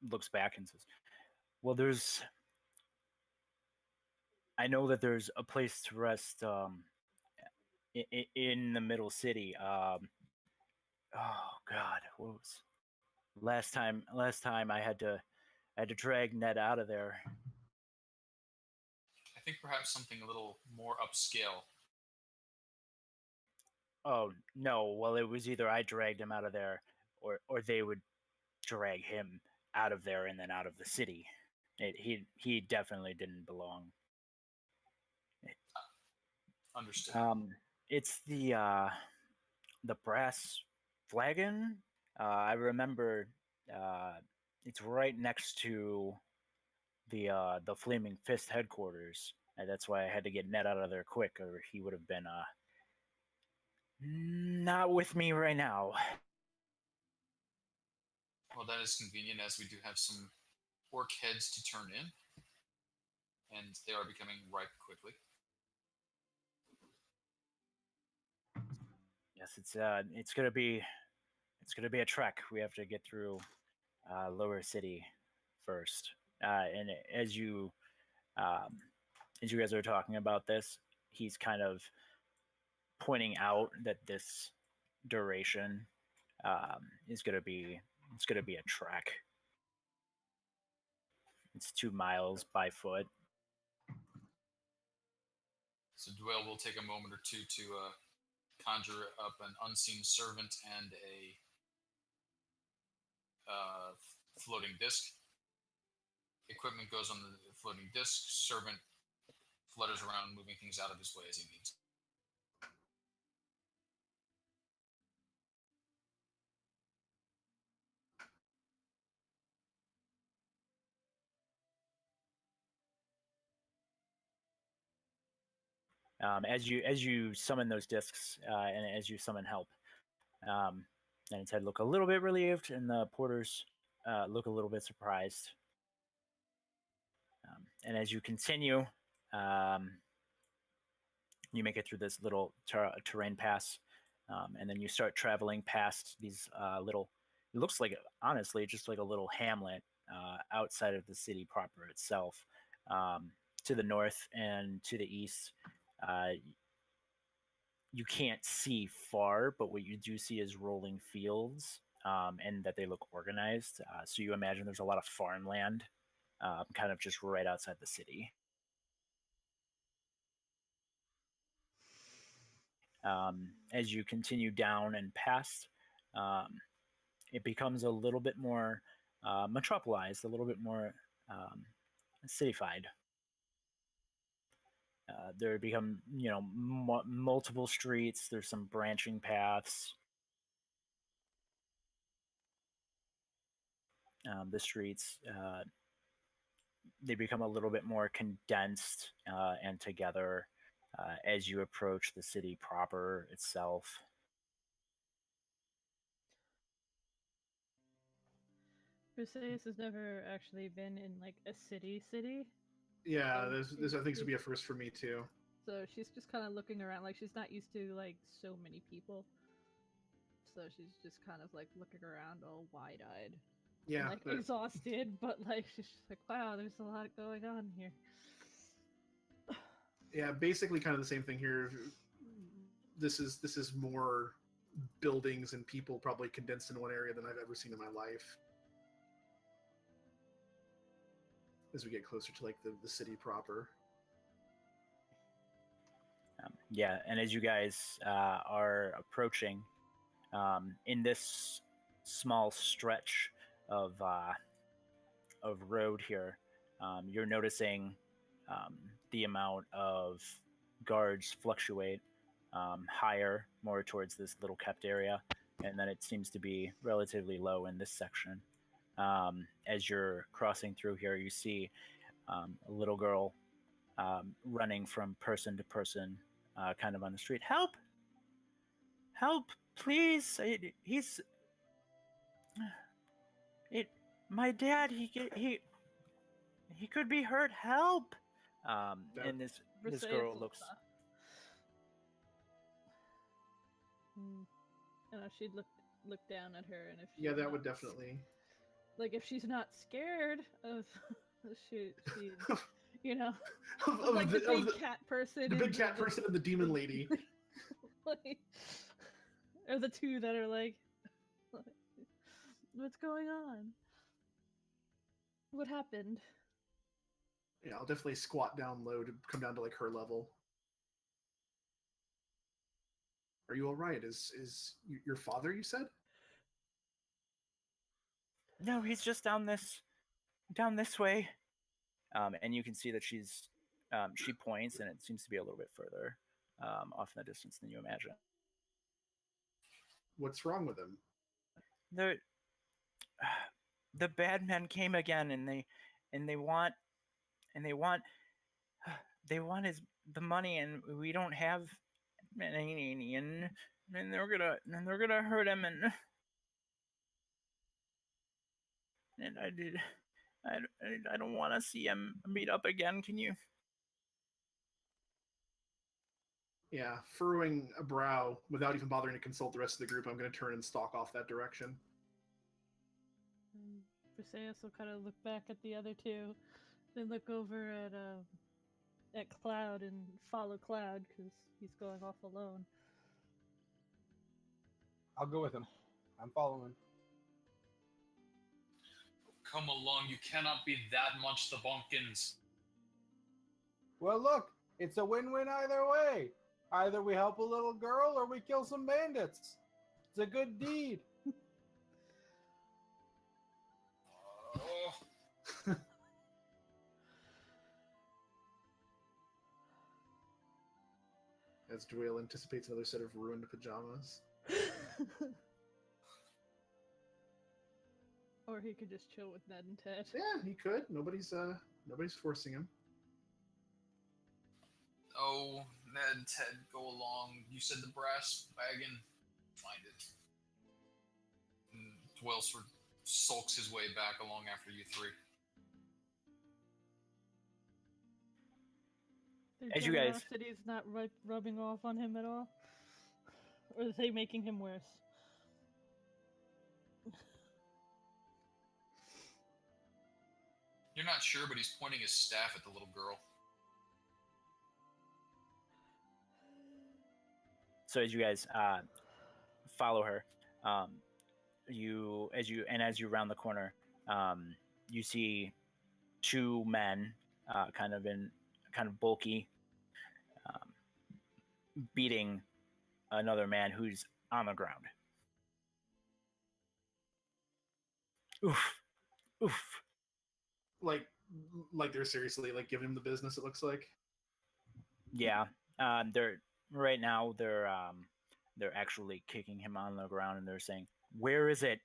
looks back and says, "Well, I know that there's a place to rest in the middle city. Oh God, what was last time? Last time I had to drag Ned out of there. I think perhaps something a little more upscale. Oh no, well it was either I dragged him out of there, or they would drag him out of there and then out of the city. He definitely didn't belong." Understood. It's the brass flagon. I remember it's right next to the Flaming Fist headquarters. And that's why I had to get Ned out of there quick, or he would have been not with me right now. Well, that is convenient, as we do have some orc heads to turn in, and they are becoming ripe quickly. Yes, it's gonna be a trek. We have to get through Lower City first. And um, as you guys are talking about this, he's kind of pointing out that this duration is gonna be a trek. It's 2 miles by foot. So Dwell will take a moment or two to conjure up an unseen servant and a floating disc. Equipment goes on the floating disc. Servant flutters around, moving things out of his way as he needs. As you summon those discs and as you summon help, and its head look a little bit relieved, and the porters look a little bit surprised. And as you continue, you make it through this little terrain pass, and then you start traveling past these little. It looks like, honestly, just like a little hamlet outside of the city proper itself. To the north and to the east, you can't see far, but what you do see is rolling fields, and that they look organized. So you imagine there's a lot of farmland, kind of just right outside the city. As you continue down and past, it becomes a little bit more metropolized, a little bit more cityfied. There become, multiple streets. There's some branching paths. The streets they become a little bit more condensed and together as you approach the city proper itself. Briseis has never actually been in like a city. Yeah, this I think would be a first for me too. So she's just kind of looking around, like she's not used to like so many people. So she's just kind of like looking around, all wide-eyed. Yeah, and, like exhausted, but like she's just like, wow, there's a lot going on here. Yeah, basically kind of the same thing here. This is more buildings and people probably condensed in one area than I've ever seen in my life. As we get closer to like the city proper. Yeah, and as you guys are approaching, in this small stretch of road here, you're noticing the amount of guards fluctuate higher, more towards this little kept area, and then it seems to be relatively low in this section. As you're crossing through here, you see a little girl running from person to person, kind of on the street. Help! Help! Please! My dad. He could be hurt. Help! And this girl looks. She'd look down at her, and if that would definitely. Like if she's not scared of she of like the big cat person, the big cat person and the demon lady, like, or the two that are like, what's going on? What happened? Yeah, I'll definitely squat down low to come down to like her level. Are you all right? Is your father, you said? No, he's just down this way. And you can see that she points, and it seems to be a little bit further. off in the distance than you imagine. What's wrong with him? The bad men came again, and they want the money, and we don't have any, and they're gonna hurt him, and I don't want to see him meet up again. Can you? Yeah, furrowing a brow without even bothering to consult the rest of the group, I'm going to turn and stalk off that direction. Briseis will kind of look back at the other two, then look over at Cloud and follow Cloud because he's going off alone. I'll go with him. I'm following. Come along, you cannot be that much the bumpkins. Well, look, it's a win-win either way. Either we help a little girl or we kill some bandits. It's a good deed. Oh, As Dwayne anticipates another set of ruined pajamas. Or he could just chill with Ned and Ted. Yeah, he could. Nobody's forcing him. oh, Ned and Ted, go along. You said the brass wagon. Find it. And Dwell sort of sulks his way back along after you three. Their As you guys- generosity's not rubbing off on him at all? Or is they making him worse? You're not sure, but he's pointing his staff at the little girl. So as you guys follow her, as you round the corner, you see two men, kind of bulky, beating another man who's on the ground. Oof, oof. Like they're seriously like giving him the business. It looks like. Yeah, they're actually kicking him on the ground, and they're saying, "Where is it?"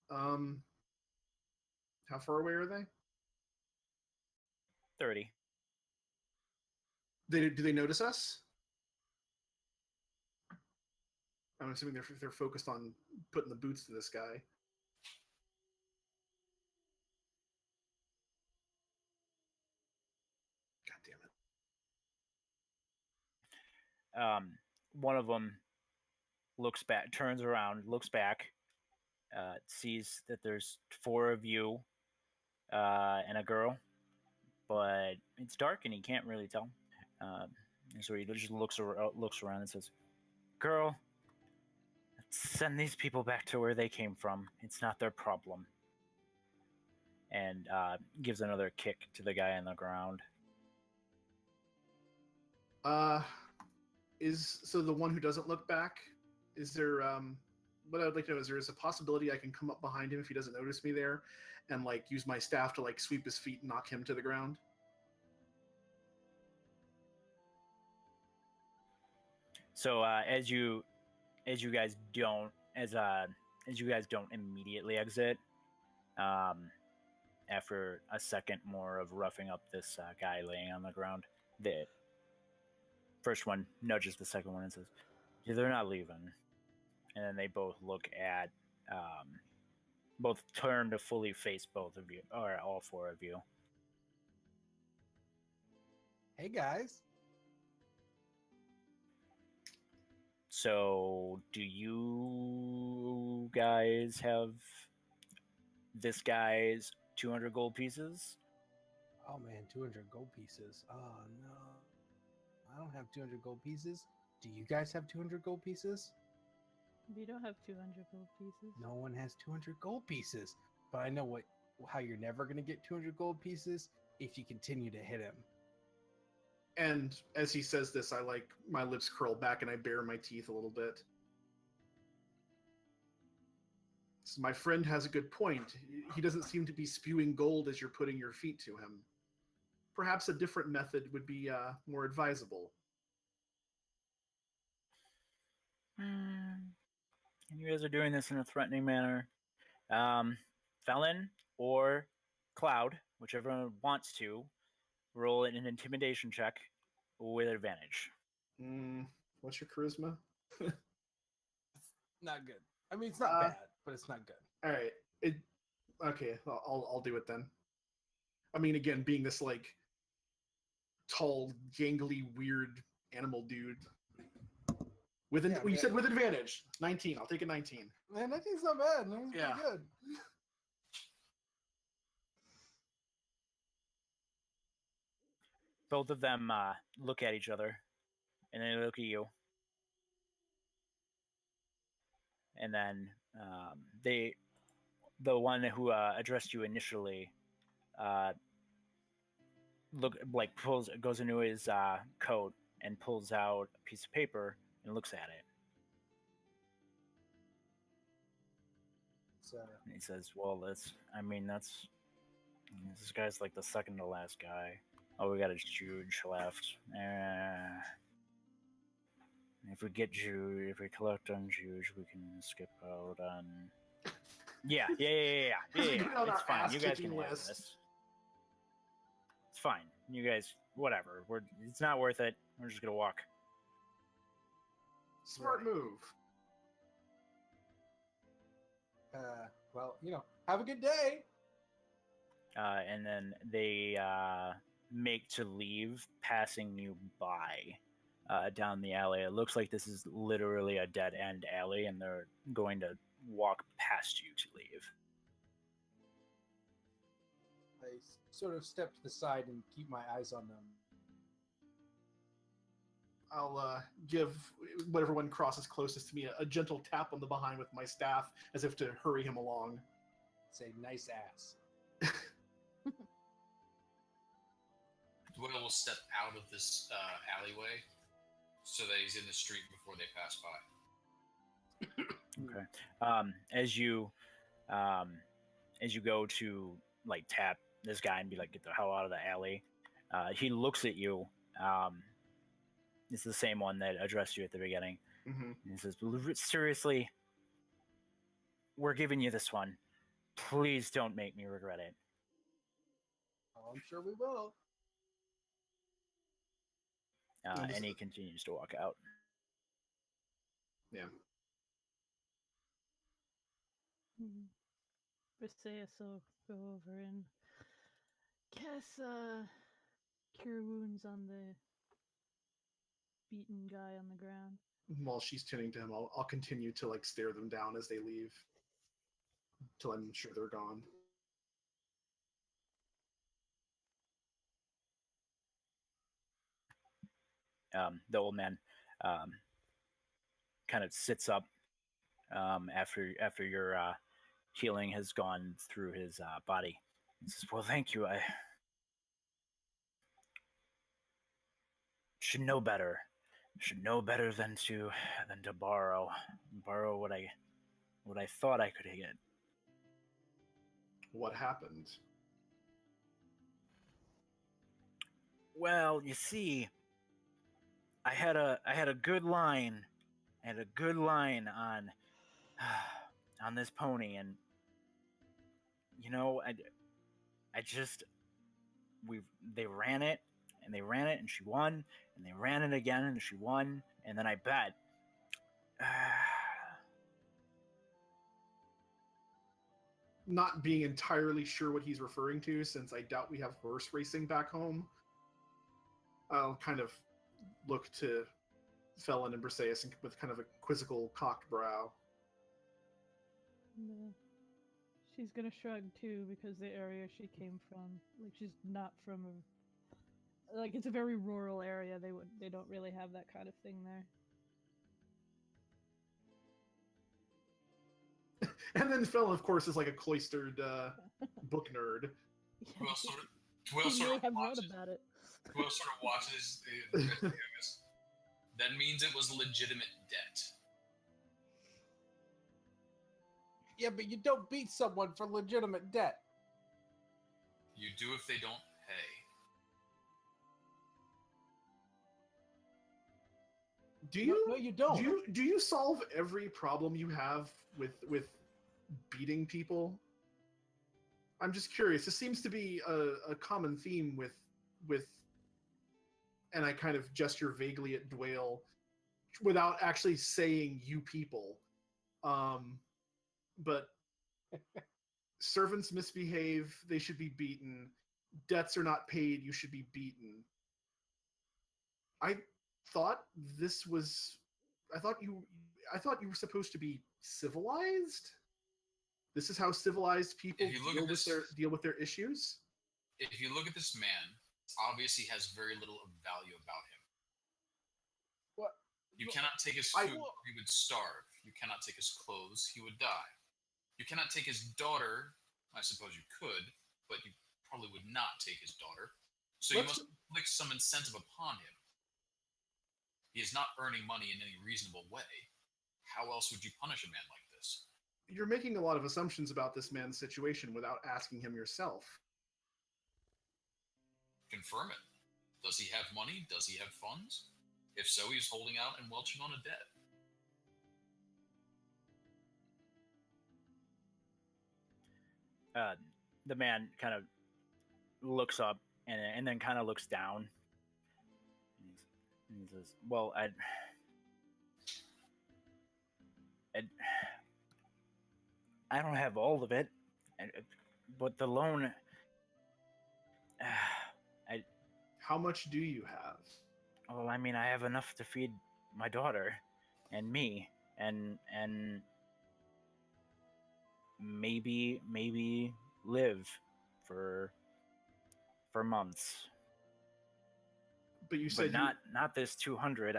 How far away are they? 30. Do they notice us? I'm assuming they're focused on putting the boots to this guy. God damn it. One of them looks back, turns around, looks back, sees that there's 4 of you and a girl, but it's dark and he can't really tell. And so he just looks around and says, "Girl, send these people back to where they came from. It's not their problem." And gives another kick to the guy on the ground. So the one who doesn't look back, is there what I'd like to know is there is a possibility I can come up behind him if he doesn't notice me there and like use my staff to like sweep his feet and knock him to the ground? So as you guys don't immediately exit, after a second more of roughing up this guy laying on the ground, the first one nudges the second one and says, "Yeah, they're not leaving." And then they both look at, both turn to fully face both of you, or all 4 of you. Hey, guys. So, do you guys have this guy's 200 gold pieces? Oh, man, 200 gold pieces. Oh, no. I don't have 200 gold pieces. Do you guys have 200 gold pieces? We don't have 200 gold pieces. No one has 200 gold pieces. But I know how you're never going to get 200 gold pieces if you continue to hit him. And as he says this, I like my lips curl back and I bare my teeth a little bit. So my friend has a good point. He doesn't seem to be spewing gold as you're putting your feet to him. perhaps a different method would be more advisable. You guys are doing this in a threatening manner. Felon or Cloud, whichever one wants to, roll an intimidation check with advantage. What's your charisma? Not good. I mean, it's not bad, but it's not good. All right. Okay. I'll do it then. I mean, again, being this like tall, gangly, weird animal dude. You said with advantage. 19. I'll take a 19. Man, 19's not bad. 19's pretty good. Both of them look at each other, and they look at you. And then the one who addressed you initially, goes into his coat and pulls out a piece of paper and looks at it. And he says, "Well, this guy's like the second to last guy. Oh, we got a Juge left. If we collect on Juge, we can skip out on." Yeah. It's fine. You guys can have this. It's fine. You guys, whatever. It's not worth it. We're just gonna walk. Smart move. Well, have a good day. And then they make to leave, passing you by down the alley. It looks like this is literally a dead end alley, and they're going to walk past you to leave. I sort of step to the side and keep my eyes on them. I'll give whatever one crosses closest to me a gentle tap on the behind with my staff, as if to hurry him along. Say, nice ass. Doyle will step out of this alleyway so that he's in the street before they pass by. Okay. As you go to like tap this guy and be like, "Get the hell out of the alley," he looks at you. It's the same one that addressed you at the beginning. Mm-hmm. And he says, "Seriously, we're giving you this one. Please don't make me regret it." Oh, I'm sure we will. And he continues to walk out. Yeah. Briseis will go over and cast Cure Wounds on the beaten guy on the ground. While she's tending to him, I'll continue to like stare them down as they leave until I'm sure they're gone. The old man kind of sits up after your healing has gone through his body. He says, "Well, thank you. I should know better. Should know better than to borrow what I thought I could get." What happened? Well, you see, I had a good line. I had a good line on this pony, and they ran it, and she won, and they ran it again, and she won, and then I bet. Not being entirely sure what he's referring to, since I doubt we have horse racing back home, I'll kind of look to Felon and Briseis with kind of a quizzical, cocked brow. No. She's gonna shrug too, because the area she came from, like, she's not from it's a very rural area. They don't really have that kind of thing there. And then Felon, of course, is like a cloistered book nerd. Well, sort of watches That means it was legitimate debt. Yeah, but you don't beat someone for legitimate debt. You do if they don't pay. Do you? No, you don't. Do you solve every problem you have with beating people? I'm just curious. This seems to be a common theme with, and I kind of gesture vaguely at Dwayne, without actually saying "you people." But servants misbehave; they should be beaten. Debts are not paid; you should be beaten. I thought this was. I thought you were supposed to be civilized. This is how civilized people deal with their issues. If you look at this man, obviously has very little of value about him. What? You cannot take his food, he would starve. You cannot take his clothes, he would die. You cannot take his daughter, I suppose you could, but you probably would not take his daughter. So you must inflict some incentive upon him. He is not earning money in any reasonable way. How else would you punish a man like this? You're making a lot of assumptions about this man's situation without asking him yourself. Confirm it. Does he have money? Does he have funds? If so, he's holding out and welching on a debt. The man kind of looks up and then kind of looks down. And he says, "Well, I don't have all of it, but the loan. How much do you have?" Well, I mean, I have enough to feed my daughter, and me, and maybe live for months. But you said not this 200.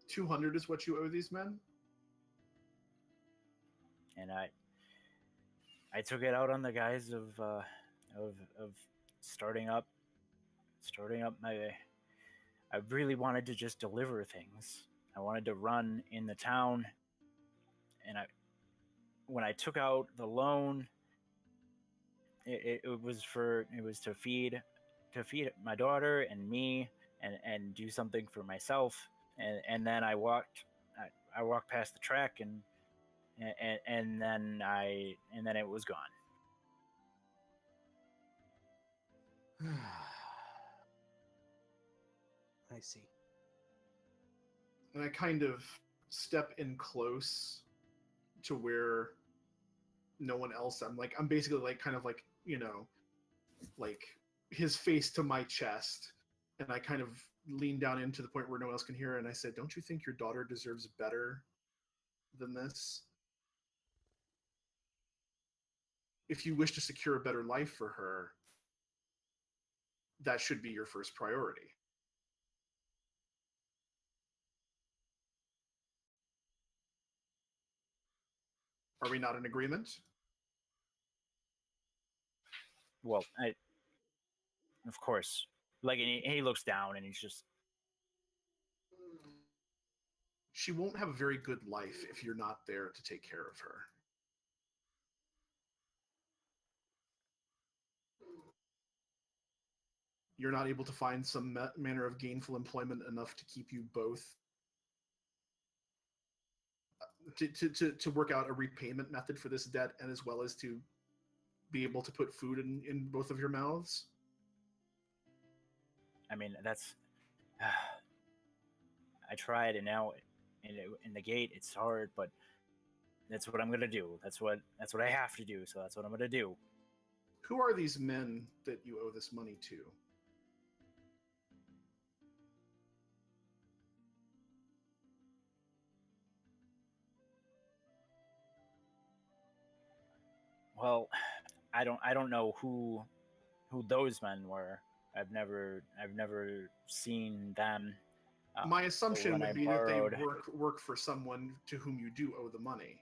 200 is what you owe these men? And I took it out on the guise of starting up I really wanted to just deliver things. I wanted to run in the town, and when I took out the loan, it was to feed my daughter and me, and do something for myself, and then I walked past the track and then it was gone. I see. And I kind of step in close to where no one else. I'm basically like kind of like, like his face to my chest, and I kind of lean down into the point where no one else can hear, and I said, "Don't you think your daughter deserves better than this? If you wish to secure a better life for her, that should be your first priority." Are we not in agreement? Well, of course. Like, and he looks down and he's just... She won't have a very good life if you're not there to take care of her. You're not able to find some manner of gainful employment enough to keep you both to work out a repayment method for this debt, and as well as to be able to put food in both of your mouths? I mean, that's... I tried, and now in the gate it's hard, but that's what I'm gonna do. That's what I have to do, so that's what I'm gonna do. Who are these men that you owe this money to? Well, I don't know who those men were. I've never seen them. My assumption would be borrowed... that they work for someone to whom you do owe the money.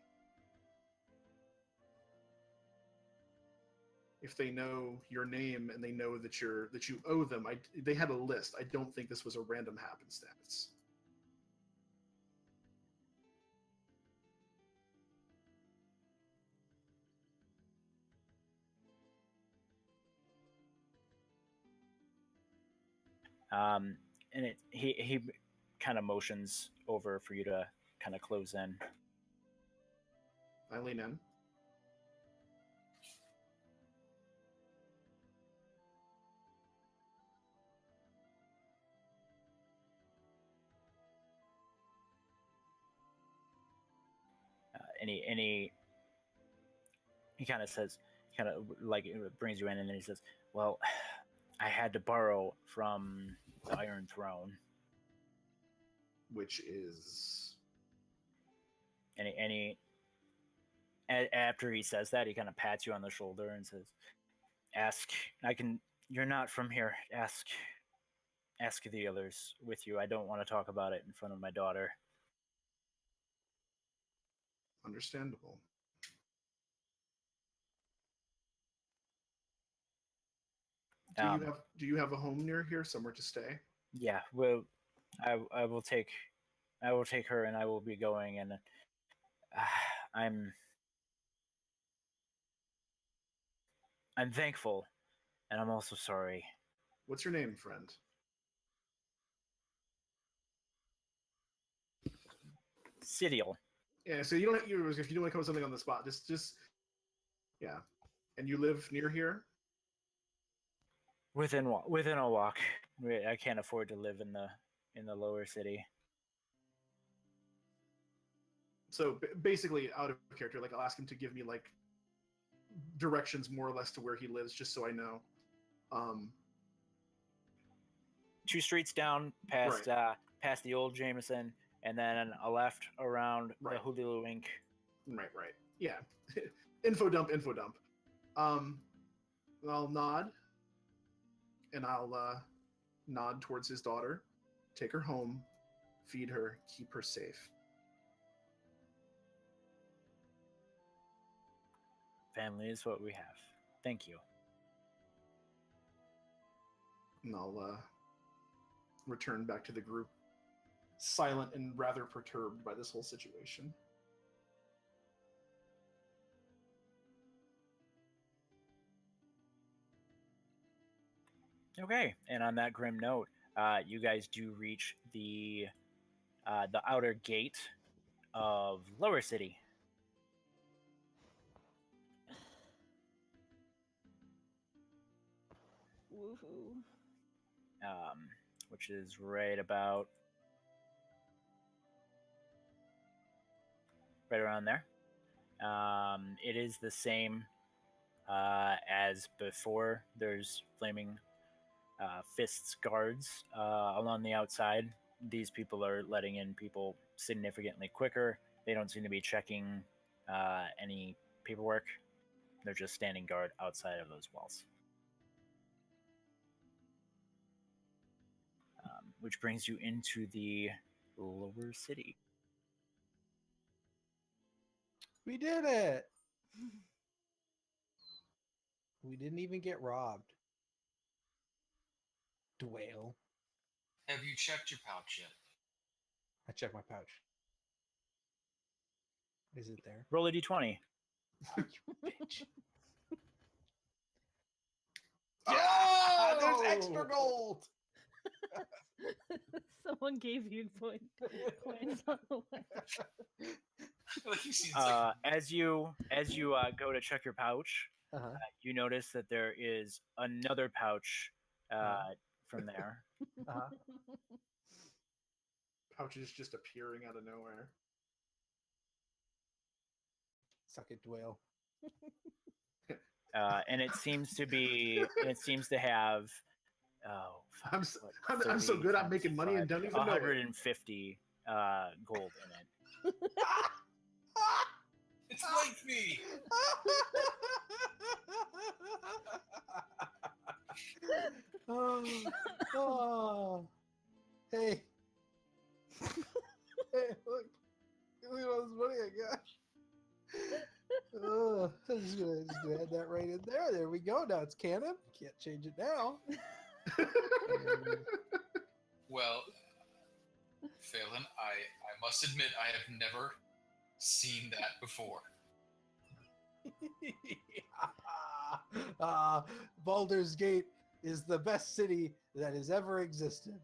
If they know your name and they know that you owe them, they had a list. I don't think this was a random happenstance. And he kind of motions over for you to kind of close in. I lean in. Any he kind of says, kind of like it brings you in, and then he says, well, I had to borrow from the Iron Throne. Which is after he says that, he kind of pats you on the shoulder and says, you're not from here, ask the others with you. I don't want to talk about it in front of my daughter. understandable. Do you have a home near here, somewhere to stay? Yeah, well, I will take her, and I will be going, and I'm thankful, and I'm also sorry. What's your name, friend? Sidiel. Yeah, so if you don't want to come up with something on the spot, just yeah. And you live near here? Within a walk. I can't afford to live in the lower city. So basically, out of character, like I'll ask him to give me like directions more or less to where he lives, just so I know. 2 streets down, past the old Jameson, and then a left around the Hulu Inc. Right. Yeah. info dump. I'll nod, and I'll nod towards his daughter, take her home, feed her, keep her safe. Family is what we have. Thank you. And I'll return back to the group, silent and rather perturbed by this whole situation. Okay, and on that grim note, you guys do reach the outer gate of Lower City. Woohoo. Which is right about around there. It is the same as before. There's flaming fists guards along the outside. These people are letting in people significantly quicker. They don't seem to be checking any paperwork. They're just standing guard outside of those walls. Which brings you into the lower city. We did it! We didn't even get robbed. Dwayne. Have you checked your pouch yet? I checked my pouch. Is it there? Roll a d20. You bitch. Oh! There's extra gold! Someone gave you coins on the way. As you go to check your pouch, you notice that there is another pouch from there. Pouches just appearing out of nowhere. Suck it, Dwayne. And it seems to have. Oh, fuck, I'm so good at making money and don't even know it. 150 gold in it. It's like me. Oh. Hey. Hey, look at all this money I got. Oh, I'm just gonna add that right in there. There we go. Now it's canon. Can't change it now. Well, Phelan, I must admit I have never seen that before. Baldur's Gate is the best city that has ever existed.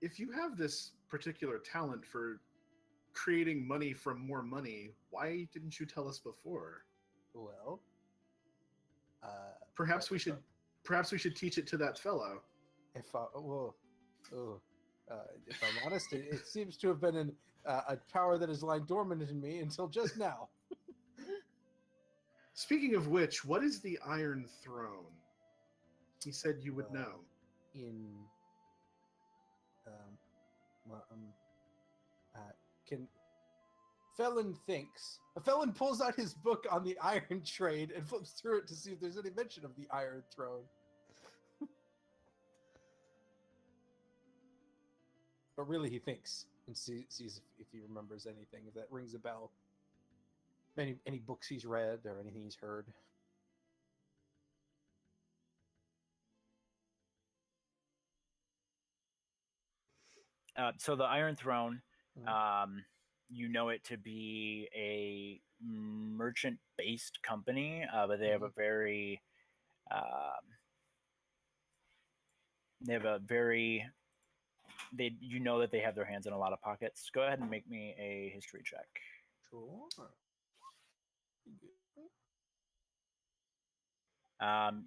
if you have this particular talent for creating money from more money, why didn't you tell us before? Well, Perhaps we should teach it to that fellow. if I'm honest, it seems to have been a power that has lying dormant in me until just now. Speaking of which, what is the Iron Throne? He said you would know. Can Felon thinks. A Felon pulls out his book on the iron trade and flips through it to see if there's any mention of the Iron Throne. But really, he thinks and sees if he remembers anything, if that rings a bell. Any books he's read or anything he's heard. So the Iron Throne, you know it to be a merchant-based company, but they have a very, you know that they have their hands in a lot of pockets. Go ahead and make me a history check. Sure.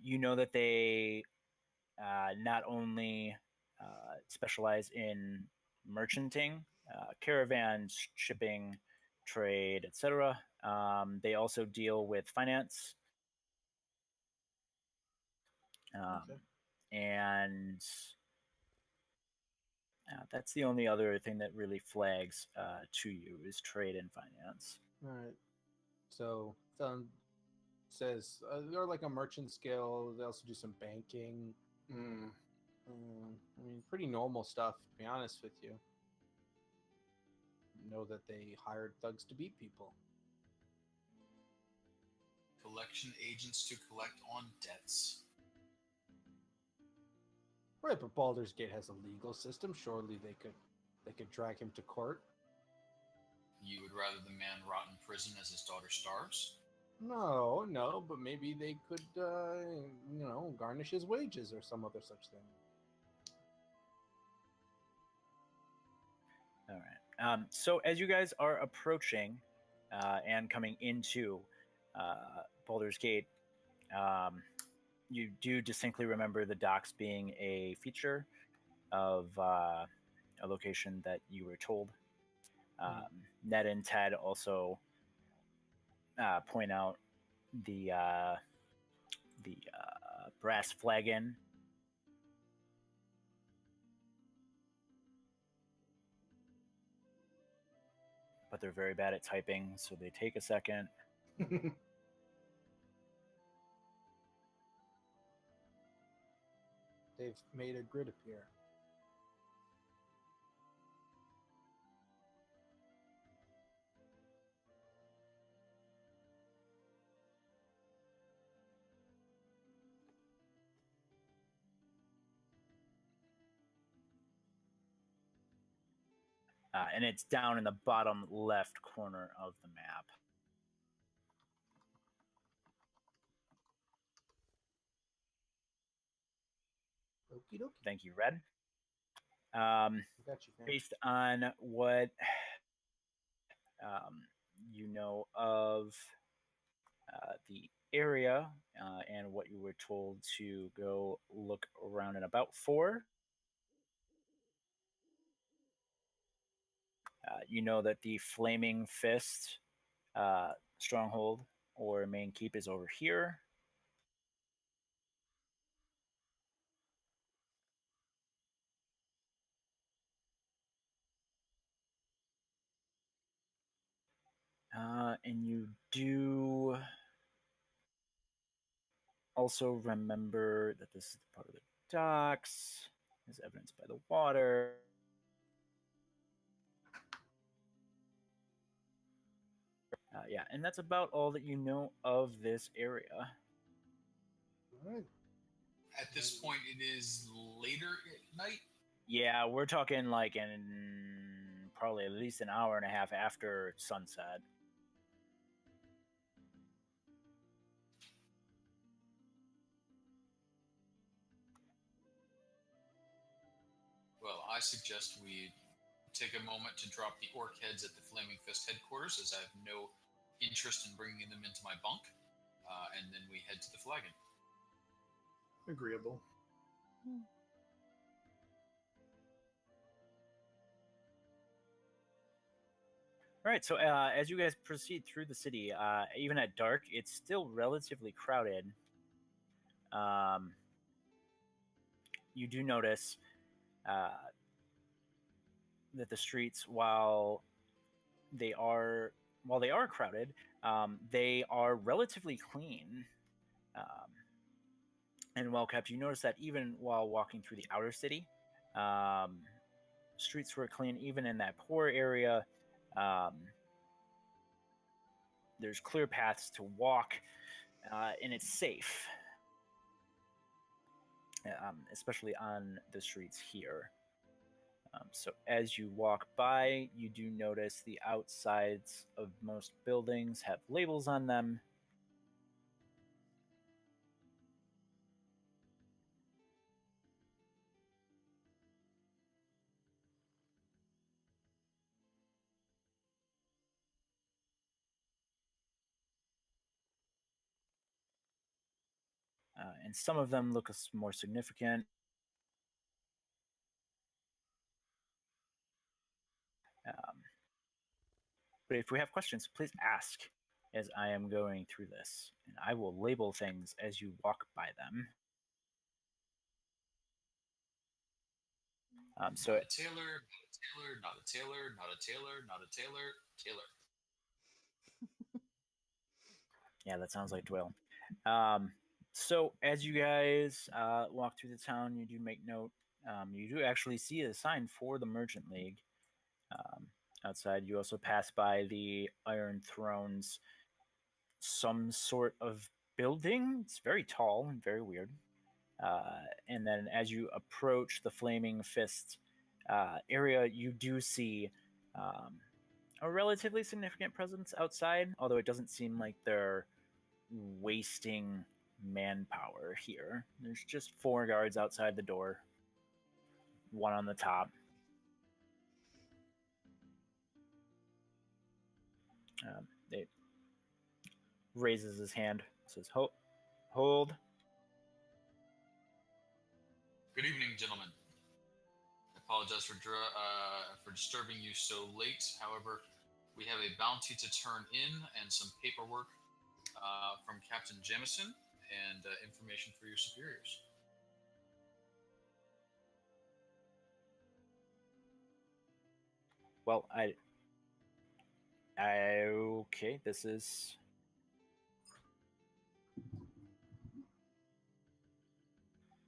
You know that they not only specialize in merchanting, caravans, shipping, trade, etc. They also deal with finance. And that's the only other thing that really flags to you is trade and finance. All right. So Felon says they're like a merchant scale. They also do some banking. I mean, pretty normal stuff, to be honest with you. Know that they hired thugs to beat people. Collection agents to collect on debts. Right, but Baldur's Gate has a legal system. Surely they could drag him to court. You would rather the man rot in prison as his daughter starves? No, but maybe they could, garnish his wages or some other such thing. All right. So as you guys are approaching and coming into Baldur's Gate, you do distinctly remember the docks being a feature of a location that you were told. Ned and Ted also point out the brass flagon. But they're very bad at typing, so they take a second. They've made a grid appear. And it's down in the bottom left corner of the map. Okie dokie. Thank you, Red. Got you, man. Based on what you know of the area and what you were told to go look around and about for, you know that the Flaming Fist stronghold or main keep is over here. And you do also remember that this is part of the docks, as evidenced by the water. Yeah, and that's about all that you know of this area. All right. At this point, it is later at night. Yeah, we're talking like in probably at least an hour and a half after sunset. Well, I suggest we take a moment to drop the orc heads at the Flaming Fist headquarters, as I have no interest in bringing them into my bunk, and then we head to the flagon. Agreeable. All right, so as you guys proceed through the city, even at dark, it's still relatively crowded. You do notice that the streets, while they are crowded, they are relatively clean and well kept. You notice that even while walking through the outer city, streets were clean. Even in that poor area, there's clear paths to walk, and it's safe, especially on the streets here. So as you walk by, you do notice the outsides of most buildings have labels on them. And some of them look more significant. But if we have questions, please ask as I am going through this, and I will label things as you walk by them. So Not a tailor, not a tailor, not a tailor, not a tailor, tailor. Yeah, that sounds like Dwell. So as you guys walk through the town, you do make note. You do actually see a sign for the Merchant League outside. You also pass by the Iron Throne's some sort of building. It's very tall and very weird. And then as you approach the Flaming Fist area, you do see a relatively significant presence outside, although it doesn't seem like they're wasting manpower here. There's just 4 guards outside the door, 1 on the top. It raises his hand, says, hold. Good evening, gentlemen. I apologize for disturbing you so late. However, we have a bounty to turn in and some paperwork from Captain Jamison and information for your superiors. Well, okay, this is...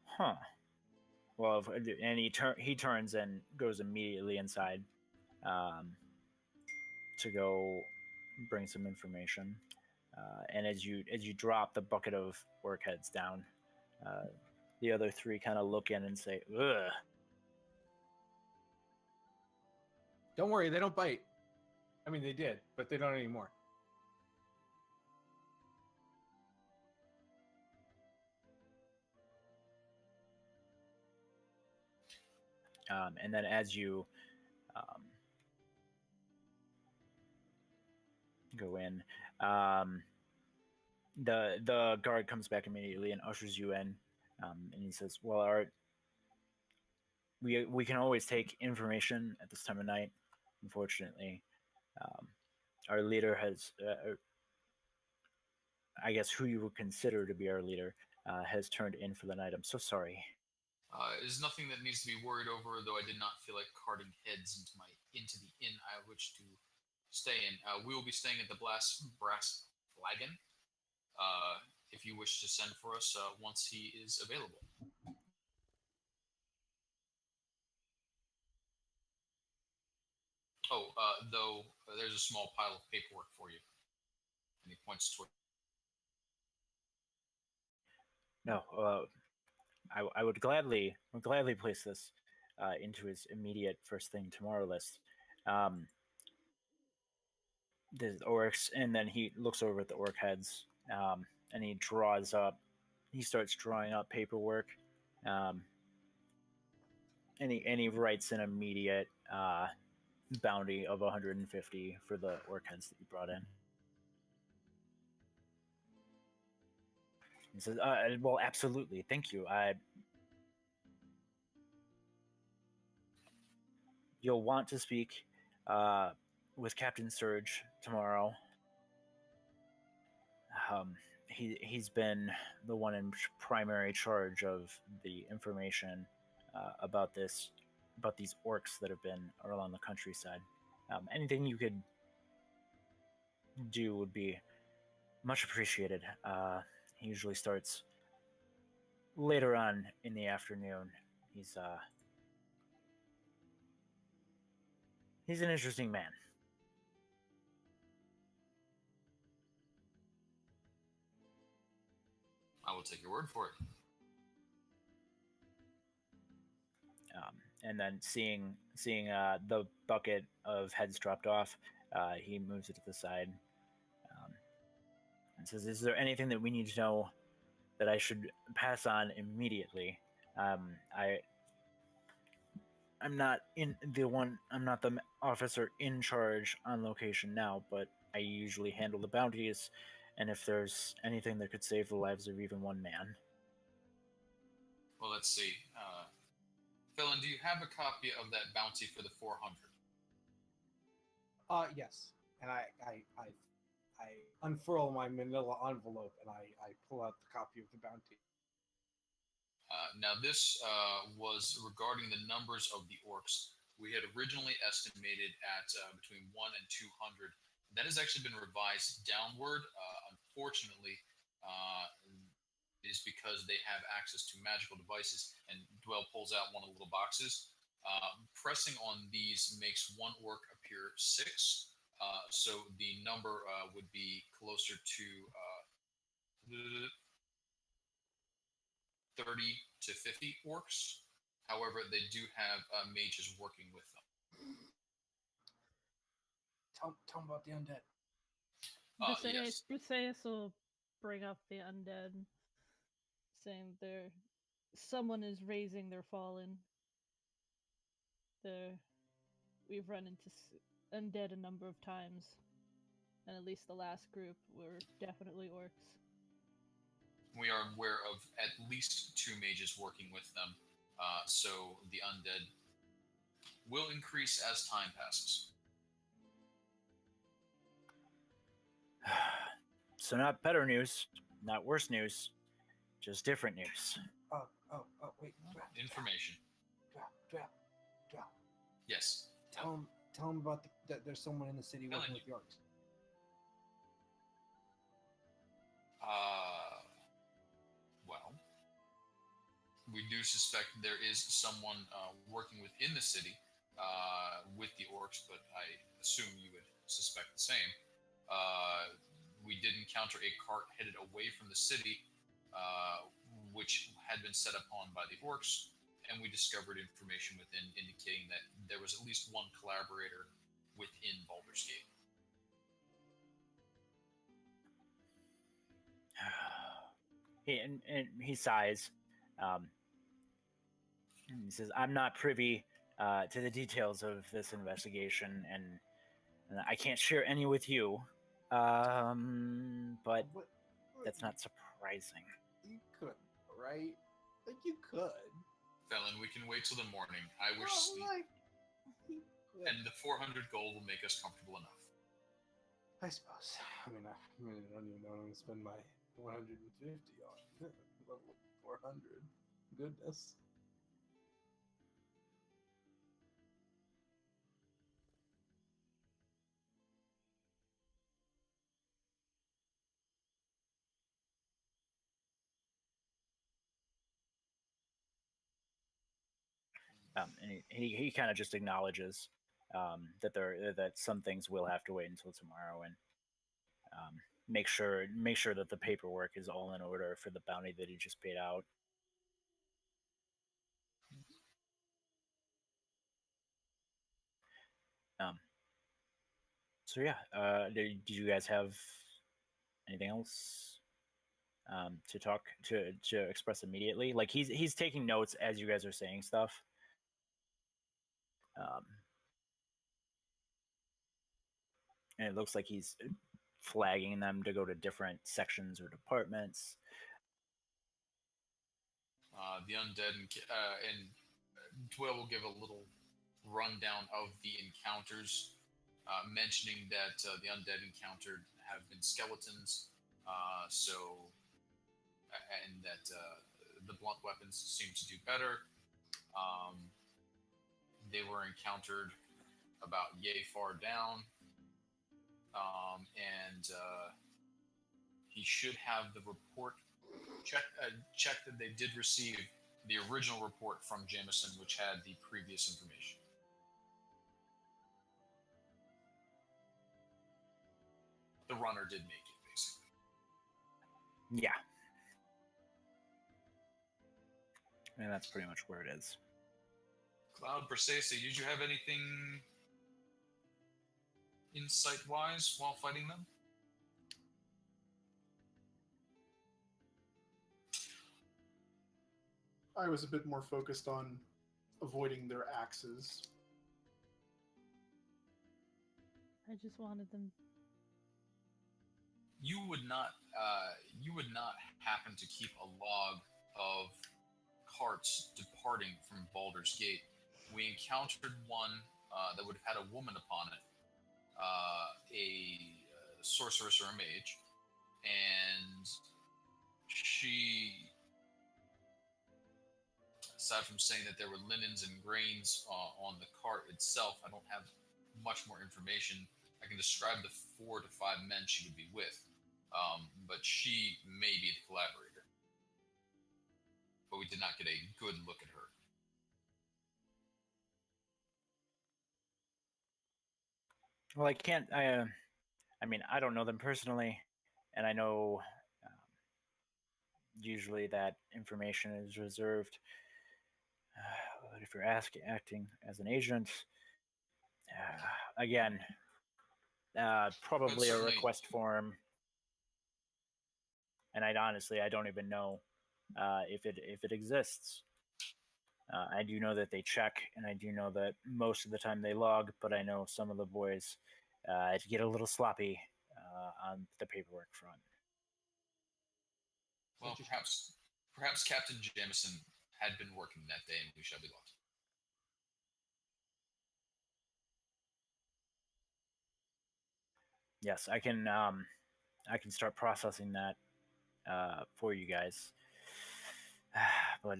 Huh. Well, and he turns and goes immediately inside to go bring some information. And as you drop the bucket of orc heads down, the other 3 kind of look in and say, "Ugh." Don't worry, they don't bite. I mean, they did, but they don't anymore. And then as you go in, the guard comes back immediately and ushers you in, and he says, "Well, we can always take information at this time of night. Unfortunately, our leader has, I guess, who you would consider to be our leader, has turned in for the night. I'm so sorry." There's nothing that needs to be worried over, though I did not feel like carting heads into the inn I wish to stay in. We will be staying at the Brass Flagon. If you wish to send for us once he is available. Oh, though there's a small pile of paperwork for you, and he points toward. No, I would gladly place this into his immediate first thing tomorrow list. The orcs, and then he looks over at the orc heads, and he starts drawing up paperwork, and he writes an immediate bounty of 150 for the orc heads that you brought in. He says, "Well, absolutely, thank you. You'll want to speak with Captain Surge tomorrow. He's been the one in primary charge of the information about these orcs that have been around the countryside. Anything you could do would be much appreciated. He usually starts later on in the afternoon. He's an interesting man." I will take your word for it. And then seeing the bucket of heads dropped off, he moves it to the side and says, "Is there anything that we need to know that I should pass on immediately? I'm not the officer in charge on location now, but I usually handle the bounties, and if there's anything that could save the lives of even one man." Well, let's see. Felon, do you have a copy of that bounty for the 400? Yes. And I unfurl my manila envelope and I pull out the copy of the bounty. Now, this was regarding the numbers of the orcs. We had originally estimated at between 1 and 200. That has actually been revised downward. Unfortunately, is because they have access to magical devices, and Dwell pulls out one of the little boxes. Pressing on these makes one orc appear 6, so the number would be closer to 30 to 50 orcs. However, they do have mages working with them. Tell them about the undead. Yes. Briseis will bring up the undead, saying someone is raising their fallen. We've run into undead a number of times, and at least the last group were definitely orcs. We are aware of at least 2 mages working with them, so the undead will increase as time passes. So not better news, not worse news, just different news. Wait. Information. Dwell. Yes. Tell them about that there's someone in the city working with the orcs. Well, we do suspect there is someone working within the city with the orcs, but I assume you would suspect the same. We did encounter a cart headed away from the city, which had been set upon by the orcs, and we discovered information within indicating that there was at least one collaborator within Baldur's Gate. He sighs. He says, "I'm not privy to the details of this investigation, and I can't share any with you. But that's not surprising." You could, right? Like, you could. Felon, we can wait till the morning. I wish sleep. And the 400 gold will make us comfortable enough. I suppose. I don't even know what I'm going to spend my 150 on. Level 400. Goodness. And he kind of just acknowledges that some things will have to wait until tomorrow, and make sure that the paperwork is all in order for the bounty that he just paid out. So yeah, did you guys have anything else to express immediately? Like he's taking notes as you guys are saying stuff. Um, and it looks like he's flagging them to go to different sections or departments. The undead and Dwell will give a little rundown of the encounters, mentioning that the undead encountered have been skeletons, and that the blunt weapons seem to do better. They were encountered about yay far down, and he should have the report check that they did receive the original report from Jameson, which had the previous information. The runner did make it, basically. Yeah. And that's pretty much where it is. Cloud, Persese, did you have anything insight-wise while fighting them? I was a bit more focused on avoiding their axes. I just wanted them. You would not happen to keep a log of carts departing from Baldur's Gate. We encountered one that would have had a woman upon it, a sorceress or a mage, and she, aside from saying that there were linens and grains on the cart itself, I don't have much more information. I can describe the 4 to 5 men she would be with, but she may be the collaborator. But we did not get a good look at her. Well, I can't. I mean, I don't know them personally, and I know usually that information is reserved. But if you're acting as an agent, again, probably a request form, and I don't even know if it exists. I do know that they check, and I do know that most of the time they log, but I know some of the boys get a little sloppy on the paperwork front. Well, perhaps Captain Jameson had been working that day, and we shall be lost. Yes, I can start processing that for you guys, but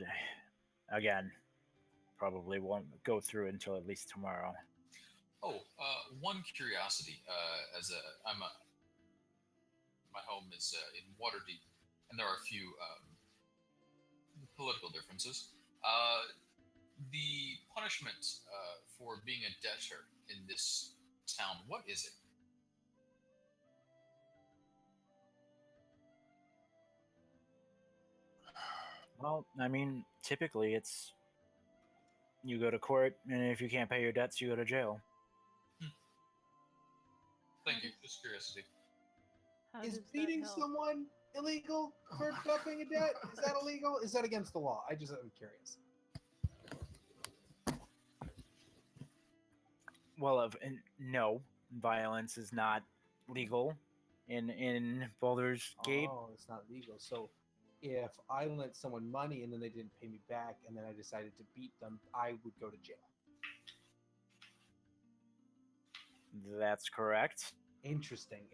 again, probably won't go through until at least tomorrow. Oh, one curiosity. My home is in Waterdeep, and there are a few political differences. The punishment for being a debtor in this town, what is it? Well, I mean, typically it's you go to court, and if you can't pay your debts, you go to jail. Thank you. Just curiosity. Is beating someone illegal for not paying a debt? Is that illegal? Is that against the law? I'm curious. Well, no, violence is not legal in Baldur's Gate. Oh, it's not legal. So if I lent someone money and then they didn't pay me back and then I decided to beat them, I would go to jail. That's correct. Interesting.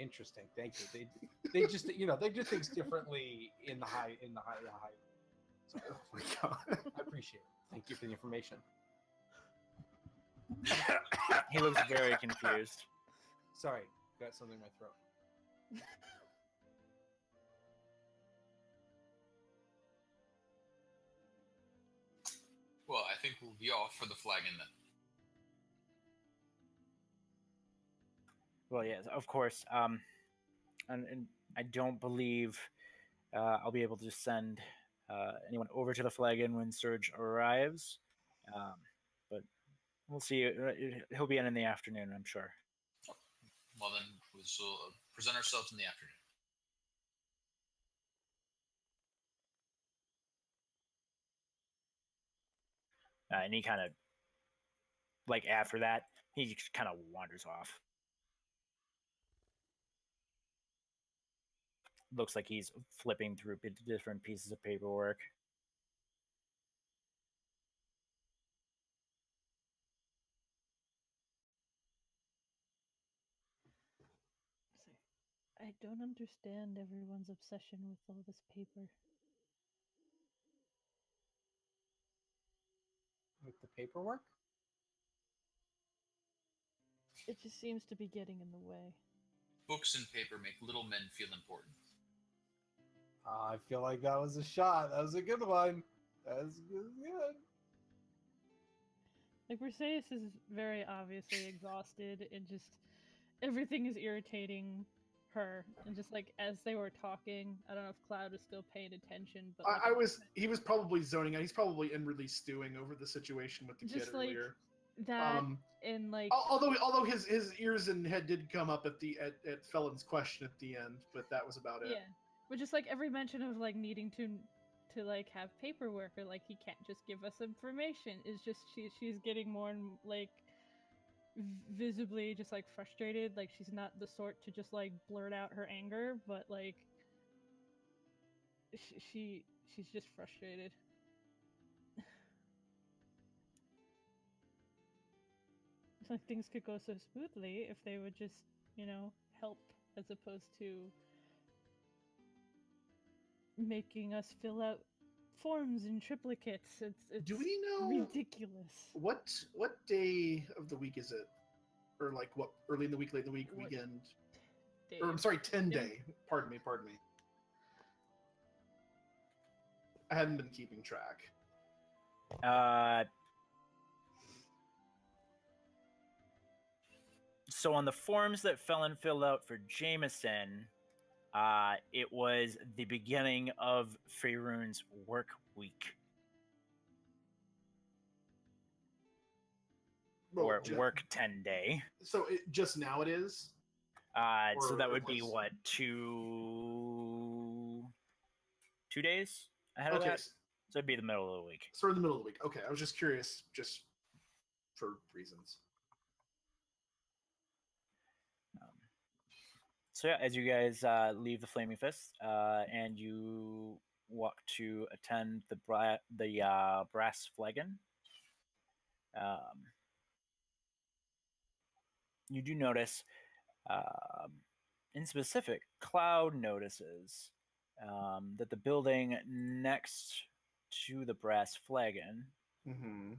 Thank you. They just they do things differently in the high. So, oh my god, I appreciate it. Thank you for the information. He looks very confused. Sorry, got something in my throat. Well, I think we'll be off for the flagon then. Well, yes, of course. And I don't believe I'll be able to send anyone over to the flagon when Surge arrives. But we'll see. He'll be in the afternoon, I'm sure. Well, then we'll present ourselves in the afternoon. And he kind of like after that, he just kind of wanders off. Looks like he's flipping through different pieces of paperwork. I don't understand everyone's obsession with all this paper. With the paperwork? It just seems to be getting in the way. Books and paper make little men feel important. I feel like that was a shot. That was a good one. That was good. Like, Briseis is very obviously exhausted, and just everything is irritating her. And just like as they were talking, I don't know if Cloud was still paying attention, but like, he was probably zoning out. He's probably inwardly stewing over the situation with the just kid like earlier. that, and like Although his ears and head did come up at Felon's question at the end, but that was about it. yeah, but just like every mention of like needing to like have paperwork, or like he can't just give us information, is just she's getting more and like visibly just like frustrated. Like she's not the sort to just like blurt out her anger, but like she's just frustrated. It's like things could go so smoothly if they would just, help, as opposed to making us fill out forms in triplicates. It's Do we know ridiculous. what day of the week is it? Or like what early in the week, late in the week, What weekend? day? Or I'm sorry, 10-day. Pardon me. I hadn't been keeping track. So on the forms that Felon filled out for Jameson, it was the beginning of Faerun's work week. Or work 10-day. So just now it is? So that would be what, 2 days ahead of that? So it'd be the middle of the week. So in the middle of the week. Okay, I was just curious, just for reasons. So yeah, as you guys leave the Flaming Fist, and you walk to attend the brass flagon, you do notice, in specific, Cloud notices that the building next to the brass flagon, Mm-hmm.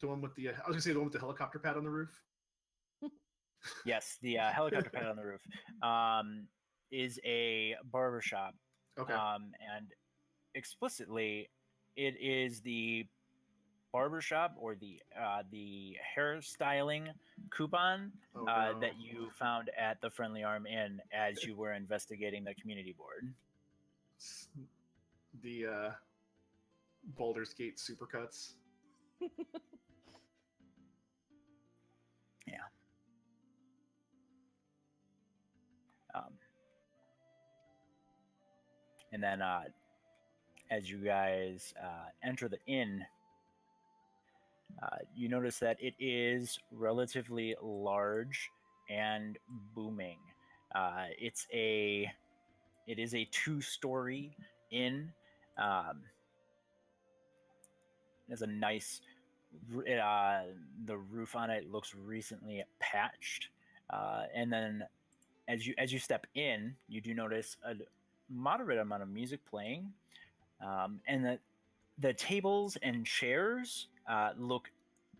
The one with the I was gonna say the one with the helicopter pad on the roof. Yes, the helicopter pad on the roof, is a barbershop. Okay. And explicitly, it is the barbershop or the hairstyling coupon no. that you found at the Friendly Arm Inn as you were investigating the community board. The Baldur's Gate supercuts. Yeah. And then as you guys enter the inn, you notice that it is relatively large and booming. It is a 2-story inn. It has a nice, the roof on it looks recently patched. And then as you step in, you do notice a moderate amount of music playing, and the tables and chairs look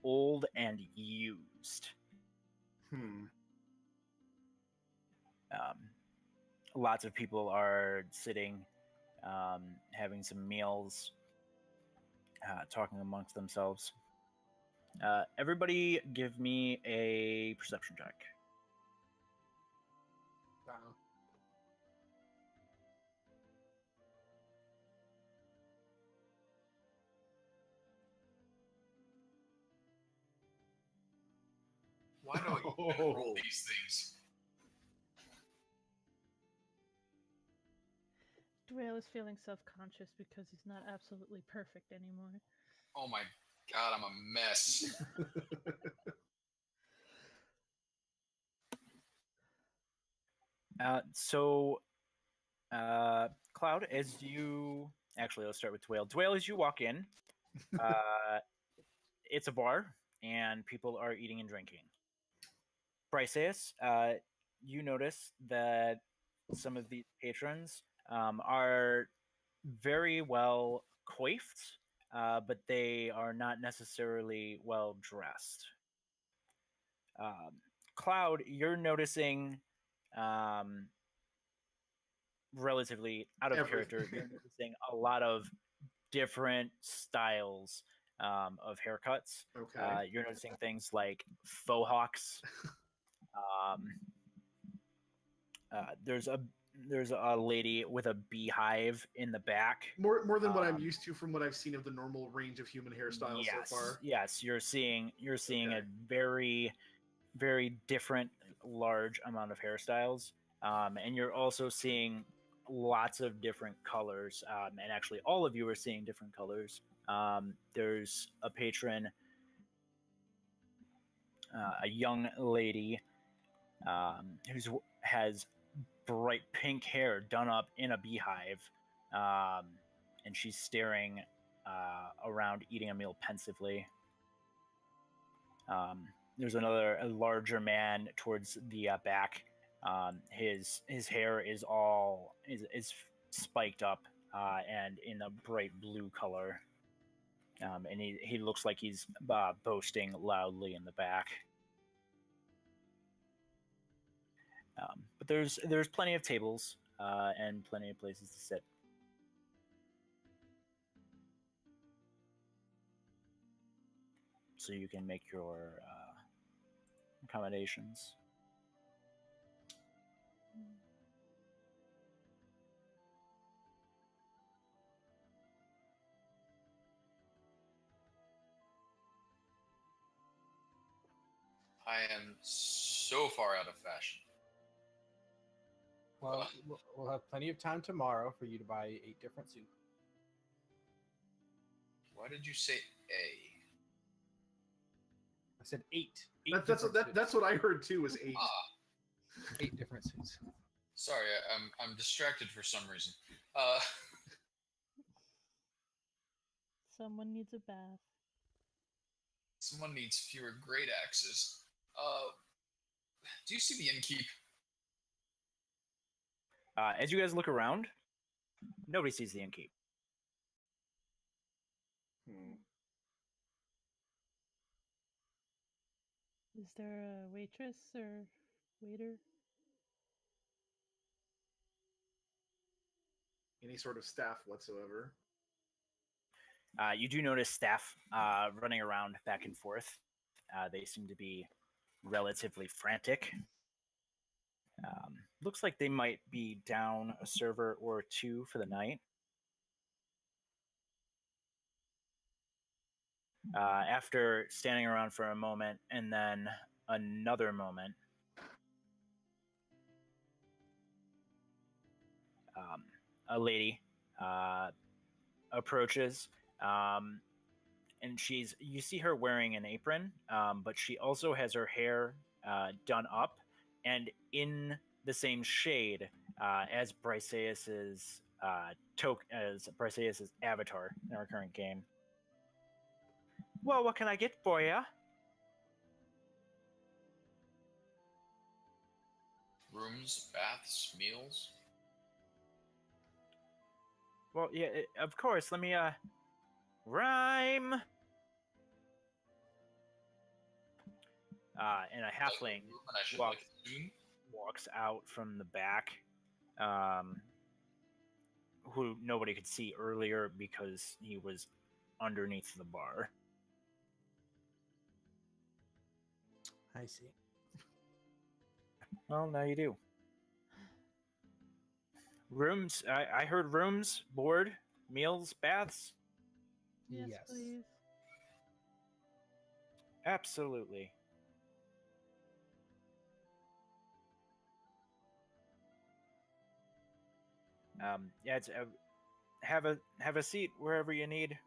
old and used. Lots of people are sitting, having some meals, talking amongst themselves. Everybody give me a perception check. Wow. Why do I roll these things? Dwayne is feeling self-conscious because he's not absolutely perfect anymore. Oh my god, I'm a mess. Cloud, as you actually, let's start with Dwayne. Dwayne, as you walk in, it's a bar and people are eating and drinking. Briseus, you notice that some of these patrons are very well coiffed, but they are not necessarily well dressed. Cloud, you're noticing relatively out of character. You're noticing a lot of different styles of haircuts. Okay. You're noticing things like faux hawks. There's a lady with a beehive in the back. More than what I'm used to from what I've seen of the normal range of human hairstyles so far. Yes, you're seeing Okay. a very, very different, large amount of hairstyles, and you're also seeing lots of different colors. And actually, all of you are seeing different colors. There's a patron, a young lady, who has bright pink hair done up in a beehive, and she's staring around, eating a meal pensively. There's a larger man towards the back. His hair is spiked up and in a bright blue color, and he looks like he's boasting loudly in the back. But there's plenty of tables and plenty of places to sit. So you can make your accommodations. I am so far out of fashion. Well, we'll have plenty of time tomorrow for you to buy 8 different suits. Why did you say A? I said 8. That's what I heard too. Was 8. 8 different suits. Sorry, I'm distracted for some reason. Someone needs a bath. Someone needs fewer great axes. Do you see the innkeep? As you guys look around, nobody sees the innkeep. Is there a waitress or waiter? Any sort of staff whatsoever. You do notice staff running around back and forth. They seem to be relatively frantic. Looks like they might be down a server or 2 for the night. After standing around for a moment and then another moment, a lady approaches, and you see her wearing an apron, but she also has her hair done up and in the same shade as Briseus's avatar in our current game. Well, what can I get for you? Rooms, baths, meals. Well, yeah, of course. Let me rhyme. And a halfling walks out from the back, who nobody could see earlier because he was underneath the bar. I see. Well, now you do. Rooms. I heard rooms, board, meals, baths. Yes, please. Absolutely. Yeah, it's have a seat wherever you need.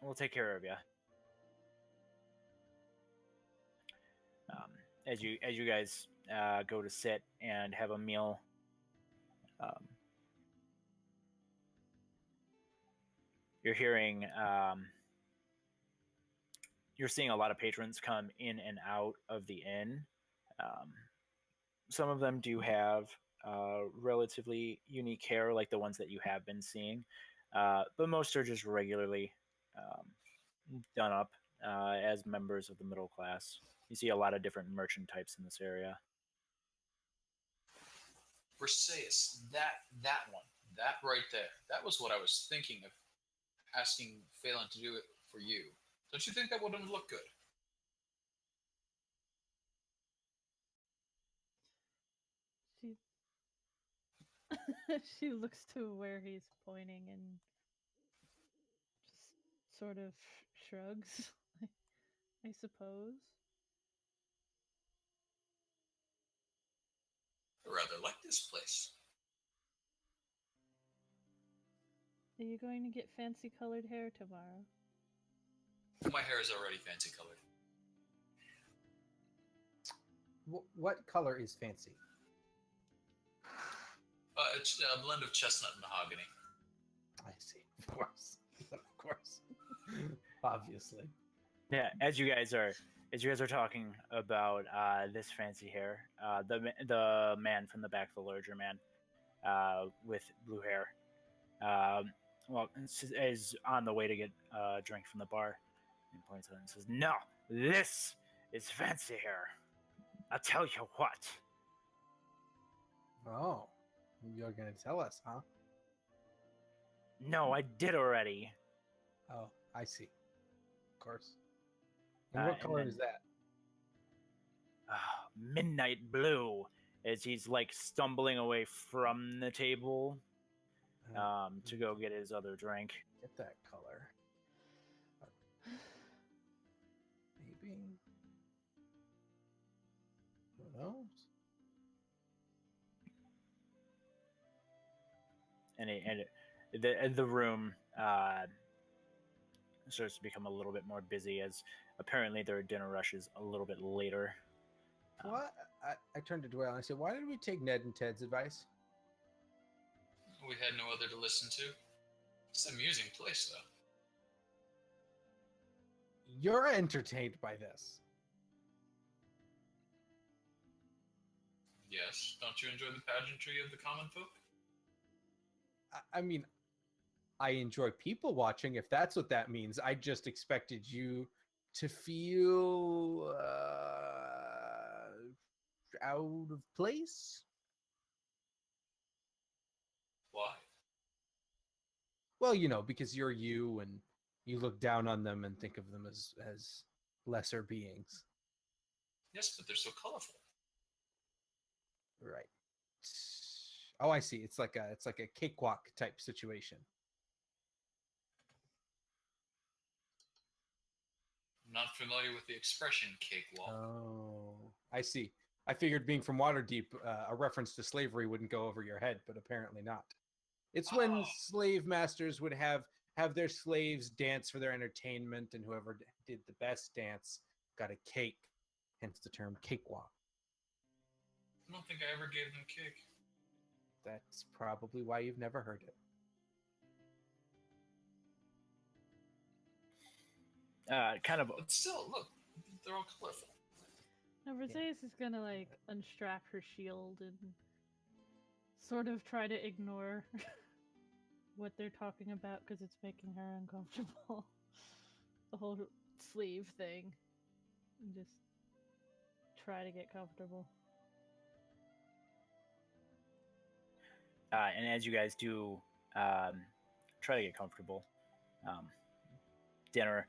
We'll take care of you. As you guys go to sit and have a meal, you're hearing you're seeing a lot of patrons come in and out of the inn. Some of them do have relatively unique hair, like the ones that you have been seeing, but most are just regularly done up as members of the middle class. You see a lot of different merchant types in this area. Briseis, that one, that right there, that was what I was thinking of asking Phelan to do it for you. Don't you think that would have looked good? She looks to where he's pointing and just sort of shrugs, I suppose. I rather like this place. Are you going to get fancy colored hair tomorrow? My hair is already fancy colored. What color is fancy? It's a blend of chestnut and mahogany. I see. Of course. Of course. Obviously. Yeah, as you guys are talking about this fancy hair, the man from the back, the larger man with blue hair, is on the way to get a drink from the bar, and points at it and says, "No, this is fancy hair. I'll tell you what." Oh, you're gonna tell us, huh? No, I did already. Oh, I see. Of course. And what color is that? Midnight blue. As he's like stumbling away from the table to go get his other drink. Get that color. Maybe. Who knows? And the room starts to become a little bit more busy as apparently their dinner rush is a little bit later. What? I turned to Dwayne and I said, "Why did we take Ned and Ted's advice?" We had no other to listen to. It's an amusing place, though. You're entertained by this. Yes. Don't you enjoy the pageantry of the common folk? I mean, I enjoy people watching, if that's what that means. I just expected you to feel out of place. Why? Well, because you're you and you look down on them and think of them as lesser beings. Yes, but they're so colorful. Right. Oh, I see. It's like a cakewalk type situation. I'm not familiar with the expression cakewalk. Oh, I see. I figured being from Waterdeep, a reference to slavery wouldn't go over your head, but apparently not. It's when slave masters would have their slaves dance for their entertainment, and whoever did the best dance got a cake, hence the term cakewalk. I don't think I ever gave them cake. That's probably why you've never heard it. Kind of. But still, look, they're all colorful. Now, Briseis is gonna unstrap her shield and sort of try to ignore what they're talking about because it's making her uncomfortable. The whole sleeve thing. And just try to get comfortable. And as you guys do try to get comfortable, dinner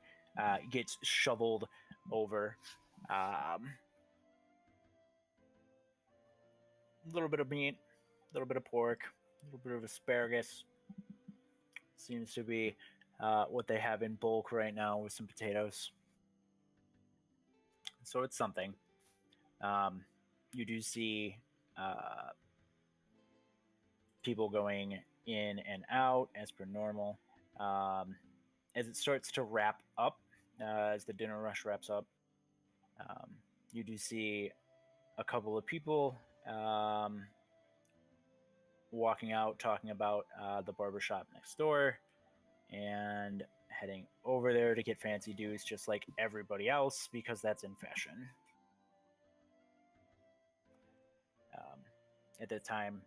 gets shoveled over. A little bit of meat, a little bit of pork, a little bit of asparagus. Seems to be what they have in bulk right now with some potatoes. So it's something. You do see people going in and out as per normal. As it starts to wrap up, as the dinner rush wraps up, you do see a couple of people walking out, talking about the barbershop next door, and heading over there to get fancy dues just like everybody else because that's in fashion. At that time,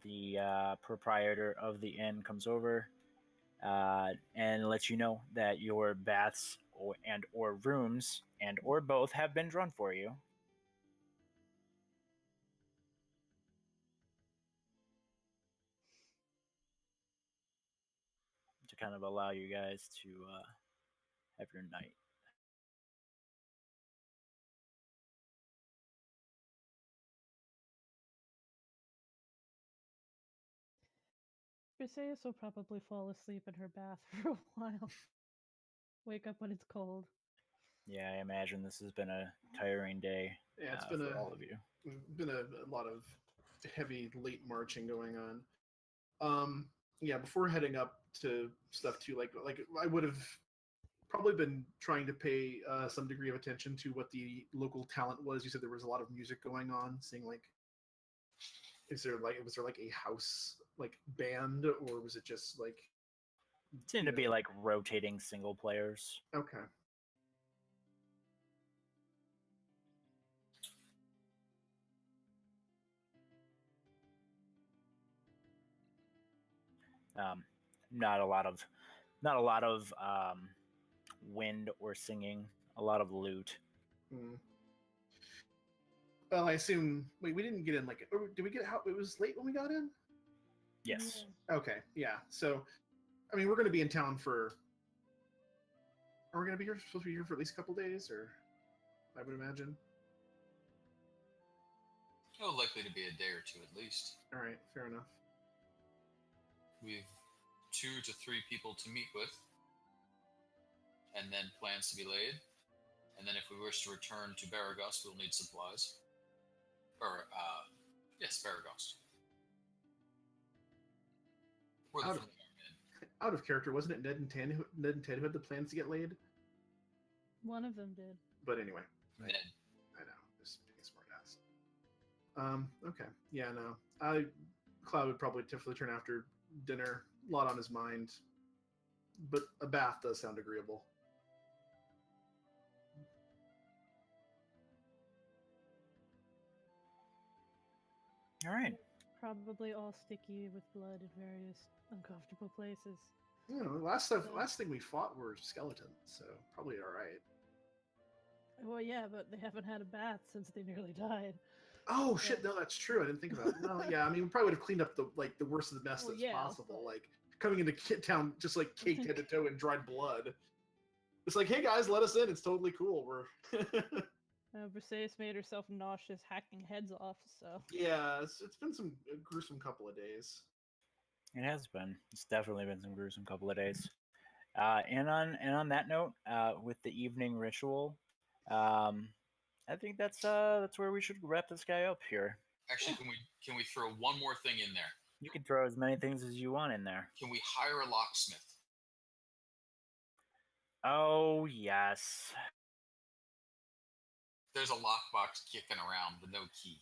the proprietor of the inn comes over and lets you know that your baths or rooms and or both have been drawn for you. To kind of allow you guys to have your night. Briseis will probably fall asleep in her bath for a while. Wake up when it's cold. Yeah, I imagine this has been a tiring day. Yeah, it's for been all of you. been a lot of heavy late marching going on. Yeah, before heading up to stuff too, like I would have probably been trying to pay some degree of attention to what the local talent was. You said there was a lot of music going on. Seeing like, was there like a house like band, or was it just like? Seem to be like rotating single players. Okay. Not a lot of wind or singing. A lot of lute. Hmm. Well, I assume. Wait, we didn't get in. Like, or did we get? How it was late when we got in? Yes. Okay. Yeah. So, I mean, we're going to be in town for. Are we going to be here? Supposed to be here for at least a couple days, or I would imagine. Oh, likely to be a day or two at least. All right. Fair enough. We've 2 to 3 people to meet with, and then plans to be laid. And then if we wish to return to Baragos, we'll need supplies. Or, yes, Baragos. We're the family are in. Out of character, wasn't it Ned and Ted who had the plans to get laid? One of them did. But anyway, Ned. I know, just being a smart ass. Okay, yeah, no. Cloud would probably definitely turn after dinner. A lot on his mind, but a bath does sound agreeable. All right. Probably all sticky with blood in various uncomfortable places. You know, last thing we fought were skeletons, so probably all right. Well, yeah, but they haven't had a bath since they nearly died. Oh shit! No, that's true. I didn't think about it. No, yeah, I mean, we probably would have cleaned up the worst of the mess Well, that's yeah, possible. but- Like coming into Kit Town just like caked head to toe in dried blood. It's like, hey guys, let us in. It's totally cool. We're Briseis made herself nauseous, hacking heads off. So yeah, it's been a gruesome couple of days. It has been. It's definitely been some gruesome couple of days. And on that note, with the evening ritual, I think that's where we should wrap this guy up here. Actually, can we throw one more thing in there? You can throw as many things as you want in there. Can we hire a locksmith? Oh yes. There's a lockbox kicking around with no key.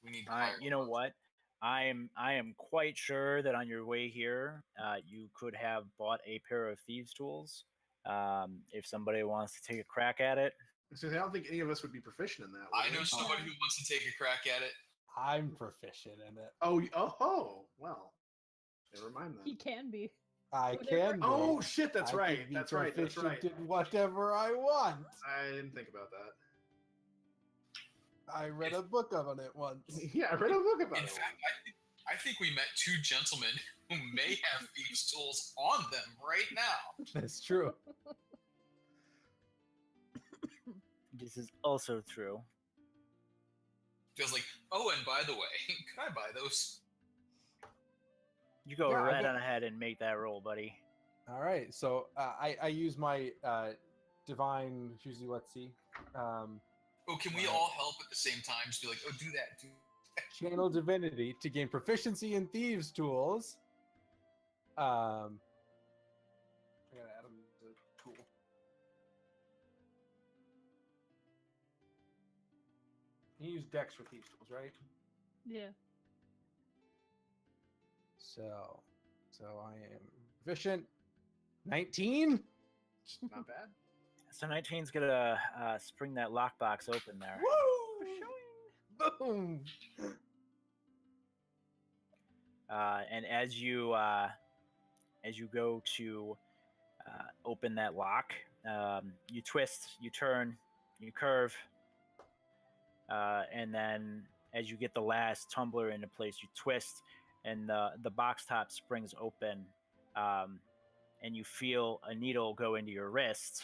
We need to hire. You know what? I am quite sure that on your way here, you could have bought a pair of thieves' tools. If somebody wants to take a crack at it. So I don't think any of us would be proficient in that. would I we? know somebody who wants to take a crack at it. I'm proficient in it. Oh, well. Never mind he then. can be. I Whatever. can. Be. Oh shit! That's I right. can be That's right. That's proficient right. in whatever I want. I didn't think about that. I read a book on it once. Yeah, I read a book about In it. fact, I think we met 2 gentlemen who may have thieves' tools on them right now. That's true. This is also true. Feels like, oh, and by the way, could I buy those? You go Yeah, I right got- on ahead and make that roll, buddy. All right. So I use my divine Huzi Wetzi. Oh, can we all help at the same time? Just be like, oh, do that. Channel Divinity to gain proficiency in thieves' tools. I gotta add them to the tool. You use Dex for thieves' tools, right? Yeah. So I am proficient. 19. Not bad. So 19's gonna spring that lockbox open there. Woo! Boom! And as you go to open that lock, you twist, you turn, you curve, and then as you get the last tumbler into place, you twist, and the box top springs open, and you feel a needle go into your wrist.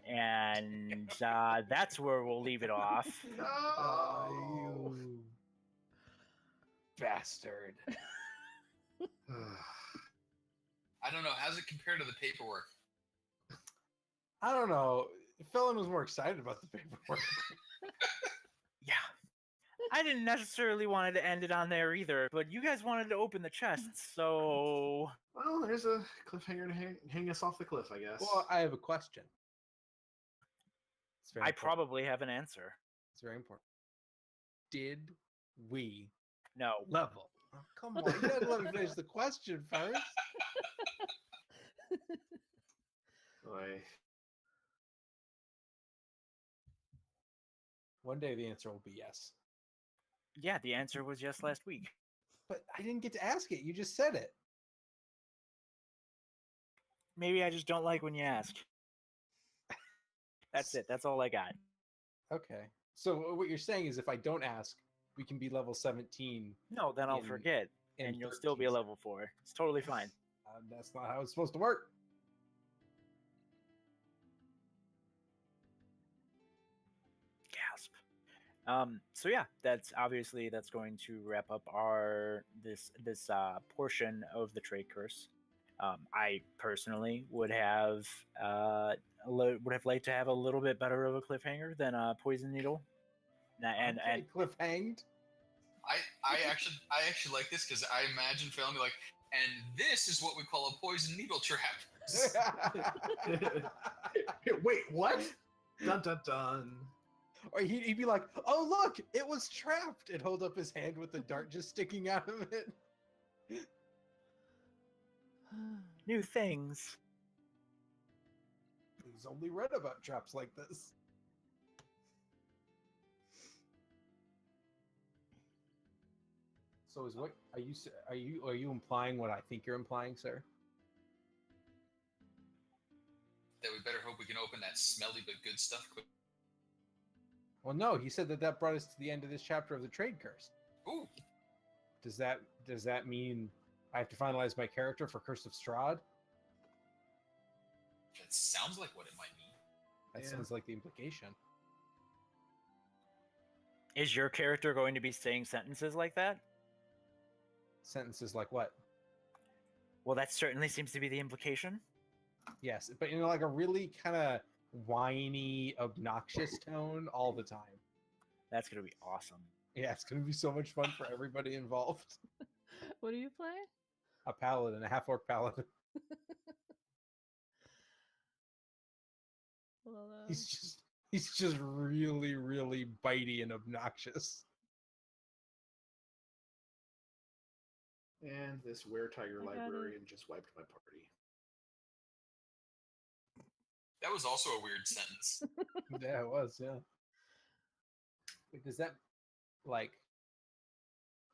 And that's where we'll leave it off. No. You bastard. I don't know. How's it compare to the paperwork? I don't know. Felon was more excited about the paperwork. Yeah. I didn't necessarily wanted to end it on there either, but you guys wanted to open the chest, so Well, there's a cliffhanger to hang us off the cliff, I guess. Well, I have a question. It's very I important. probably have an answer. It's very important. Did we No. level? Oh, come on, you gotta let me finish the question first. Boy. One day the answer will be yes. Yeah, the answer was yes last week. But I didn't get to ask it. You just said it. Maybe I just don't like when you ask. That's it. That's all I got. Okay. So what you're saying is if I don't ask, we can be level 17. No, then I'll In- forget, in and you'll still be a 13. level 4. It's totally fine. That's not how it's supposed to work. Gasp. So yeah, that's going to wrap up our this portion of the trade curse. I personally would have liked to have a little bit better of a cliffhanger than Poison Needle. And cliffhanged. I actually like this because I imagine Phelan be like, and this is what we call a poison needle trap. Wait, what? Dun dun dun. Or he'd be like, "Oh look, it was trapped," and hold up his hand with the dart just sticking out of it. new things. He's only read about traps like this. So what are you implying what I think you're implying, sir? That we better hope we can open that smelly but good stuff quick. Well, no, he said that brought us to the end of this chapter of the trade curse. Ooh. Does that mean I have to finalize my character for Curse of Strahd? That sounds like what it might mean. That sounds like the implication. Is your character going to be saying sentences like that? Sentences like what? Well, that certainly seems to be the implication. Yes, but in like a really kind of whiny, obnoxious tone all the time. That's going to be awesome. Yeah, it's going to be so much fun for everybody involved. What do you play? A paladin, a half-orc paladin. Well, He's just really, really bitey and obnoxious. And this Were-Tiger I got it. librarian just wiped my party. That was also a weird sentence. Yeah, it was, yeah. Wait, does that, like,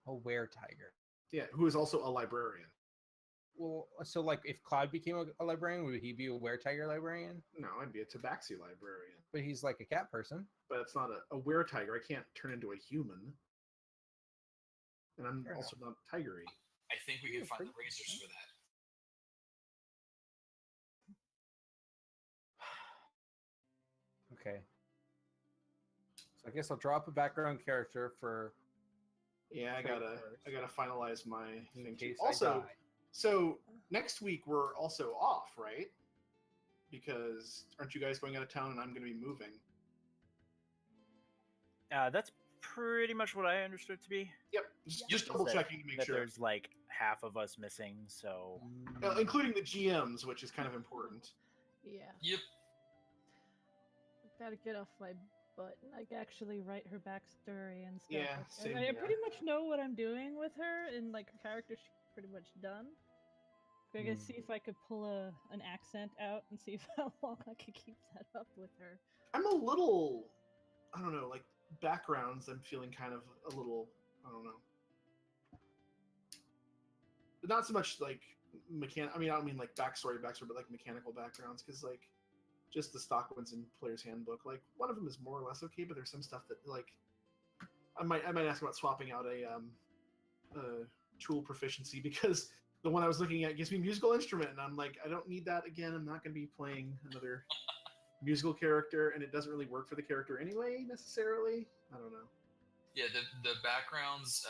a were-tiger? Yeah, who is also a librarian. Well, so, like, if Cloud became a librarian, would he be a were-tiger librarian? No, I'd be a tabaxi librarian. But he's, like, a cat person. But it's not a were-tiger. I can't turn into a human. And I'm Fair also not tigery. I think we can find the pretty- razors for that. Okay. So I guess I'll drop a background character for... Yeah, I Trade gotta curse. finalize my In thing too. case I Also, die. so next week we're also off, right? Because aren't you guys going out of town and I'm going to be moving? That's pretty much what I understood to be. Yep. Just double checking to make that sure. there's like half of us missing, so Including the GMs, which is kind of important. Yeah. Yep. Gotta get off my butt and like actually write her backstory and stuff. Yeah, Like, same I here. pretty much know what I'm doing with her, and like her character's pretty much done. I gotta see if I could pull an accent out and see if how long I could keep that up with her. I'm a little, I don't know, like backgrounds. I'm feeling kind of a little, I don't know. But not so much like I mean, I don't mean like backstory, but like mechanical backgrounds, because like just the stock ones in Player's Handbook. Like one of them is more or less okay, but there's some stuff that like I might ask about swapping out a tool proficiency, because the one I was looking at gives me musical instrument, and I'm like, I don't need that again. I'm not going to be playing another musical character, and it doesn't really work for the character anyway necessarily. I don't know. Yeah, the backgrounds,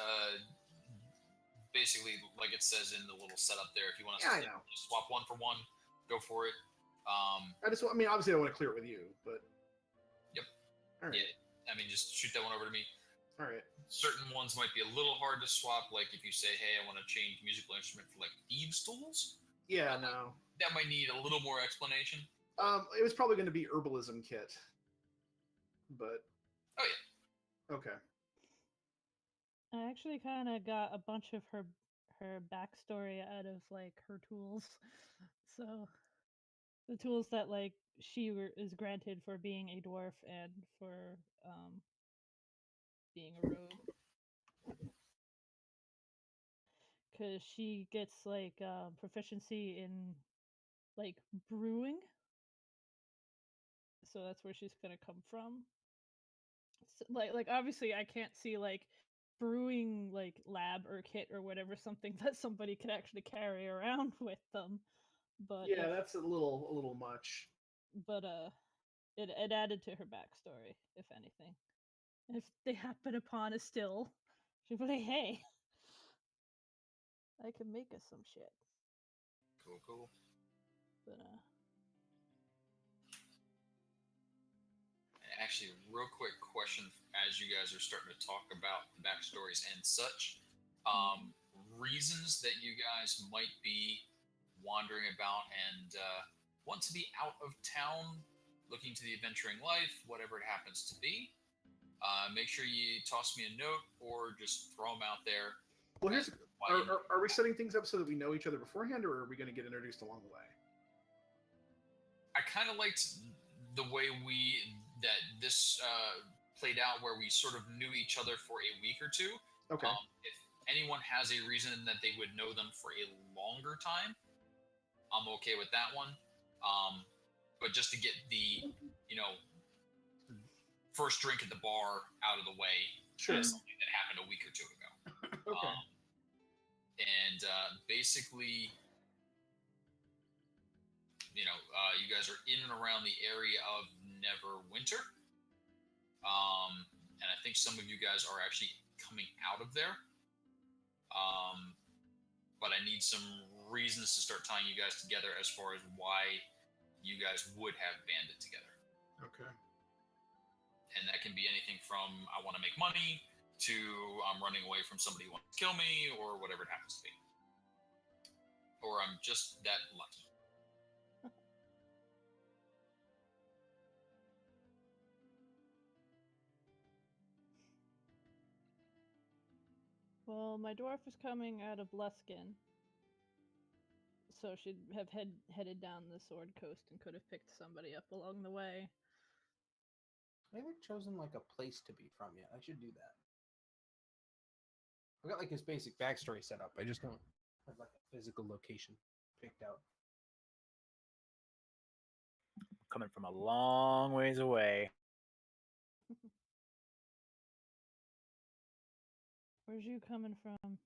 basically, like it says in the little setup there. If you want to swap one for one, go for it. I mean, obviously, I want to clear it with you, but. Yep. All right. Yeah, I mean, just shoot that one over to me. All right. Certain ones might be a little hard to swap, like if you say, hey, I want to change musical instrument for like thieves' tools. Yeah, no. That might need a little more explanation. It was probably going to be herbalism kit, but. Oh yeah. Okay. I actually kind of got a bunch of her backstory out of like her tools, so the tools that like is granted for being a dwarf and for being a rogue, because she gets like proficiency in like brewing, so that's where she's gonna come from. So, like obviously I can't see like brewing like lab or kit or whatever, something that somebody could actually carry around with them, but yeah, that's a little much. But it added to her backstory, if anything. If they happen upon a still, she'll be like, hey, I can make us some shit. Cool. But Actually, real quick question as you guys are starting to talk about the backstories and such. Reasons that you guys might be wandering about and want to be out of town, looking to the adventuring life, whatever it happens to be. Make sure you toss me a note or just throw them out there. Well, are we setting things up so that we know each other beforehand, or are we going to get introduced along the way? I kind of liked the way that this played out, where we sort of knew each other for a week or two. Okay. If anyone has a reason that they would know them for a longer time, I'm okay with that one. But just to get the, first drink at the bar out of the way, sure. That's something that happened a week or two ago. Okay. And basically, you guys are in and around the area of Neverwinter. And I think some of you guys are actually coming out of there. But I need some reasons to start tying you guys together as far as why you guys would have banded together. Okay. And that can be anything from I want to make money to I'm running away from somebody who wants to kill me, or whatever it happens to be. Or I'm just that lucky. well, my dwarf is coming out of Luskin, so she'd have headed down the Sword Coast and could have picked somebody up along the way. I haven't chosen like a place to be from yet. I should do that. I've got like his basic backstory set up. I just don't have like a physical location picked out. Coming from a long ways away. Where's you coming from?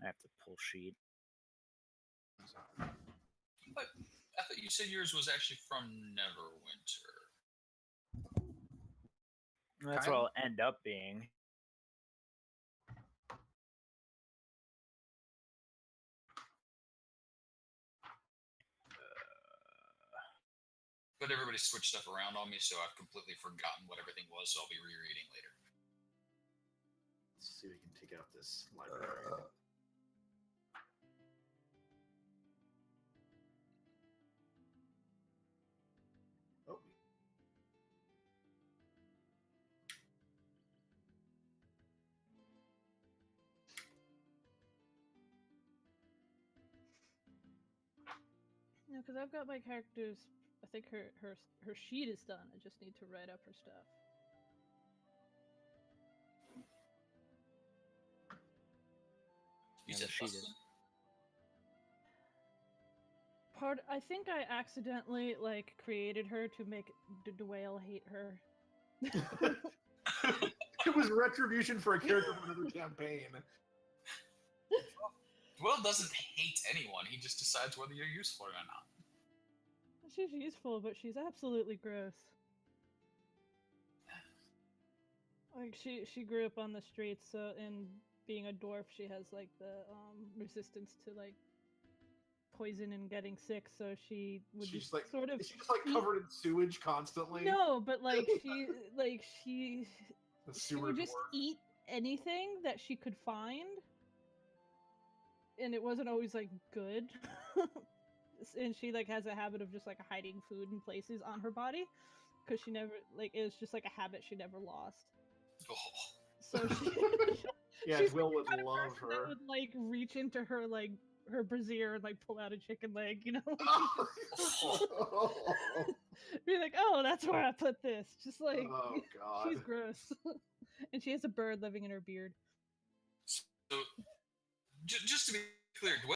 I have to pull sheet. But I thought you said yours was actually from Neverwinter. That's what I'll end up being. But everybody switched stuff around on me, so I've completely forgotten what everything was, so I'll be rereading later. Let's see if we can take out this library. Oh. No, because I've got my characters. I think her sheet is done. I just need to write up her stuff. You And said the sheet plus is- one? I think I accidentally like created her to make Dwayne hate her. It was retribution for a character from another campaign. Dwell doesn't hate anyone. He just decides whether you're useful or not. She's useful, but she's absolutely gross. Like she grew up on the streets, so and being a dwarf, she has like the resistance to like poison and getting sick. So she would She's just like sort of She's just like eat- covered in sewage constantly. No, but like she The she sewer would just dwarf. eat anything that she could find, and it wasn't always like good. And she like has a habit of just like hiding food in places on her body because she never like it was just like a habit she never lost. Oh. So she, Yeah, she's Will the would kind of love person that her. would like reach into her like her brassiere and like pull out a chicken leg, you know? Be like, oh, that's where I put this. Just like Oh god. she's gross, and she has a bird living in her beard. So, just to be clear,